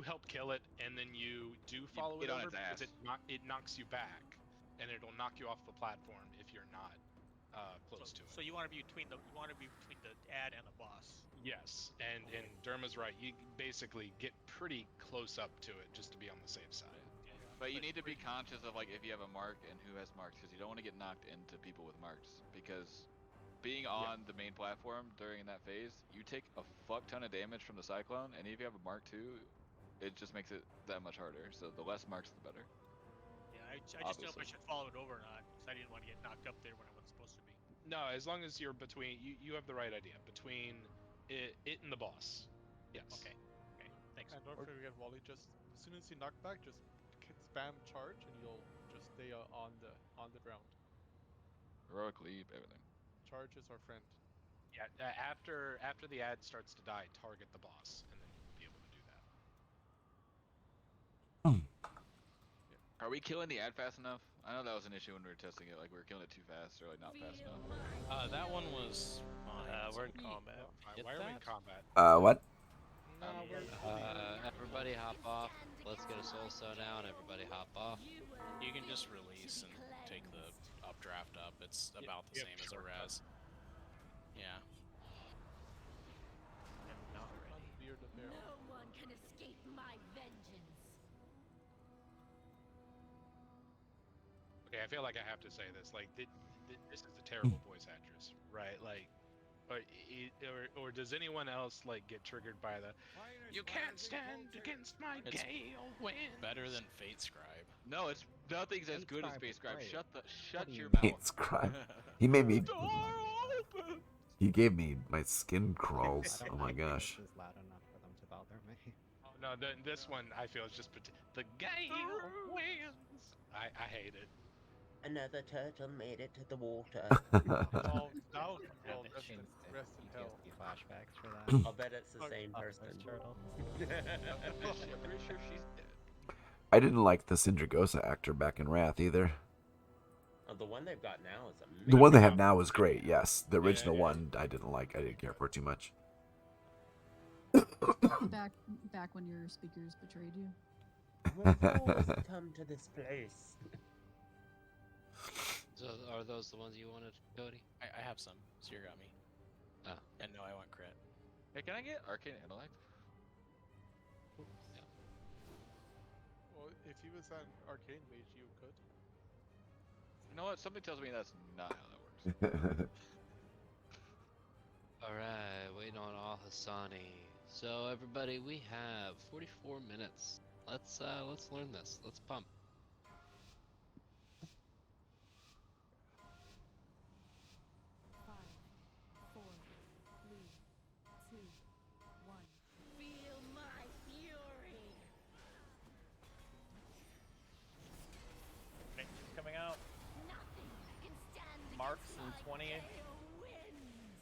help kill it, and then you do follow it over because it knocks you back, and it'll knock you off the platform if you're not close to it. So you want to be between the ad and the boss. Yes, and Derma's right. You basically get pretty close up to it just to be on the safe side. But you need to be conscious of like if you have a mark and who has marks, because you don't want to get knocked into people with marks. Because being on the main platform during that phase, you take a fuck ton of damage from the cyclone, and if you have a mark too, it just makes it that much harder. So the less marks, the better. Yeah, I just didn't know if I should follow it over or not, because I didn't want to get knocked up there when I wasn't supposed to be. No, as long as you're between, you have the right idea between it and the boss. Yes. Okay. Thanks. And don't forget, Wally. Just as soon as you knock back, just spam charge, and you'll just stay on the ground. Heroic leap, everything. Charge is our friend. Yeah. After the ad starts to die, target the boss, and then you'll be able to do that. Are we killing the ad fast enough? I know that was an issue when we were testing it, like we were killing it too fast or like not fast enough. That one was fine. We're in combat. Why are we in combat? What? Everybody hop off. Let's get a soul stone now, and everybody hop off. You can just release and take the updraft up. It's about the same as a res. Yeah. I'm not ready. No one can escape my vengeance. Okay, I feel like I have to say this. Like, this is a terrible voice actress, right? Like, or does anyone else like get triggered by the "You can't stand against my gale wind"? Better than Fate Scribe. No, it's nothing's as good as Fate Scribe. Shut your Fate mouth. Scribe. He made me. He gave me my skin crawls. Oh my gosh. This is loud enough for them to bother me. Oh, no, this one I feel is just the gale winds. I hate it. Another turtle made it to the water. Oh, now well, rest in hell. Flashbacks for that. I'll bet it's the same person. Turtle. I'm pretty sure she's dead. I didn't like the Syndragosa actor back in Wrath either. The one they've got now is amazing. The one they have now is great. Yes, the original one I didn't like. I didn't care for it too much. back when your speakers betrayed you. When fools come to this place. So are those the ones you wanted, Cody? I have some. Seer got me. Oh. And no, I want crit. Hey, can I get Arcane Intellect? Yeah. Well, if he was an arcane mage, you could. You know what? Something tells me that's not how that works. Alright, waiting on Al-Hassani. So everybody, we have 44 minutes. Let's learn this. Let's pump. Feel my fury. Nature's coming out. Nothing can stand Marks against in 20. my pale winds.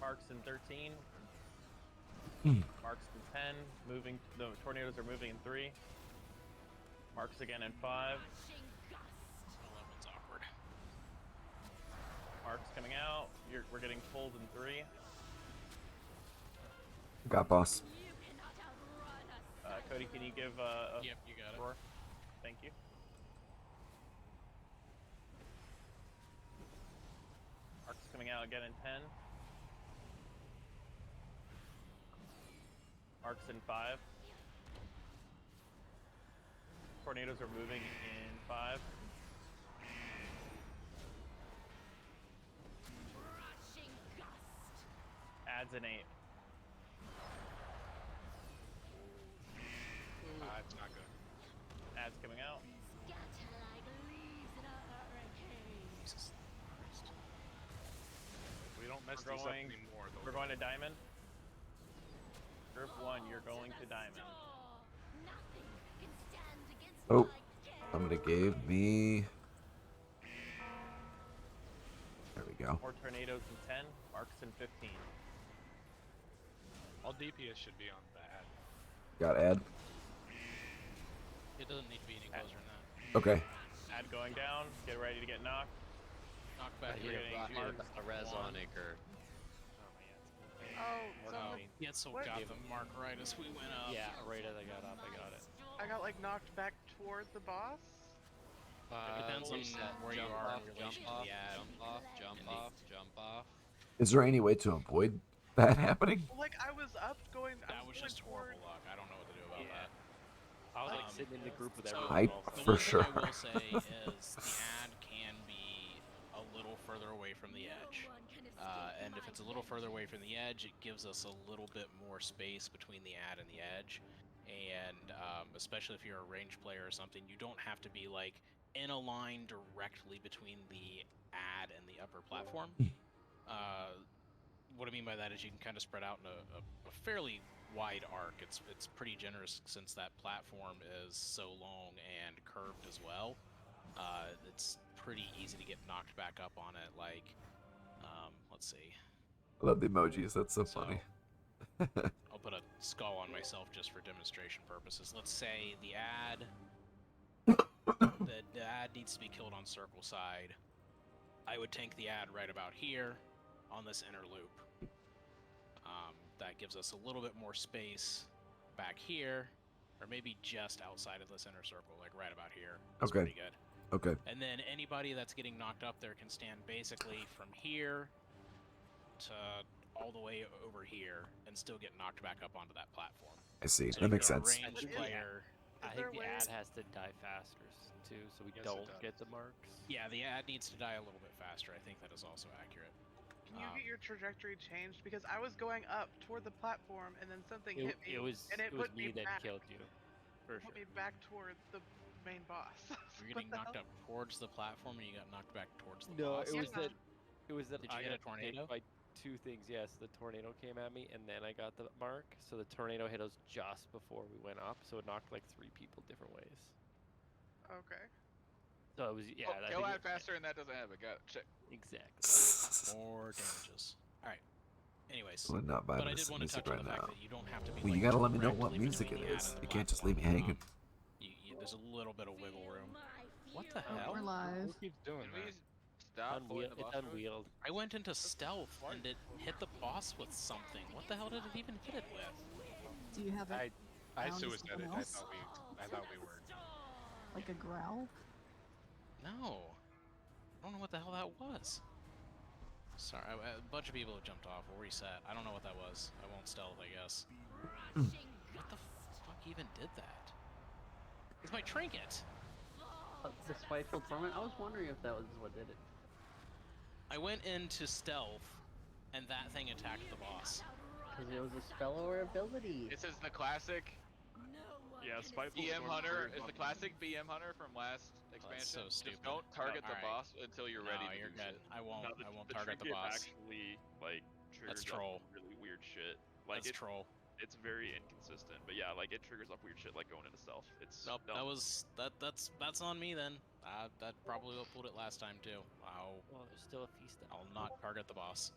Marks in 13. Marks in 10. Moving. The tornadoes are moving in 3. Marks again in 5. 11's awkward. Marks coming out. We're getting pulled in 3. Got boss. Cody, can you give a Yep, you got it. roar? Thank you. Marks coming out again in 10. Marks in 5. Tornadoes are moving in 5. Adds in 8. It's not good. Adds coming out. We don't mess We're these up going, anymore. Though. we're going to diamond. Group 1, you're going to diamond. Oh, somebody gave me. There we go. More tornadoes in 10. Marks in 15. All DPS should be on bad. Got ad. It doesn't need to be any closer than that. Okay. Ad going down. Get ready to get knocked. Knock back. I hit a res on Iker. Oh, someone, Yeah, so what? got the mark right as we went up. Yeah, right as I got up, I got it. I got like knocked back toward the boss. It depends on where you are in relation to the ad. Jump off. Is there any way to avoid that happening? Well, like I was up going. That was just horrible luck. I don't know what to do about that. I was like sitting in the group with So everyone. the for one sure. thing I will say is the ad can be a little further away from the edge. And if it's a little further away from the edge, it gives us a little bit more space between the ad and the edge. And especially if you're a range player or something, you don't have to be like in a line directly between the ad and the upper platform. What I mean by that is you can kind of spread out in a fairly wide arc. It's pretty generous since that platform is so long and curved as well. It's pretty easy to get knocked back up on it. Like, let's see. I love the emojis. That's so funny. I'll put a skull on myself just for demonstration purposes. Let's say the ad needs to be killed on circle side. I would tank the ad right about here on this inner loop. That gives us a little bit more space back here, or maybe just outside of this inner circle, like right about here. That's Okay. pretty good. Okay. And then anybody that's getting knocked up there can stand basically from here to all the way over here and still get knocked back up onto that platform. I see. So That if makes you're a sense. ranged player, I think the ad has to die faster too, so we Yes, it don't does. get the marks. yeah, the ad needs to die a little bit faster. I think that is also accurate. Can you get your trajectory changed? Because I was going up toward the platform, and then something hit me, It was and it was put me that back. killed you, for Put sure. me back toward the main boss. You're getting knocked up towards the platform, and you got knocked back towards the No, boss. it was that. It was that Did you I get a got tornado? hit by two things. Yes, the tornado came at me, and then I got the mark. So the tornado hit us just before we went up, so it knocked like 3 people different ways. Okay. So it was Oh, kill ad faster and that doesn't happen. Got it. Check. Exactly. More damages. All right. Anyways, We're not but vibing I to did some want to music touch on right the fact now. that you don't have to be. Well, like, you gotta let me know directly what music it between the ad is. and the You can't just leave me platform. hanging. There's a little bit of wiggle room. What the Oh, hell? we're live. Who keeps doing Can we that? stop pulling the It's boss mode? unwheeled. I went into stealth and it hit the boss with something. What the hell did it even hit it with? Do you have it I down to suicided. something I else? thought we were. Like a growl? No. I don't know what the hell that was. Sorry, a bunch of people have jumped off. We'll reset. I don't know what that was. I won't stealth, I guess. What the fuck even did that? It's my trinket! The spiteful torment. I was wondering if that was what did it. I went into stealth, and that thing attacked the boss. Because it was a spell or ability. This is the classic. Yeah, Spiteful BM Storm Hunter triggers is on the classic BM Hunter from last expansion. so stupid. Just don't target the Alright. boss until you're ready to you're do good. shit. I won't. No, I won't the target the trinket boss. actually like triggers That's troll. off really weird shit. Like That's troll. It's very inconsistent, but yeah, like it triggers off weird shit like going into stealth. It's Nope, dumb. that's on me then. That probably what pulled it last time too. Well, there's still a feast. I'll not target the boss.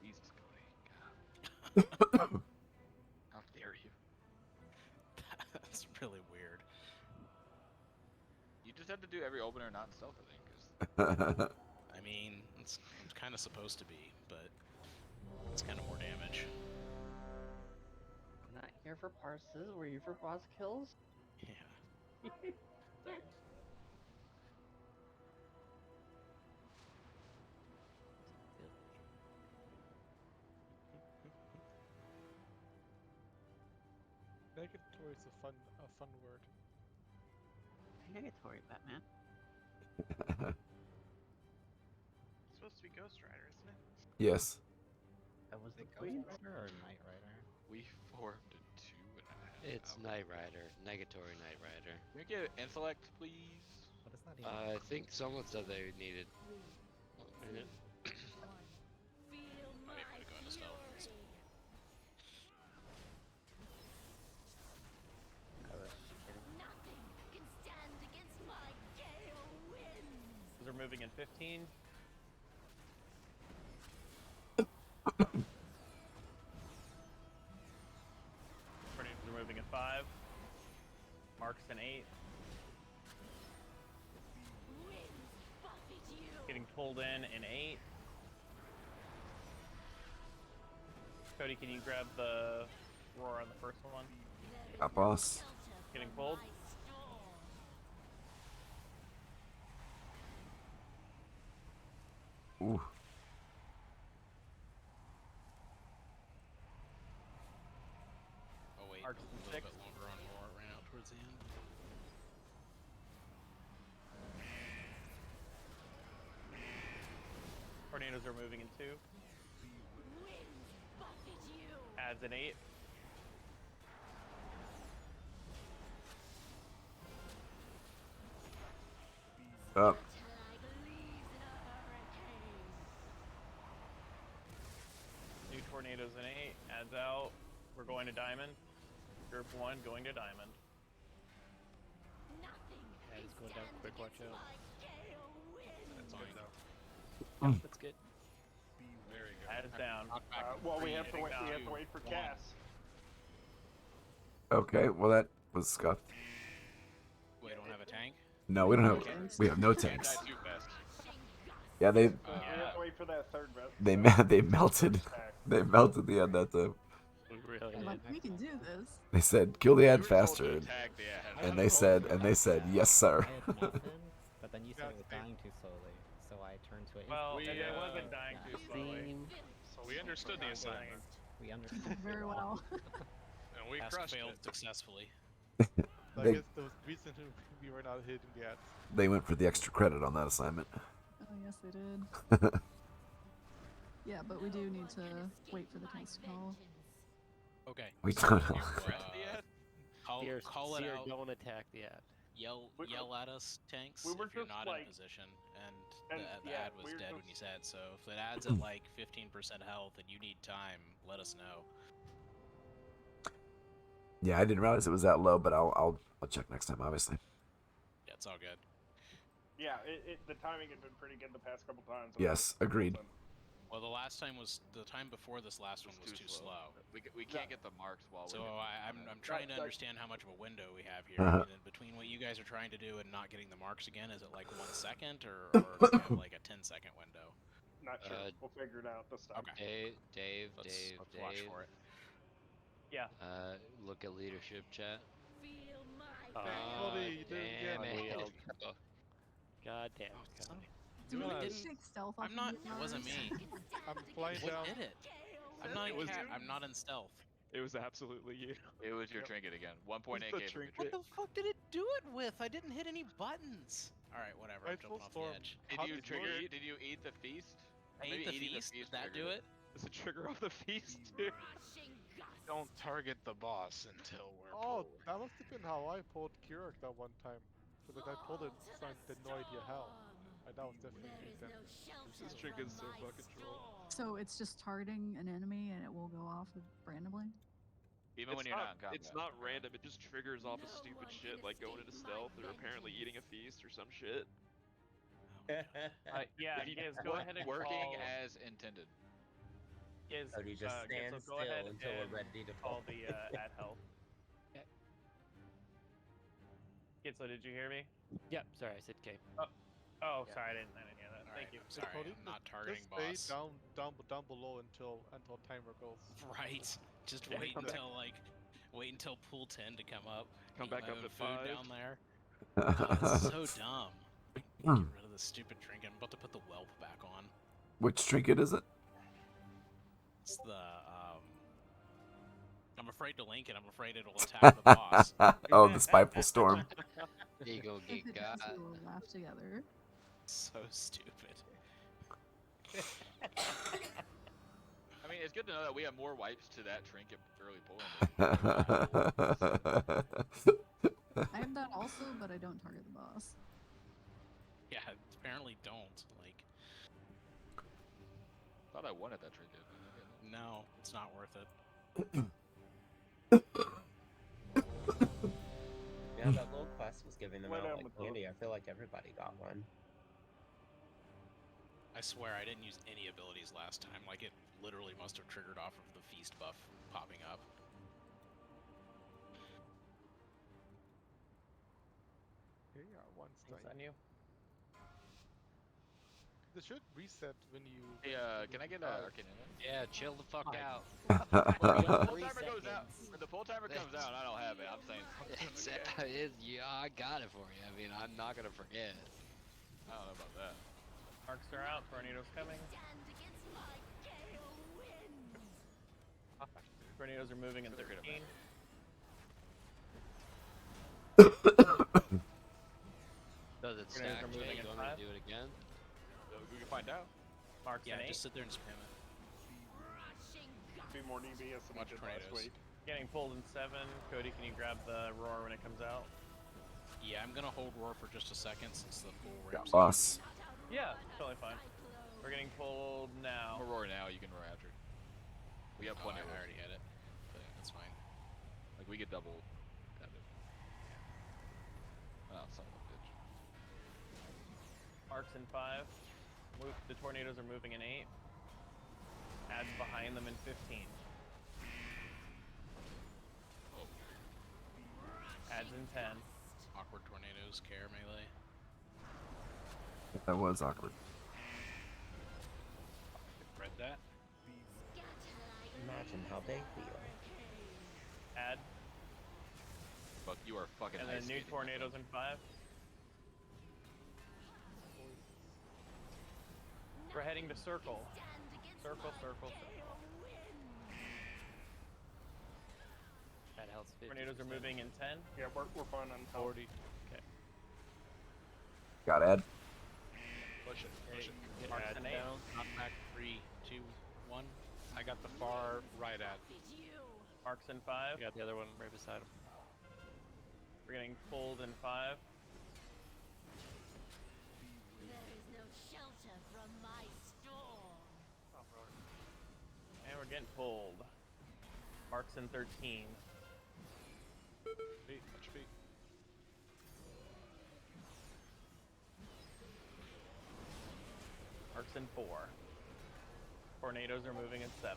Jesus, Cody. How dare you? That's really weird. You just have to do every opener not in stealth, I think. I mean, it's kind of supposed to be, but it's kind of more damage. We're not here for parses. We're here for boss kills. Yeah. Negatory is a fun word. Negatory, Batman. It's supposed to be Ghost Rider, isn't it? Yes. That was the Ghost queen. Rider or Knight Rider? We formed in 2.5 It's Knight Rider. Negatory Knight Rider. Can we get intellect, please? What is that even? I think someone said they needed. Oh, minute. Might be able to go into stealth. They're moving in 15. Predators are moving in 5. Marks in 8. Getting pulled in 8. Cody, can you grab the roar on the first one? Got boss. Getting pulled. Ooh. Oh wait, Arcs a in little 6. bit longer on roar. It ran out towards the end. Tornadoes are moving in 2. Adds in 8. Up. New tornadoes in 8. Adds out. We're going to diamond. Group 1 going to diamond. Yeah, just going down quick, watch out. That's good though. That's good. Very good. Adds down. Well, we Three have to hitting wait. We down. have to wait for 1. Cass. Okay, well that was scuffed. We don't have a tank. No, we don't have. We have no Can't tanks. die too fast. Yeah, they We have to wait for that third vest. they melted. They melted the ad that time. Really? I'm like, we can do this. They said kill the ad We were told to faster, attack the ad. and they said yes sir. I had melted, but then you said it was dying too slowly, so I turned to it. Well, We, it wasn't dying yeah. too slowly. Same. So we understood the assignment, We understood Very well. and we Task crushed failed it. successfully. I They- guess the reason we were not hitting the ads. They went for the extra credit on that assignment. Oh, yes, they did. Yeah, but we do need to wait for the tanks to call. Okay. We so don't you, know. Call it Seer, out. don't attack the ad. Yell at us, tanks, we were if you're just, not like- in position. And and, the yeah, ad was we were dead when just- you said, so if it adds at like 15% health and you need time, let us know. Yeah, I didn't realize it was that low, but I'll check next time, obviously. Yeah, it's all good. Yeah, the timing had been pretty good the past couple times. Yes, agreed. Well, the last time was the time before this last one was too slow. We can't get the marks while So we're. I'm trying to understand how much of a window we have here. Uh-huh. I mean, between what you guys are trying to do and not getting the marks again, is it like 1 second or do we have like a 10-second window? Not sure. We'll figure it out this time. Okay. Dave, Let's watch for it. Yeah. Look at leadership chat. Cody, you did it again. Damn it. God damn it, Cody. Did we Didn't- just take stealth off I'm not. of It wasn't me. I'm flying What down. did it? I'm not. It was you. I'm not in stealth. It was absolutely you. It was your trinket again. 1.8k the for your What trinket. the fuck did it do it with? I didn't hit any buttons. All right, whatever. I'm Rightful jumping off storm. the edge. Did you eat the feast? I Maybe ate the eating feast. Did that do triggered it? Does it trigger off the feast too? Don't target the boss until we're Oh, that must have been how I pulled Kirak that one time. Because like, I pulled it, so I had no idea how. That was definitely beat them. This trinket's so fucking troll. So it's just targeting an enemy and it will go off randomly? Even when you're not in combat. It's not random. It just triggers off of stupid shit like going into stealth or apparently eating a feast or some shit. Yeah, you guys go ahead and Working call. as intended. Guys, Cody, just stand so go ahead still until and we're ready to call the at health. Gitzo, did you hear me? Yep, sorry, I said K. Oh, sorry, I didn't hear that. All Thank right, you. I'm sorry, Cody, I'm not targeting just stay boss. down below until timer goes. Right. Just Yeah, wait come back. until pool 10 to come up. Come Eat back my up own to food 5. down there. It's so dumb. Get rid of the stupid trinket. I'm about to put the whelp back on. Which trinket is it? It's the I'm afraid to link it. I'm afraid it'll attack the boss. Oh, the spiteful storm. Eagle If geek it got. does, we will laugh together. So stupid. I mean, it's good to know that we have more wipes to that trinket early pulling. I have that also, but I don't target the boss. Yeah, apparently don't. Like, Thought I wanted that trinket. no, it's not worth it. Yeah, that little quest was giving them Went out on like with the- candy. I feel like everybody got one. I swear I didn't use any abilities last time. Like, it literally must have triggered off of the feast buff popping up. Here you are, one Thanks strike. on you. They should reset when you. Hey, can I get Arcane in it? Yeah, chill the fuck out. When the pull timer goes out, when the pull timer comes out, I don't have it. I'm saying. Yeah, I got it for you. I mean, I'm not gonna forget. I don't know about that. Marks are out. Tornadoes coming. Tornadoes are moving in 13. Does it Tornadoes stack? are moving Jay? in You want me 5. to do it again? We can find out. Marks Yeah, in 8. just sit there and spam it. Be more DBS than we Watch did last tornadoes. week. Getting pulled in 7. Cody, can you grab the roar when it comes out? Yeah, I'm gonna hold roar for just a second since the pool Yeah, ramps. boss. Yeah, totally fine. We're getting pulled now. I'm a roar now. You can roar after. We have plenty I of roar. already hit it. But that's fine. Like we get double. Kind of. Oh, son of a bitch. Marks in 5. The tornadoes are moving in 8. Adds behind them in 15. Adds in 10. Awkward tornadoes, care melee. That was awkward. Read that. Imagine how they feel. Add. But you are fucking. And ice then new skating, tornadoes in 5. We're heading to circle. Circle, circle, circle. That helps. Tornadoes are moving in 10. Yeah, we're fine on 40. Okay. Got Ed. Push it. Push it. Hit Marks add in 8. down. Knock back 3, 2, 1. I got the far right at. Marks in 5. You got the other one right beside him. We're getting pulled in 5. And we're getting pulled. Marks in 13. HP. Marks in 4. Tornadoes are moving in 7.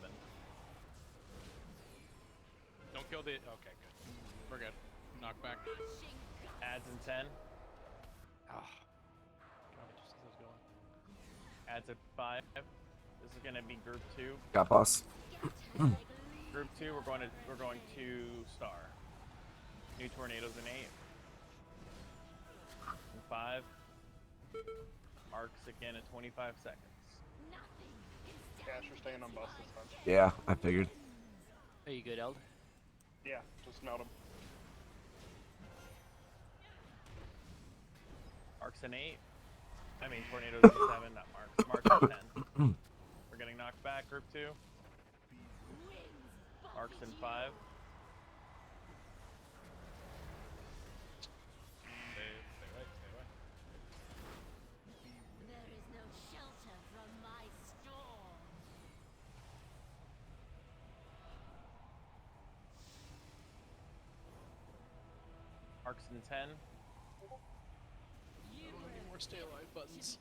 Don't kill the. Okay, good. We're good. Knockback. Adds in 10. Ah. God, it just as I was going. Adds at 5. This is gonna be group 2. Got boss. Group 2, we're going to star. New tornadoes in 8. And 5. Arcs again at 25 seconds. Cash, you're staying on bus this time. Yeah, I figured. Are you good, Eld? Yeah, just melt him. Arcs in 8. I mean, tornadoes in 7, not marks. Marks in 10. We're getting knocked back, group 2. Arcs in 5. Stay away, stay away. There is no shelter from my storm. Arcs in 10. Need more stay alive buttons.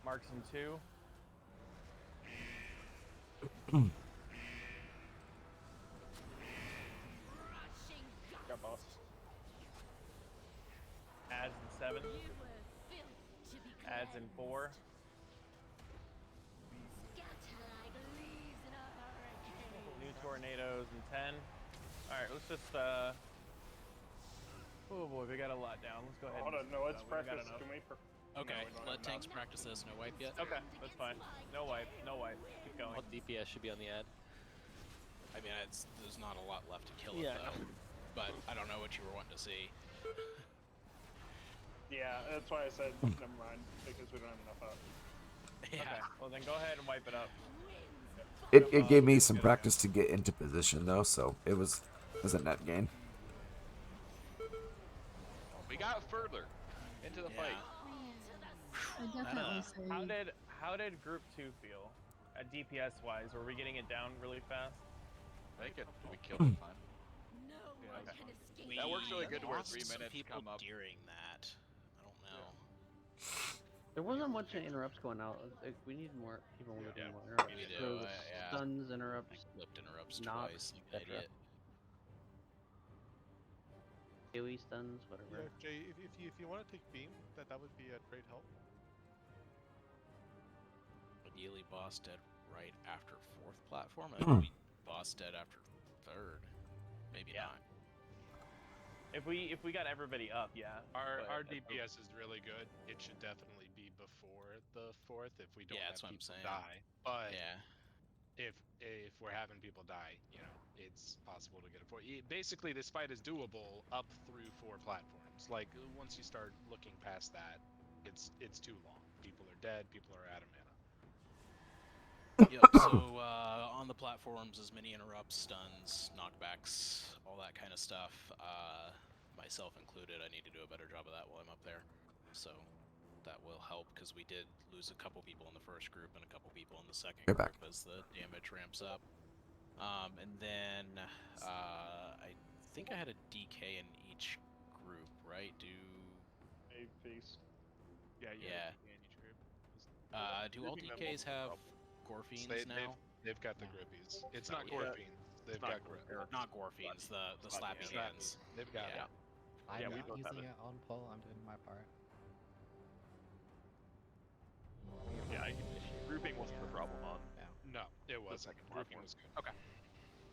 Marks in 2. Got boss. Adds in 7. Adds in 4. New tornadoes in 10. Alright, let's just oh boy, we got a lot down. Let's go ahead. Hold on, no, let's we got practice. enough. Can we? Okay, No, we don't let have tanks enough. practice this. No wipe yet. Okay, that's fine. No wipe, no wipe. Keep going. All DPS should be on the ad. I mean, there's not a lot left to kill Yeah. it though. But I don't know what you were wanting to see. Yeah, that's why I said never mind because we don't have enough up. Yeah. Okay, well then go ahead and wipe it up. It gave me some practice to get into position though, so it was a net gain. We got further into the fight. I definitely say. How did group 2 feel? DPS wise, were we getting it down really fast? I think we killed it fine. Okay. That works really good to where lost 3 some minutes people come up. during that. I don't know. There wasn't much interrupts going out. Like, we need more people with Yeah, more interrupts. we do, So yeah. stuns, interrupts, I flipped interrupts knocks, twice, like an etc. idiot. AoE stuns, whatever. Yeah, Jay, if you want to take beam, that would be a great help. Ideally, boss dead right after 4th platform. I think we boss dead after 3rd. Maybe not. If we got everybody up, yeah. Our DPS is really good. It should definitely be before the 4th if we don't Yeah, have that's what I'm people saying. die. But Yeah. if we're having people die, you know, it's possible to get it for. Basically, this fight is doable up through 4 platforms. Like once you start looking past that, it's too long. People are dead. People are out of mana. Yep, so on the platforms, as many interrupts, stuns, knockbacks, all that kind of stuff. Myself included, I need to do a better job of that while I'm up there. So that will help, because we did lose a couple people in the first group and a couple people in the second You're group back. as the damage ramps up. And then I think I had a DK in each group, right? A piece. Yeah, Yeah. in each group. Do all Grouping them DKs have multiple Gorfiends They, now? they've got the grippies. It's not Yeah. Gorfiends. They've not got grip. Not Gorfiends, the slappy hands. They've got Yeah. it. I'm Yeah, we not both have using it. it on pull. I'm doing my part. Yeah, grouping wasn't the problem on. Yeah. No, it wasn't. second Grouping platform. was good. Okay.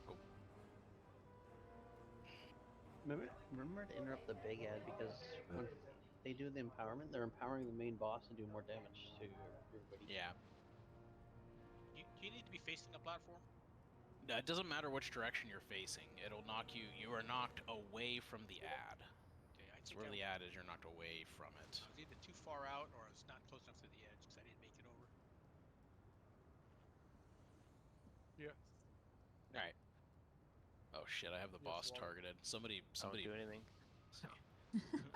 Cool. Remember to interrupt the big ad because when they do the empowerment, they're empowering the main boss to do more damage to everybody. Yeah. Do you need to be facing the platform? It doesn't matter which direction you're facing. It'll knock you. You are knocked away from the ad. Okay, I It's think where I the ad is. You're knocked away from it. was either too far out or I was not close enough to the edge because I didn't make it over. Yeah. All right. Oh shit! I have the Yes, boss well- targeted. Somebody. Don't do anything.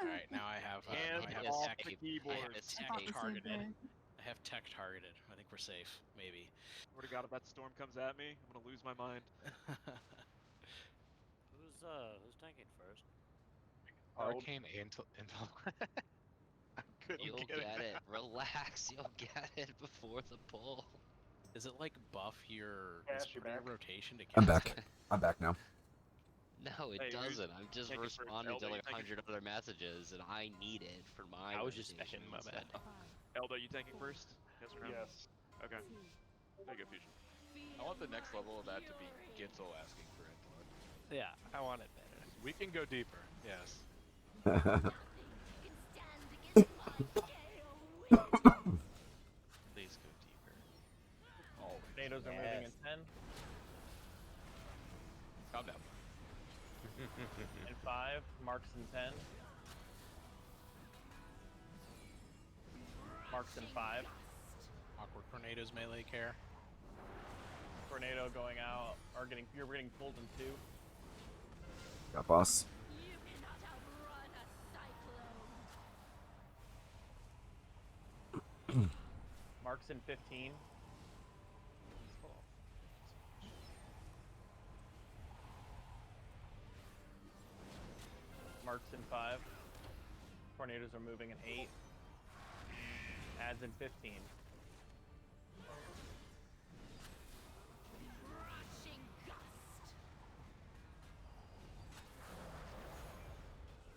All right. Now I have. Hands now I have off tech, the I keyboard. have I thought tech the same targeted. thing. I have tech targeted. I think we're safe. Maybe. Swear to God, if that storm comes at me, I'm gonna lose my mind. Who's tanking first? Eld. Arcane Intel. couldn't You'll get get it. out. Relax. You'll get it before the pull. Is it like buff your Cash, is you're part of your back. rotation to cast I'm back. it? I'm back now. No, it Hey, who's doesn't. I'm just taking first? responding to Eldo, you like taking- 100 other messages, and I need it for my I was just rotation, checking, my so- bad. Eldo, you tanking first? Yes or no? Yes. Okay. There you go, Fusion. I want the next level of that to be Gitzel asking for intellect. Yeah, I want it better. We can go deeper. Yes. Please go deeper. Tornadoes are moving in 10 Calm down. and 5. Marks in 10. Marks in 5. Awkward tornadoes melee care. Tornado going out, or you're getting pulled in 2. Got boss. Marks in 15. Marks in 5. Tornadoes are moving in 8. Adds in 15.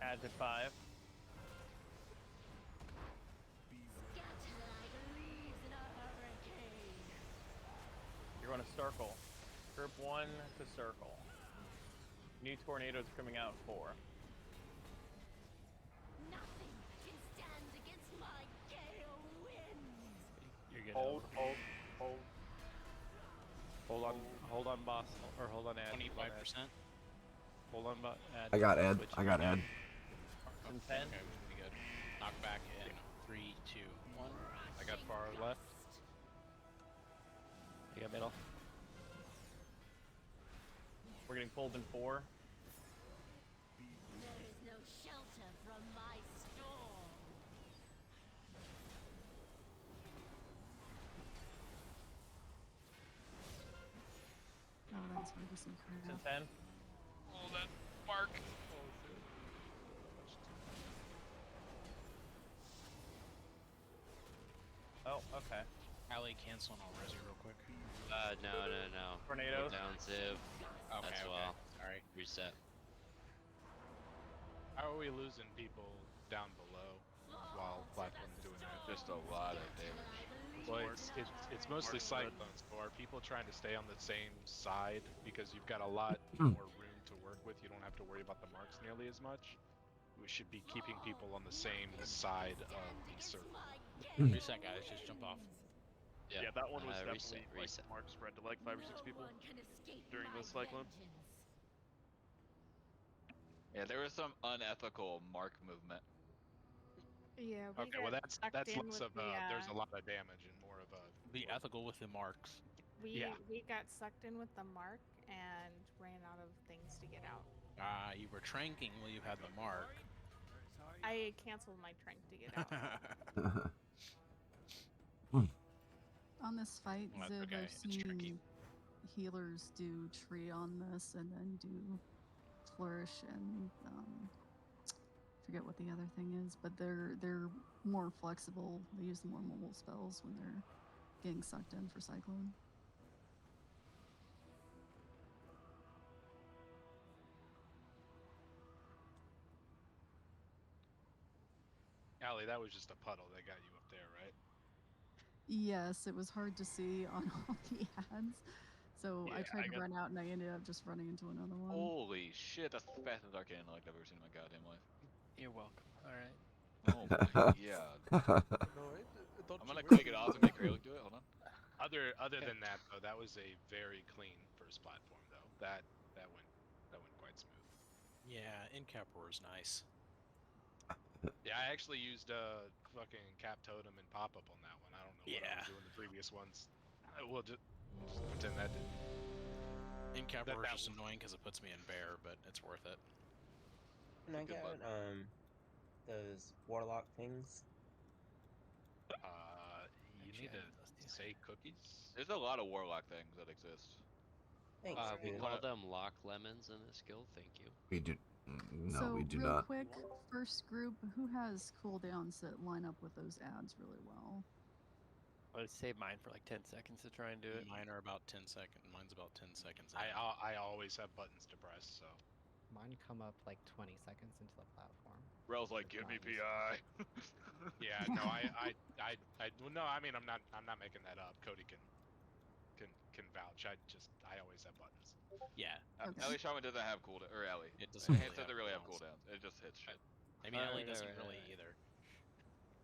Adds at 5. You're going to circle. Group 1 to circle. New tornadoes coming out 4. You're good. Hold, hold, hold. Hold on, boss, or hold on, ad. 25%. Hold on, ad. I got Ed. Switch. I got Ed. Marks in 10. Okay, we should be good. Knock back in 3, 2, 1. I got far left. I got middle. We're getting pulled in 4. There is no shelter from my storm. Oh, that's hard to see In crap. 10. Oh, that mark. Oh, okay. Allie, cancel and I'll res you real quick. No. Tornadoes? Down Ziv. Okay, As okay. well. Sorry. Reset. How are we losing people down below while platform's doing that? Just a lot of damage. Well, it's mostly cyclones. So are people trying to stay on the same side because you've got a lot more room to work with? You don't have to worry about the marks nearly as much. We should be keeping people on the same side of the circle. Reset, guys. Just jump off. Yeah, that one was definitely reset. like mark spread to like 5 or 6 people during the cyclone. Yeah, there was some unethical mark movement. Yeah, we Okay, well got that's sucked in less with of the, there's a lot of damage and more of a Be ethical with the marks. we yeah. we got sucked in with the mark and ran out of things to get out. You were tranking while you had the mark. I canceled my trank to get out. On this fight, Well, that's Ziv, okay. I've It's tricky. seen healers do tree on this and then do flourish and forget what the other thing is, but they're more flexible. They use the more mobile spells when they're getting sucked in for cyclone. Allie, that was just a puddle that got you up there, right? Yes, it was hard to see on all the ads. So I Yeah, tried I to got- run out and I ended up just running into another one. Holy shit, that's the fastest arcane intellect I've ever seen in my goddamn life. You're welcome. All right. Oh my god. Don't I'm you gonna wish click it you off would? and make Rayleigh do it. Hold on. Other than that though, that was a very clean first platform though. That went quite smooth. Yeah, Incap Roar is nice. Yeah, I actually used fucking Cap Totem and Pop Up on that one. I don't know what I was doing the previous ones. We'll just pretend that didn't. Incap That- Roar that is just was- annoying because it puts me in bear, but it's worth it. Can I get those warlock things? You need to say cookies. There's a lot of warlock things that exist. Thanks, We dude. call them lock lemons in this guild. Thank you. We do. No, so we do real not. quick, first group, who has cooldowns that line up with those ads really well? I would save mine for like 10 seconds to try and do it. Mine are about 10 seconds. Mine's about 10 seconds. I always have buttons to press, so. Mine come up like 20 seconds into the platform. Rel's like, It's give not me useful. PI. Yeah, no, no, I mean, I'm not making that up. Cody can vouch. I always have buttons. Yeah. Ellie Shaman doesn't have cooldown, or Ellie. It doesn't It really doesn't have really have cooldowns. cooldowns. It just hits shit. I mean, Ellie Alright, doesn't alright, really alright. either.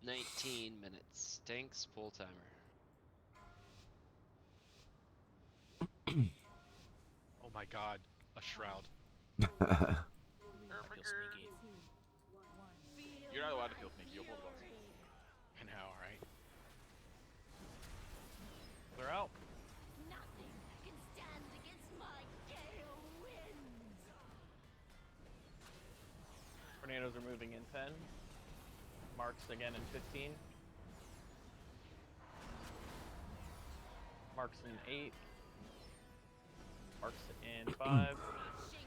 19 minutes. Tanks full timer. Oh my god, a shroud. I feel sneaky. You're not allowed to feel sneaky. You'll pull the boss. I know, right? They're out. Nothing can stand against my gale winds. Tornadoes are moving in 10. Marks again in 15. Marks in 8. Marks in 5.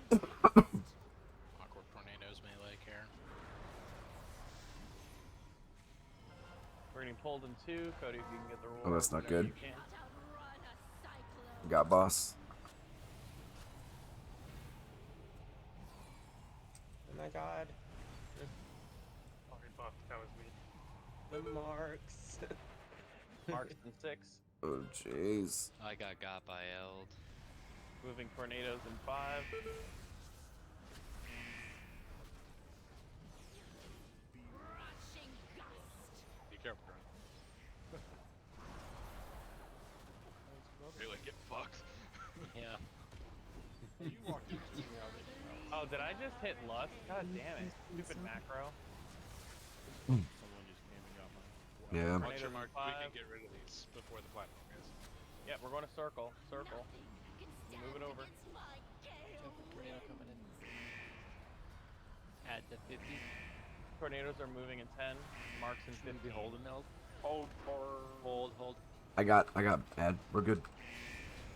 Awkward tornadoes melee care. We're getting pulled in 2. Cody, if you can get the roll. Oh, that's not whenever good. you can. Got boss. Oh my god. Sorry, Buff, that was me. The marks. Marks in 6. Oh, jeez. I got by Eld. Moving tornadoes in 5. Be careful, Grant. You're like, get fucked. Yeah. You walked into me already. Oh, did I just hit lust? God damn it. Stupid macro. Someone just came and got mine. Yeah. Watch your Tornadoes mark. in We 5. can get rid of these before the platform is. Yeah, we're going to circle. Circle. Move it over. Tornado coming in. Add to 50. Tornadoes are moving in 10. Marks in 15. Be holding Eld. Hold for. Hold. I got ad. We're good.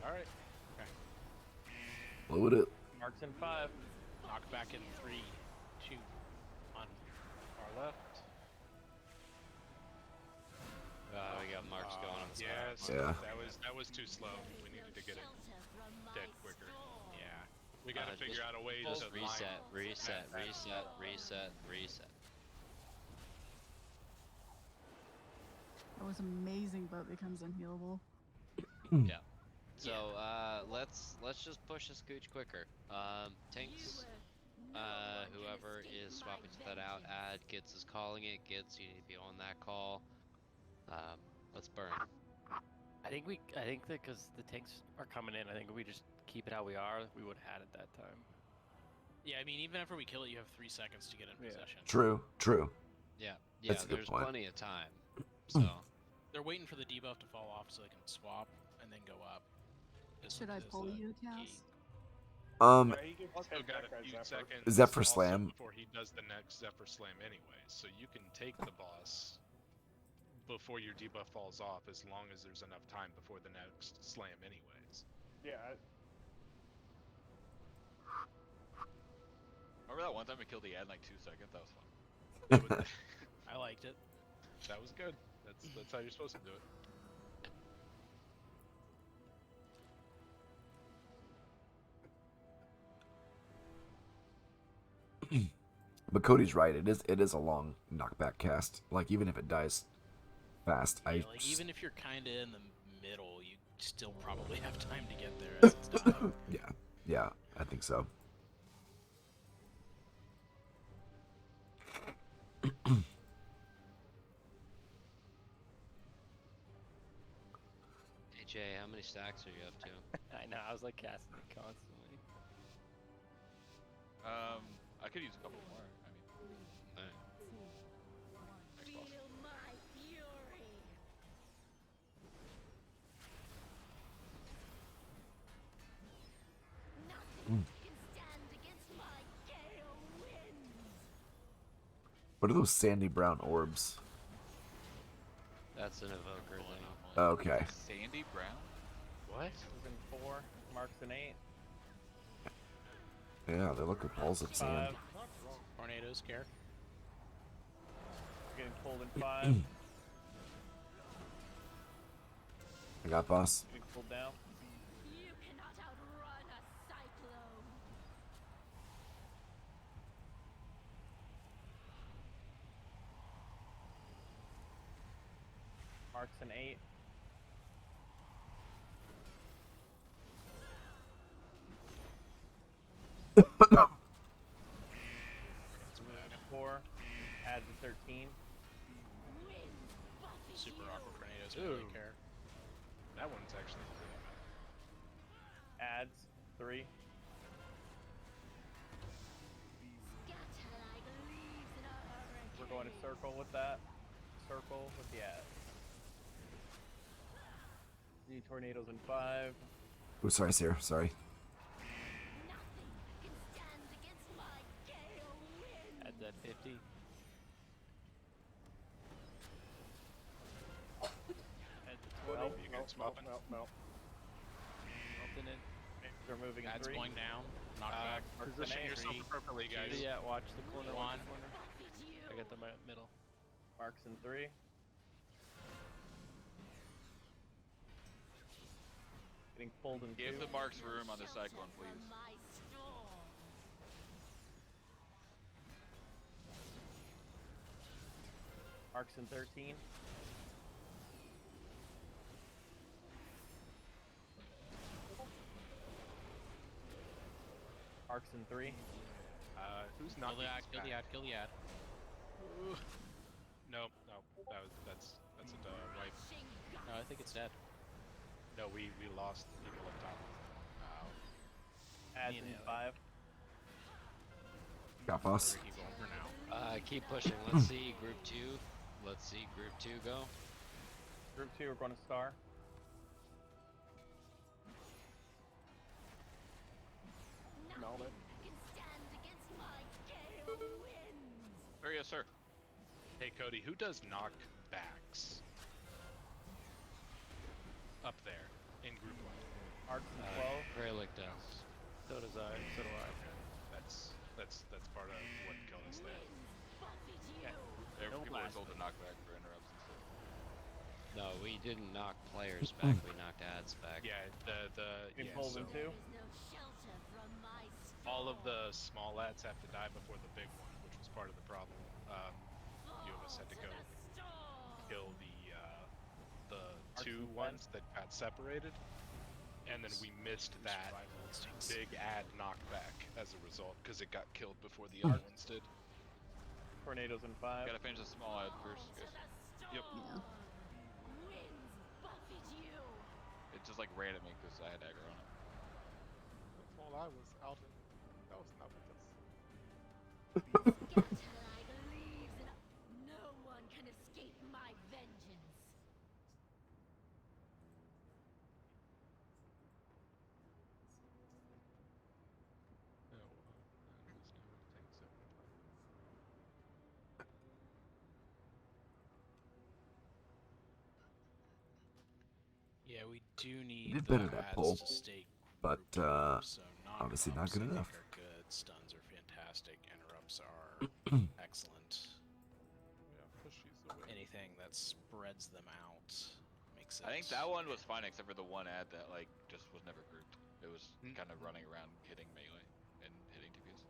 Alright. Okay. Load it. Marks in 5. Knock back in 3, 2, on far left. We got marks going on the Yes. Yeah. That was too slow. We needed to get it dead quicker. Yeah. We gotta figure out a way to just line reset. That was amazing, but becomes unhealable. Yeah. So let's just push a scooch quicker. Tanks, whoever is swapping that out, add Gitz is calling it. Gitz, you need to be on that call. Let's burn. I think that because the tanks are coming in, I think if we just keep it how we are, we would have had it that time. Yeah, I mean, even after we kill it, you have 3 seconds to get in possession. True. Yeah. That's a good There's point. plenty of time. So They're waiting for the debuff to fall off so they can swap and then go up. Should I pull you, Cass? Yeah, he gives still got a few seconds. Zephyr also Slam. before he does the next Zephyr Slam anyway, so you can take the boss before your debuff falls off, as long as there's enough time before the next slam anyways. Yeah. Remember that one time we killed the ad in like 2 seconds? That was fun. I liked it. That was good. That's how you're supposed to do it. But Cody's right. It is a long knockback cast. Like even if it dies fast, Yeah, like, even if you're kind of in the middle, you still probably have time to get there as it's dying. yeah, I think so. Hey Jay, how many stacks are you up to? I know, I was like casting it constantly. I could use a couple more. I mean, next boss. Feel my fury. Nothing can stand against my gale winds. What are those sandy brown orbs? That's an evoker thing. Okay. Sandy Brown? What? Moving 4. Marks in 8. Yeah, they look like balls of sand. 5. Tornadoes, care. Getting pulled in 5. I got boss. Getting pulled down. You cannot outrun a cyclone. Marks an 8. Moving a 4. Adds a 13. Super awkward tornadoes, really Ooh. care. That one's actually pretty bad. Adds 3. We're going to circle with that. Circle with the ad. New tornadoes in 5. Oh, sorry, Sarah. Sorry. Add that 50. Add the 12. You guys swapping? Melting it. They're moving in Adds 3. going down. Knockback. Position yourself appropriately, guys. Yeah, watch the corner. Watch 1. the corner. I got the middle. Marks in 3. Getting pulled in 2. Give the marks room on the cyclone, please. Marks in 13. Marks in 3. Who's not Kill the ad. Ooh. Nope, that's a right. No, I think it's dead. No, we lost people up top. Adds Me and in Elliot. 5. Got boss. Keep going for now. Keep pushing. Let's see group 2. Let's see group 2 go. Group 2, we're going to star. Meld it. There, yes, sir. Hey Cody, who does knockbacks? Up there in group 1. Arcs in 12. Greylick does. So does I. So do I. That's part of what killed us there. There, No people are blast. told to knock back for interrupts and stuff. No, we didn't knock players back. We knocked ads back. Yeah, Getting yeah, pulled so in 2. all of the small ads have to die before the big one, which was part of the problem. You of us had to go kill the two ones that got separated, and then we missed that big ad knockback as a result because it got killed before the other ones did. Tornadoes in 5. Gotta finish the small ad first, guys. Yep. Yeah. It just like ran at me because I had aggro on it. While I was out in, that was not with us. No one can escape my vengeance. Yeah, we do need did the better that ads pull, to stay but grouped up, so obviously not knockbacks, good I think, enough. are good. Stuns are fantastic. Interrupts are excellent. Yeah, pushies away. Anything that spreads them out makes it. I think that one was fine except for the one ad that like just was never grouped. It was kind of running around hitting melee and hitting TPS.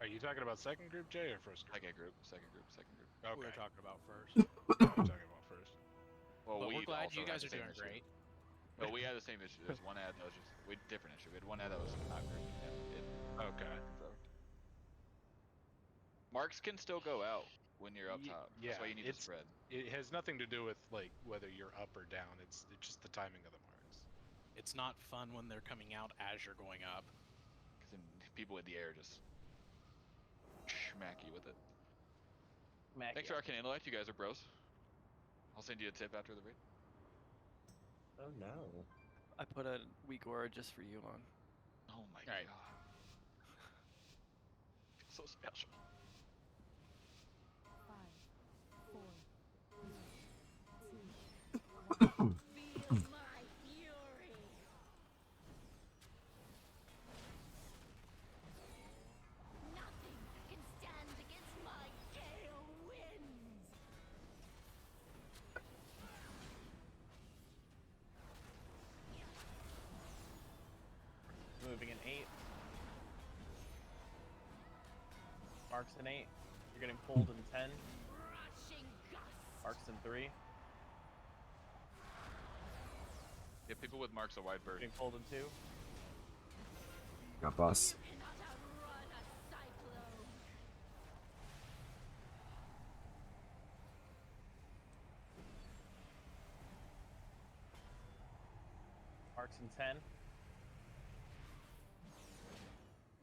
Are you talking about second group, Jay, or first group? Second group. Okay. We were talking about first. Yeah, we're talking about first. Well, But we're we glad also you had guys the are same doing issue. great. No, we had the same issue. There's one ad that was just different issue. We had one ad that was not grouped. And it Okay. confirmed. Marks can still go out when you're up top. Yeah, That's why you need to spread. It has nothing to do with like whether you're up or down. It's just the timing of the marks. It's not fun when they're coming out as you're going up. Because then people in the air just smack you with it. Thanks for Arcane Intellect. You guys are bros. I'll send you a tip after the raid. Oh no. I put a weak aura just for you on. Oh my god. So special. 5, 4, 3, 2, 1. Feel my fury. Marks in 8. You're getting pulled in 10. Marks in 3. Get people with marks a wide berth. Getting pulled in 2. Got boss. Marks in 10.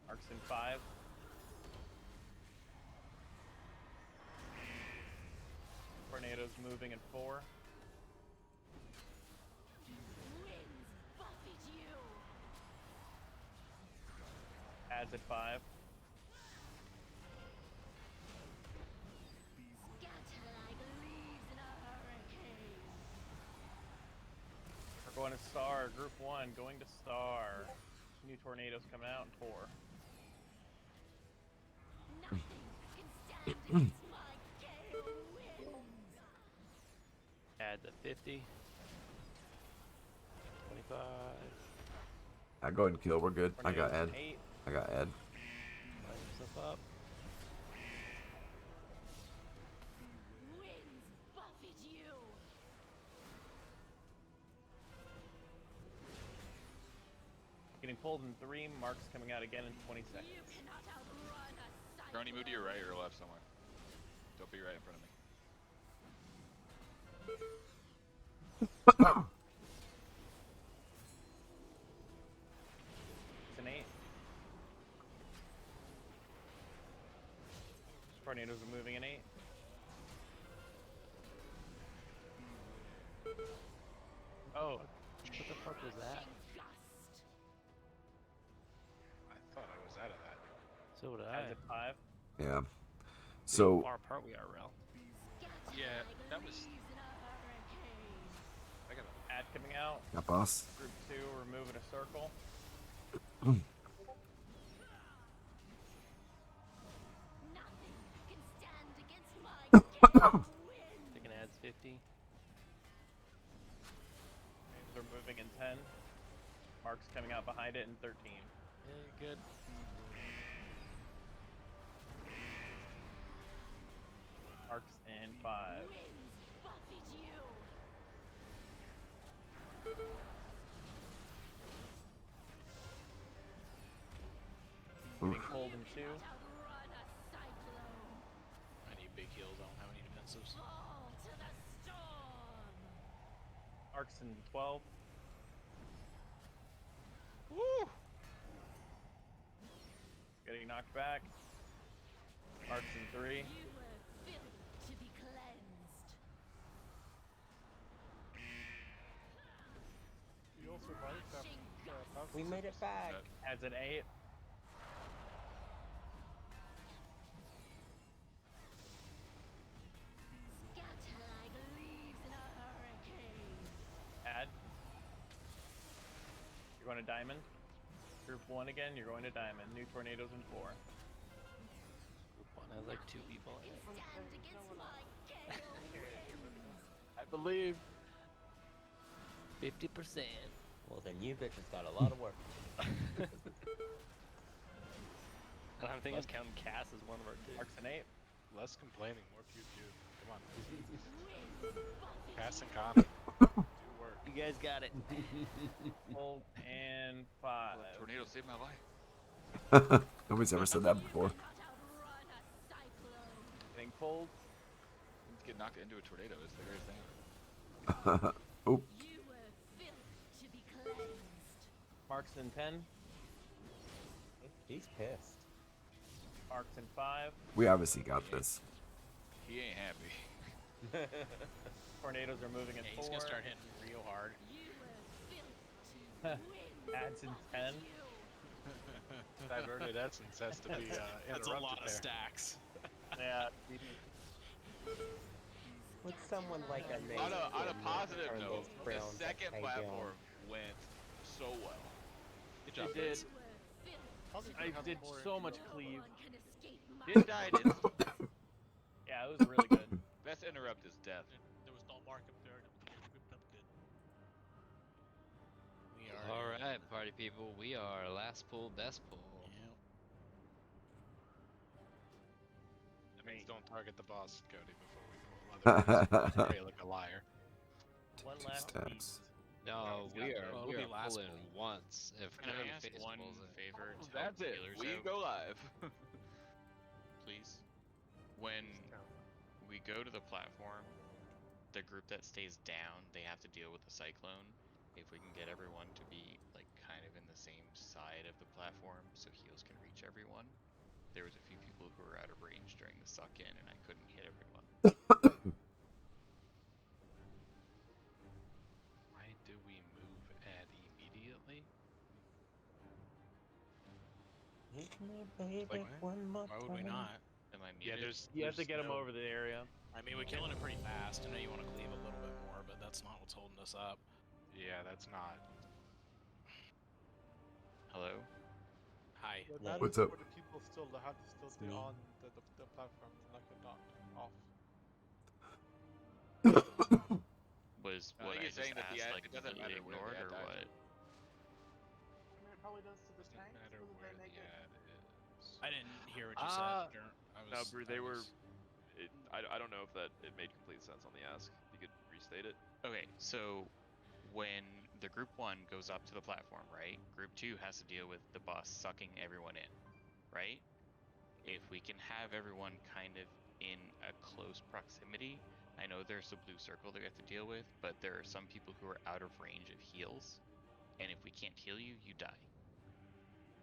Marks in 5. Tornadoes moving in 4. Adds at 5. We're going to Star. Group 1 going to Star. New tornadoes coming out in 4. Add the 50. 25. I go ahead and kill. We're good. I got Ed. 8. I got Ed. Line yourself up. Getting pulled in 3. Marks coming out again in 20 seconds. Brony, move to your right or left somewhere. Don't be right in front of me. It's an 8. Tornadoes are moving in 8. Oh, what the fuck was that? I thought I was out of that. So did Adds I. at 5. Yeah. How So far apart we are, Rel. Yeah, that was. I got a. Ad coming out. got boss. Group 2, we're moving a circle. Taking adds 50. They're moving in 10. Marks coming out behind it in 13. Yeah, good. Marks in 5. Getting pulled in 2. I need big heals. I don't have any defensives. Marks in 12. Woo! Getting knocked back. Marks in 3. We all survived that. We made it back. Adds an 8. Add. You're going to Diamond. Group 1 again, you're going to Diamond. New tornadoes in 4. Group 1 has like 2 people in it. I believe. 50%. Well, then you bitches got a lot of work. And I'm thinking counting Cass as one of our 2. Marks in 8. Less complaining, more pew pew. Come on. Cass and Connor. Do work. You guys got it. Pulled and 5. Tornado saved my life. Nobody's ever said that before. Getting pulled. Get knocked into a tornado is the greatest thing. Oh. Marks in 10. He's pissed. Marks in 5. We obviously got this. He ain't happy. Tornadoes are moving in 4. He's gonna start hitting real hard. Adds in 10. Diverted essence has to be interrupted. That's a lot of there. stacks. Yeah. Would someone like a name On a positive turn note, those the browns second upside down? platform went so well. Good job, It did. Vince. I did so much cleave. It died instantly. Yeah, it was really good. Best interrupt is death. There was no mark up there, and it was ripped up good. We are. Alright, party people, we are last pull, best pull. Yep. don't target the boss, Cody, before we pull. Otherwise, you'll look like a liar. One Two last stacks. piece. No, we are Well, it'll we be are last pulling pull. once. If Can I Cody ask face one pulls it. favor to help That's the it. healers We out? go live. Please. When we go to the platform, the group that stays down, they have to deal with the cyclone. If we can get everyone to be like kind of in the same side of the platform so heals can reach everyone. There was a few people who were out of range during the suck in and I couldn't hit everyone. Why do we move Ed immediately? Hit me, baby, Like, one more why would we time. not? Am I Yeah, muted? You have to get him no- over the area. I mean, we're killing it pretty fast. I know you want to cleave a little bit more, but that's not what's holding us up. Yeah, that's not. Hello? Hi. Yeah, that What's is up? for the people still that have to still stay on the platform to not get knocked off. Was I what think I he's just saying that the asked ad- like it doesn't completely matter where ignored the ad or dies. what? I mean, it probably does to the Doesn't tanks. matter Doesn't where they make the it? ad is. I didn't hear what you said. No, Brew, they were. I don't know if that it made complete sense on the ask. You could restate it. Okay, so when the group 1 goes up to the platform, right? Group 2 has to deal with the boss sucking everyone in, right? If we can have everyone kind of in a close proximity, I know there's a blue circle that we have to deal with, but there are some people who are out of range of heals, and if we can't heal you, you die.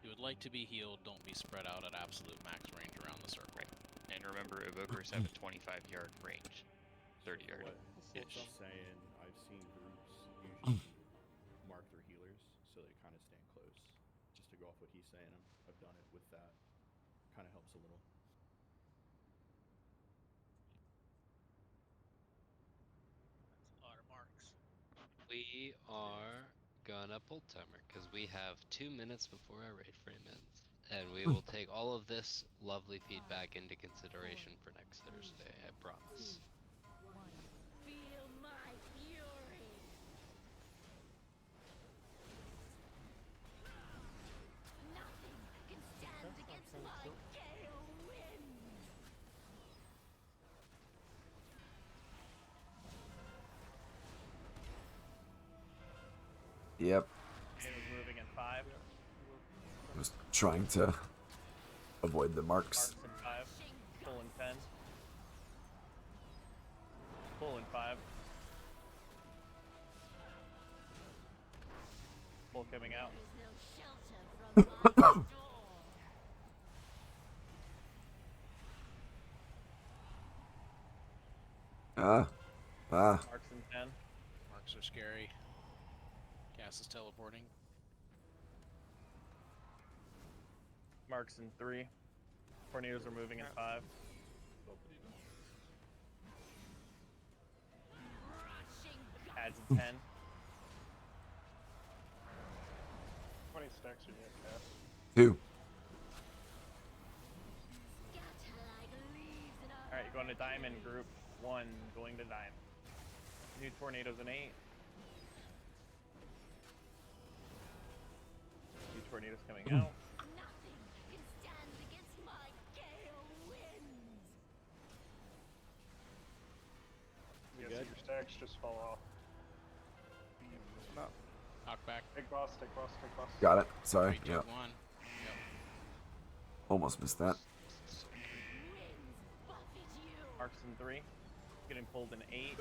You would like to be healed, don't be spread out at absolute max range around the circle. Right. And remember, evokers have a 25-yard range. 30-yard. What he's saying, I've seen groups usually mark their healers so they kind of stand close. Just to go off what he's saying, I've done it with that. Kind of helps a little. That's a lot of marks. We are gonna pull timer because we have 2 minutes before our raid frame ends, and we will take all of this lovely feedback into consideration for next Thursday. I promise. Feel my fury. Nothing can stand against my gale wind. Yep. It was moving in 5. I was trying to avoid the marks. Marks in 5. Pull in 10. Pull in 5. Pull coming out. Ah. Marks in 10. Marks are scary. Gas is teleporting. Marks in 3. Tornadoes are moving in 5. Adds in 10. 20 stacks are yet cast. 2. Alright, you're going to diamond group 1, going to diamond. New tornadoes in 8. New tornadoes coming out. Nothing can stand against my gale wind. Yeah, so your stacks just fall off. No. Knock back. Take boss, take boss, take boss. Got it. Sorry. Three, two, Yep. 1. Almost missed that. Marks in 3. Getting pulled in 8.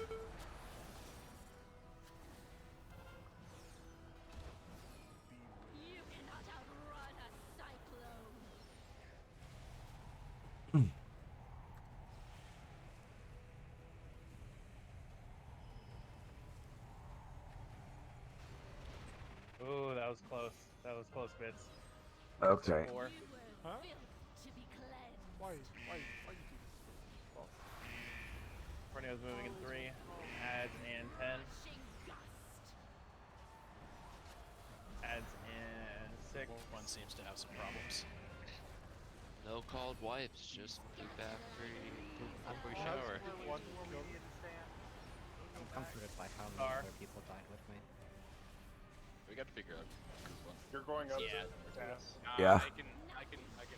You cannot outrun a cyclone. Ooh, that was close. That was close, Bits. Okay. 4. Huh? To be cleansed. Why you do this? Well, Tornadoes moving in 3. Adds in 10. Adds in 6. One seems to have some problems. No called wipes, just poop after you shower. I'm comforted by how many Star. other people died with me. We got to figure out this one. You're going up Yeah. to ass. Yeah. I can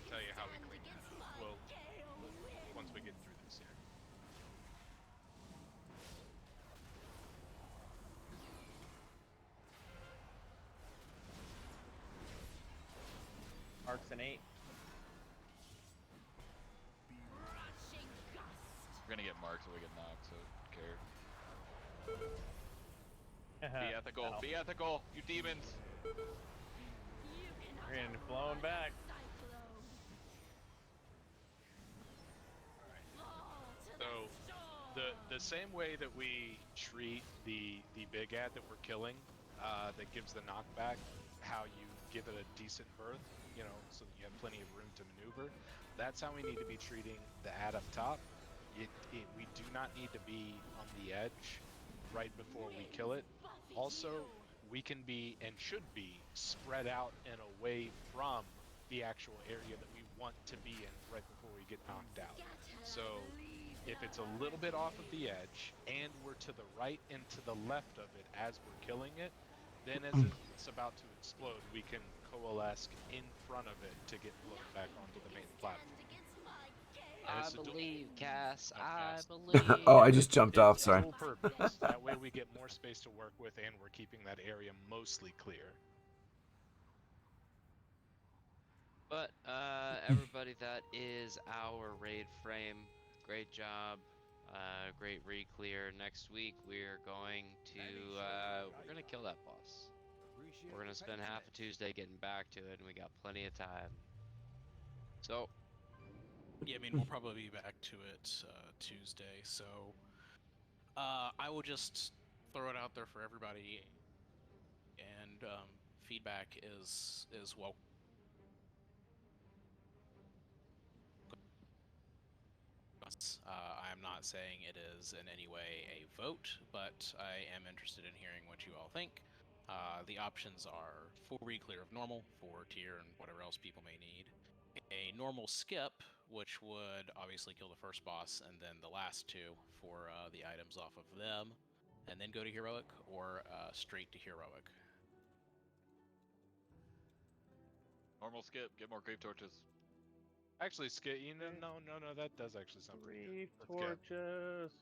tell you how we clean that up. Well, once we get through the here. Arcs and 8. We're gonna get marked so we get knocked, so don't care. Be ethical. Be ethical, you demons. We're getting flown back. So the same way that we treat the big ad that we're killing, that gives the knockback, how you give it a decent berth, you know, so that you have plenty of room to maneuver. That's how we need to be treating the ad up top. We do not need to be on the edge right before we kill it. Also, we can be and should be spread out and away from the actual area that we want to be in right before we get knocked out. So if it's a little bit off of the edge and we're to the right and to the left of it as we're killing it, then as it's about to explode, we can coalesce in front of it to get blown back onto the main platform. I believe, Cass. I Cass. believe. Oh, I just jumped off. It's Sorry. dual purpose. That way we get more space to work with, and we're keeping that area mostly clear. But everybody, that is our raid frame. Great job. Great re-clear. Next week we're going to kill that boss. We're gonna spend half a Tuesday getting back to it, and we got plenty of time. So. Yeah, I mean, we'll probably be back to it Tuesday, so I will just throw it out there for everybody, and feedback is welcome. I am not saying it is in any way a vote, but I am interested in hearing what you all think. The options are full re-clear of normal, for tier, and whatever else people may need. A normal skip, which would obviously kill the first boss, and then the last two for the items off of them, and then go to heroic, or straight to heroic. Normal skip, get more grave torches. Actually, no, that does actually sound pretty good. Torches.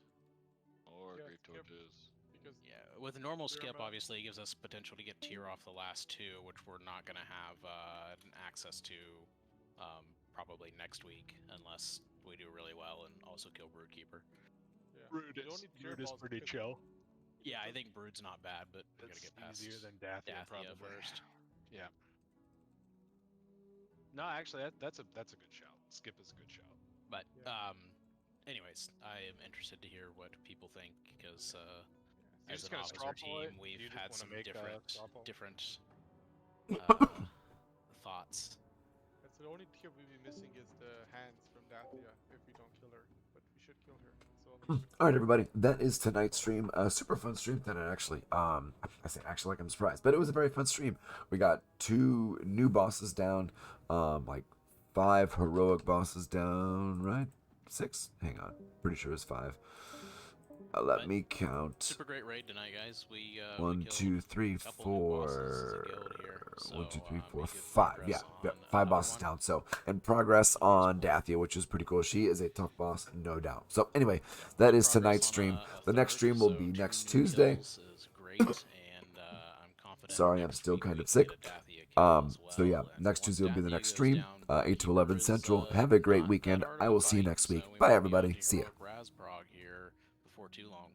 Or grave torches. Because yeah, with a normal skip, obviously, it gives us potential to get tier off the last two, which we're not going to have access to probably next week, unless we do really well and also kill Broodkeeper. Yeah. Brood is pretty chill. Yeah, I think Brood's not bad, but we gotta It's get past easier than Dathia probably first. Yeah. No, actually, that's a good shout. Skip is a good shout. But anyways, I am interested to hear what people think, because as an officer team, we've had some different thoughts. That's the only tier we'll be missing is the hands from Dathia if we don't kill her, but we should kill her. So All right, everybody. That is tonight's stream. A super fun stream that I actually, I say actually like I'm surprised, but it was a very fun stream. We got 2 new bosses down, like 5 heroic bosses down, right? 6? Hang on. Pretty sure it's 5. Let me count. Super great raid tonight, guys. 1, 2, 3, 4. 1, 2, 3, 4, 5. Yeah, 5 bosses down. So, and progress on Dathia, which is pretty cool. She is a tough boss, no doubt. So, anyway, that is tonight's stream. The next stream will be next Tuesday. Sorry, I'm still kind of sick. So yeah, next Tuesday will be the next stream, 8 to 11 Central. Have a great weekend. I will see you next week. Bye, everybody. See ya. Before too long.